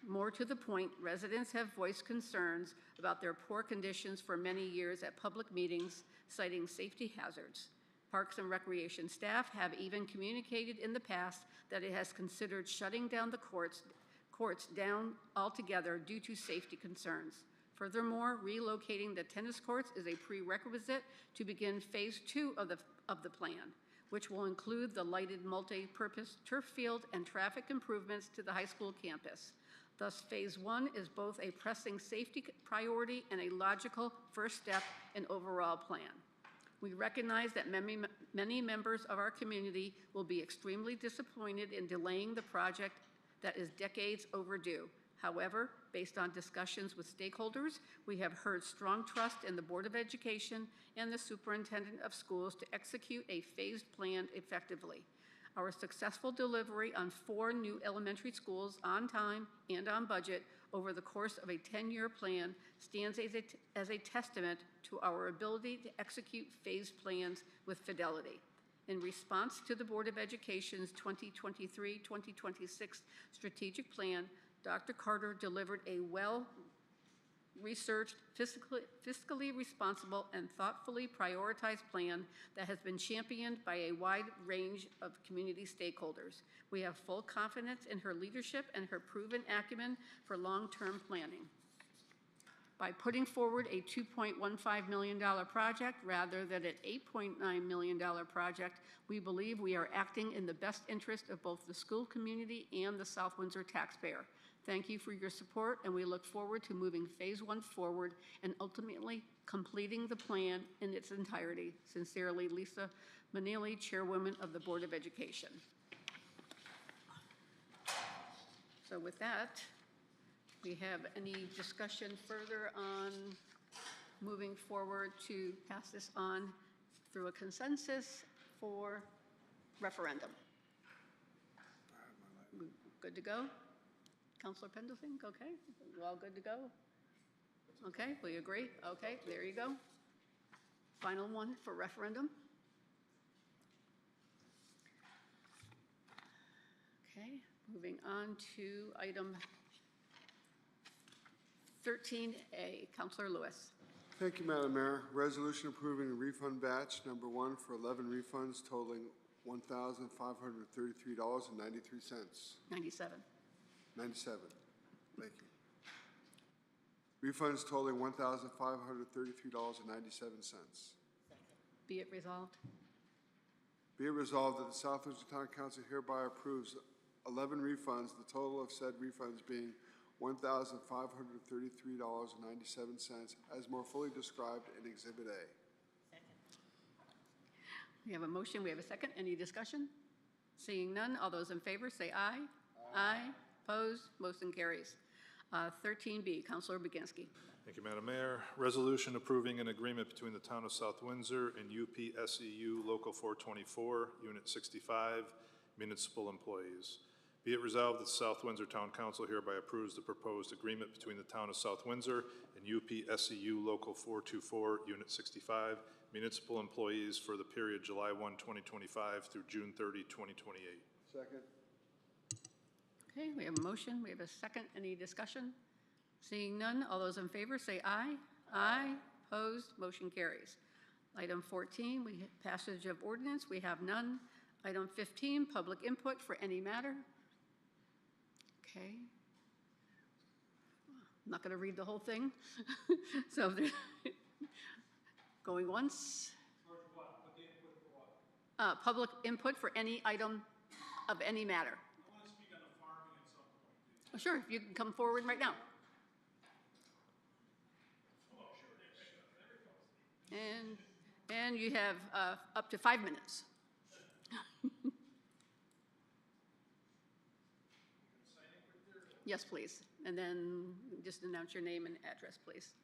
More to the point, residents have voiced concerns about their poor conditions for many years at public meetings, citing safety hazards. Parks and Recreation staff have even communicated in the past that it has considered shutting down the courts down altogether due to safety concerns. Furthermore, relocating the tennis courts is a prerequisite to begin Phase 2 of the plan, which will include the lighted multi-purpose turf field and traffic improvements to the high school campus. Thus, Phase 1 is both a pressing safety priority and a logical first step in overall plan. We recognize that many members of our community will be extremely disappointed in delaying the project that is decades overdue. However, based on discussions with stakeholders, we have heard strong trust in the Board of Education and the Superintendent of Schools to execute a phased plan effectively. Our successful delivery on 4 new elementary schools on time and on budget over the course of a 10-year plan stands as a testament to our ability to execute phased plans with fidelity. In response to the Board of Education's 2023-2026 strategic plan, Dr. Carter delivered a researched, fiscally responsible, and thoughtfully prioritized plan that has been championed by a wide range of community stakeholders. We have full confidence in her leadership and her proven acumen for long-term planning. By putting forward a $2.15 million project rather than an $8.9 million project, we believe we are acting in the best interest of both the school community and the South Windsor taxpayer. Thank you for your support, and we look forward to moving Phase 1 forward and ultimately completing the plan in its entirety. Sincerely, Lisa Manili, Chairwoman of the Board of Education. So with that, we have any discussion further on moving forward to pass this on through a consensus for referendum? Good to go? Councilor Pendleton, okay? You all good to go? Okay, we agree? Okay, there you go. Final one for referendum. Okay, moving on to item 13A. Councilor Lewis. Thank you, Madam Mayor. Resolution approving refund batch number 1 for 11 refunds totaling $1,533.93. 97. 97. Thank you. Refunds totaling $1,533.97. Be it resolved. Be it resolved that the South Windsor Town Council hereby approves 11 refunds, the total of said refunds being $1,533.97, as more fully described in Exhibit A. We have a motion, we have a second. Any discussion? Seeing none, all those in favor say aye. Aye. Opposed? Motion carries. 13B, Councilor Baginski. Thank you, Madam Mayor. Resolution approving an agreement between the Town of South Windsor and UPSEU Local 424, Unit 65, municipal employees. Be it resolved that the South Windsor Town Council hereby approves the proposed agreement between the Town of South Windsor and UPSEU Local 424, Unit 65, municipal employees for the period July 1, 2025 through June 30, 2028. Second. Okay, we have a motion, we have a second. Any discussion? Seeing none, all those in favor say aye. Aye. Opposed? Motion carries. Item 14, we have passage of ordinance. We have none. Item 15, public input for any matter. Okay. I'm not going to read the whole thing. So going once. Public input for any item of any matter. Oh, sure, you can come forward right now. And you have up to 5 minutes. Yes, please. And then just announce your name and address, please.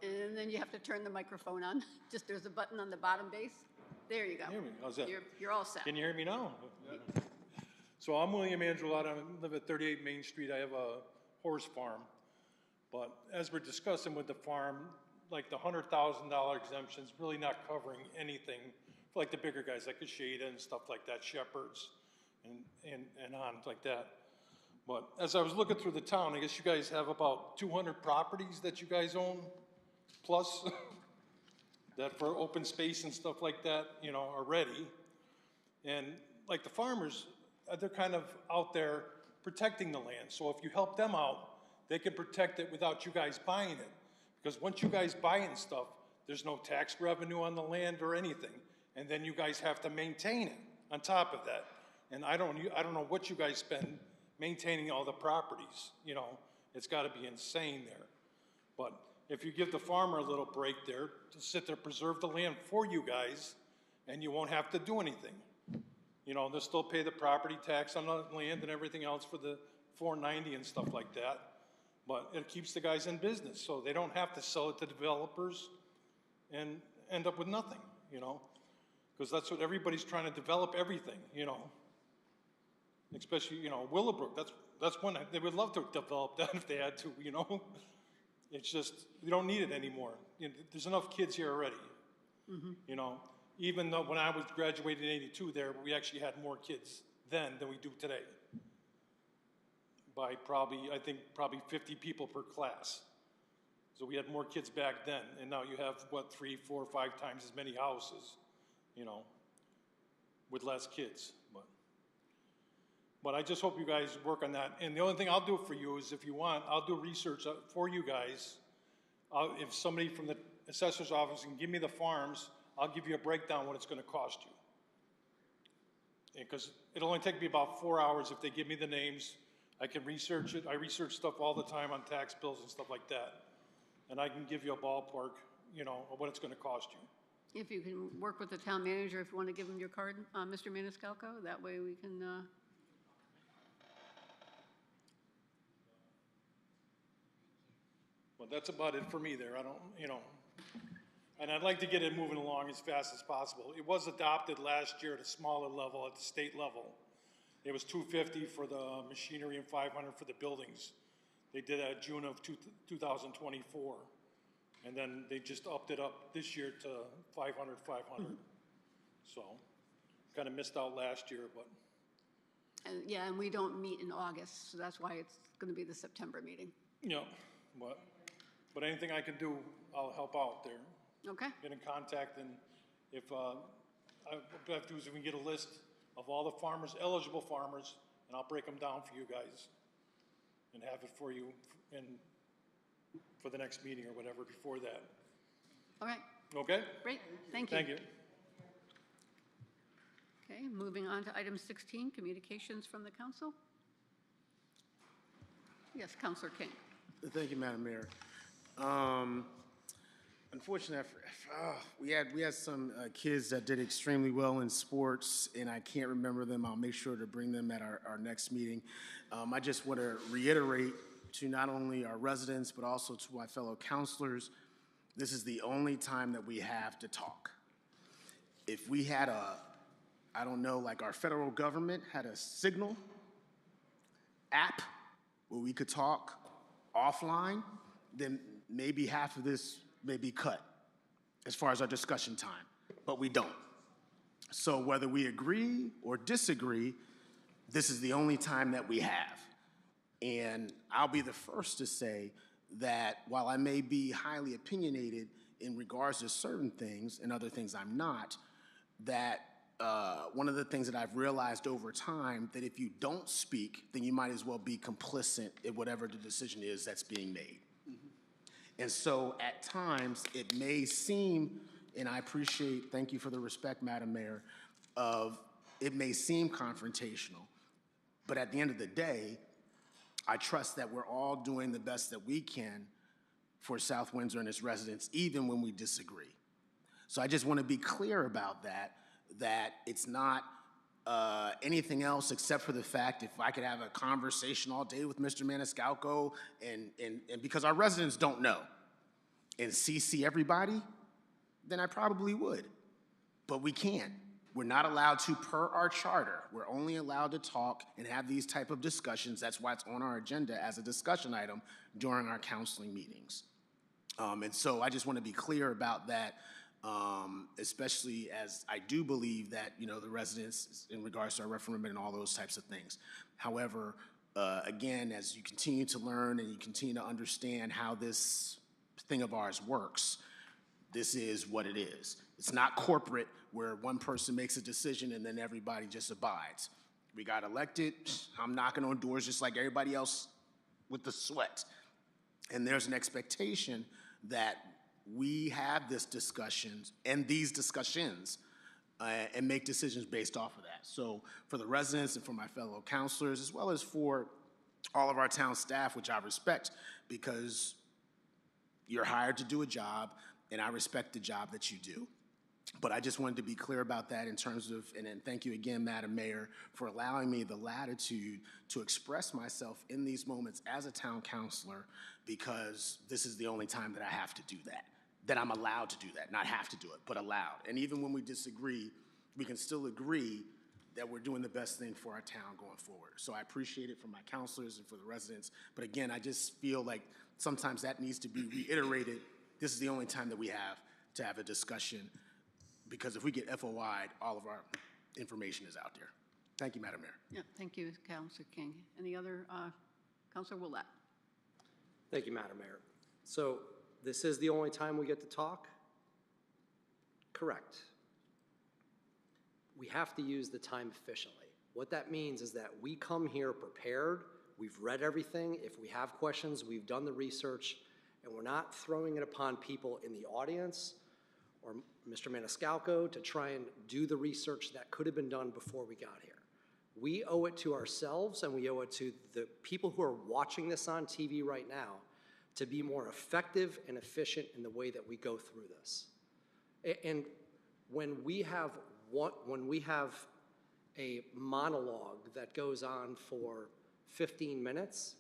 And then you have to turn the microphone on. Just there's a button on the bottom base. There you go. Hear me? How's that? You're all set. Can you hear me now? So I'm William Angelotti. I live at 38 Main Street. I have a horse farm. But as we're discussing with the farm, like the $100,000 exemption is really not covering anything for like the bigger guys like Asheda and stuff like that, shepherds and on like that. But as I was looking through the town, I guess you guys have about 200 properties that you guys own, plus that for open space and stuff like that, you know, are ready. And like the farmers, they're kind of out there protecting the land. So if you help them out, they can protect it without you guys buying it. Because once you guys buy in stuff, there's no tax revenue on the land or anything. And then you guys have to maintain it on top of that. And I don't know what you guys spend maintaining all the properties. You know, it's got to be insane there. But if you give the farmer a little break there to sit there, preserve the land for you guys, and you won't have to do anything. You know, they'll still pay the property tax on the land and everything else for the 490 and stuff like that. but it keeps the guys in business, so they don't have to sell it to developers and end up with nothing, you know? Because that's what everybody's trying to develop everything, you know? Especially, you know, Willowbrook, that's one, they would love to develop that if they had to, you know? It's just, we don't need it anymore. You know, there's enough kids here already, you know? Even though when I was graduated in '82 there, we actually had more kids then than we do today. By probably, I think, probably 50 people per class. So we had more kids back then, and now you have, what, 3, 4, 5 times as many houses, you know, with less kids. But I just hope you guys work on that. And the only thing I'll do for you is, if you want, I'll do research for you guys. If somebody from the assessor's office can give me the farms, I'll give you a breakdown what it's going to cost you. Because it'll only take me about 4 hours if they give me the names. I can research it. I research stuff all the time on tax bills and stuff like that. And I can give you a ballpark, you know, of what it's going to cost you. If you can work with the town manager, if you want to give him your card, Mr. Maniscalco, that way we can, Well, that's about it for me there. I don't, you know, and I'd like to get it moving along as fast as possible. It was adopted last year at a smaller level, at the state level. It was $250 for the machinery and $500 for the buildings. They did that June of 2024. And then they just upped it up this year to $500. So kind of missed out last year, but. yeah, and we don't meet in August, so that's why it's going to be the September meeting. Yeah, but anything I can do, I'll help out there. Okay. Get in contact, and if, what I have to do is if we can get a list of all the farmers, eligible farmers, and I'll break them down for you guys and have it for you for the next meeting or whatever before that. All right. Okay? Great, thank you. Thank you. Okay, moving on to item 16, communications from the council. Yes, Councilor King. Thank you, Madam Mayor. Unfortunately, we had some kids that did extremely well in sports, and I can't remember them. I'll make sure to bring them at our next meeting. I just want to reiterate to not only our residents, but also to my fellow counselors, this is the only time that we have to talk. If we had I don't know, like our federal government had a Signal app where we could talk offline, then maybe half of this may be cut as far as our discussion time, but we don't. So whether we agree or disagree, this is the only time that we have. And I'll be the first to say that while I may be highly opinionated in regards to certain things and other things I'm not, that one of the things that I've realized over time, that if you don't speak, then you might as well be complicit in whatever the decision is that's being made. And so at times, it may seem, and I appreciate, thank you for the respect, Madam Mayor, it may seem confrontational, but at the end of the day, I trust that we're all doing the best that we can for South Windsor and its residents, even when we disagree. So I just want to be clear about that it's not anything else except for the fact if I could have a conversation all day with Mr. Maniscalco and because our residents don't know and CC everybody, then I probably would. But we can't. We're not allowed to per our charter. We're only allowed to talk and have these type of discussions. That's why it's on our agenda as a discussion item during our counseling meetings. And so I just want to be clear about that. Especially as I do believe that, you know, the residents in regards to our referendum and all those types of things. However, again, as you continue to learn and you continue to understand how this thing of ours works, this is what it is. It's not corporate where one person makes a decision and then everybody just abides. We got elected, I'm knocking on doors just like everybody else with the sweat. And there's an expectation that we have this discussions and these discussions and make decisions based off of that. So for the residents and for my fellow counselors, as well as for all of our town staff, which I respect because you're hired to do a job and I respect the job that you do. But I just wanted to be clear about that in terms of, and then thank you again, Madam Mayor, for allowing me the latitude to express myself in these moments as a town councilor, because this is the only time that I have to do that I'm allowed to do that, not have to do it, but allowed. And even when we disagree, we can still agree that we're doing the best thing for our town going forward. So I appreciate it for my councilors and for the residents. But again, I just feel like sometimes that needs to be reiterated. This is the only time that we have to have a discussion, because if we get FOI'd, all of our information is out there. Thank you, Madam Mayor. Yeah, thank you, Councilor King. Any other, Councilor Willett? Thank you, Madam Mayor. So this is the only time we get to talk? Correct. We have to use the time efficiently. What that means is that we come here prepared, we've read everything. If we have questions, we've done the research, and we're not throwing it upon people in the audience or Mr. Maniscalco to try and do the research that could have been done before we got here. We owe it to ourselves, and we owe it to the people who are watching this on TV right now to be more effective and efficient in the way that we go through this. And when we have a monologue that goes on for 15 minutes,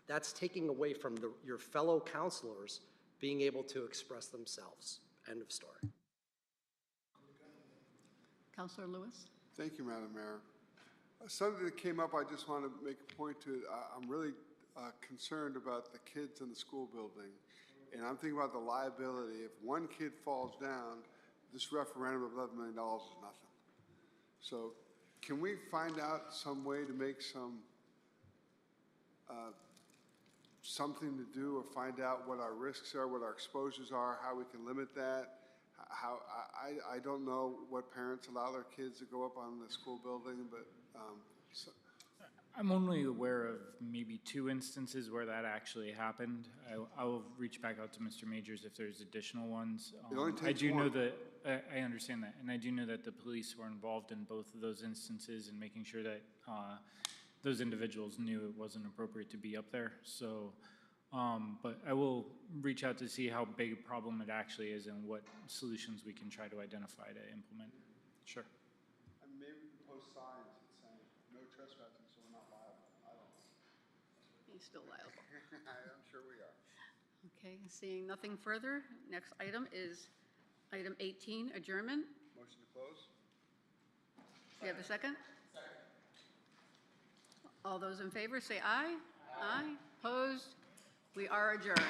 that's taking away from your fellow counselors being able to express themselves. End of story. Councilor Lewis? Thank you, Madam Mayor. Something that came up, I just want to make a point to. I'm really concerned about the kids in the school building, and I'm thinking about the liability. If one kid falls down, this referendum of $11 million is nothing. So can we find out some way to make something to do, or find out what our risks are, what our exposures are, how we can limit that? I don't know what parents allow their kids to go up on the school building, but I'm only aware of maybe 2 instances where that actually happened. I will reach back out to Mr. Majors if there's additional ones. It only I takes do know one. that, I understand that, and I do know that the police were involved in both of those instances and making sure that those individuals knew it wasn't appropriate to be up there. So, but I will reach out to see how big a problem it actually is and what solutions we can try to identify to implement. Sure. And maybe we can post signs that say no trespassing, so we're not liable. I don't know. He's still liable. I'm sure we are. Okay, seeing nothing further, next item is item 18, adjournment. Motion to close? Do you have a second? Second. All those in favor say aye. Aye. Opposed? We are adjourned.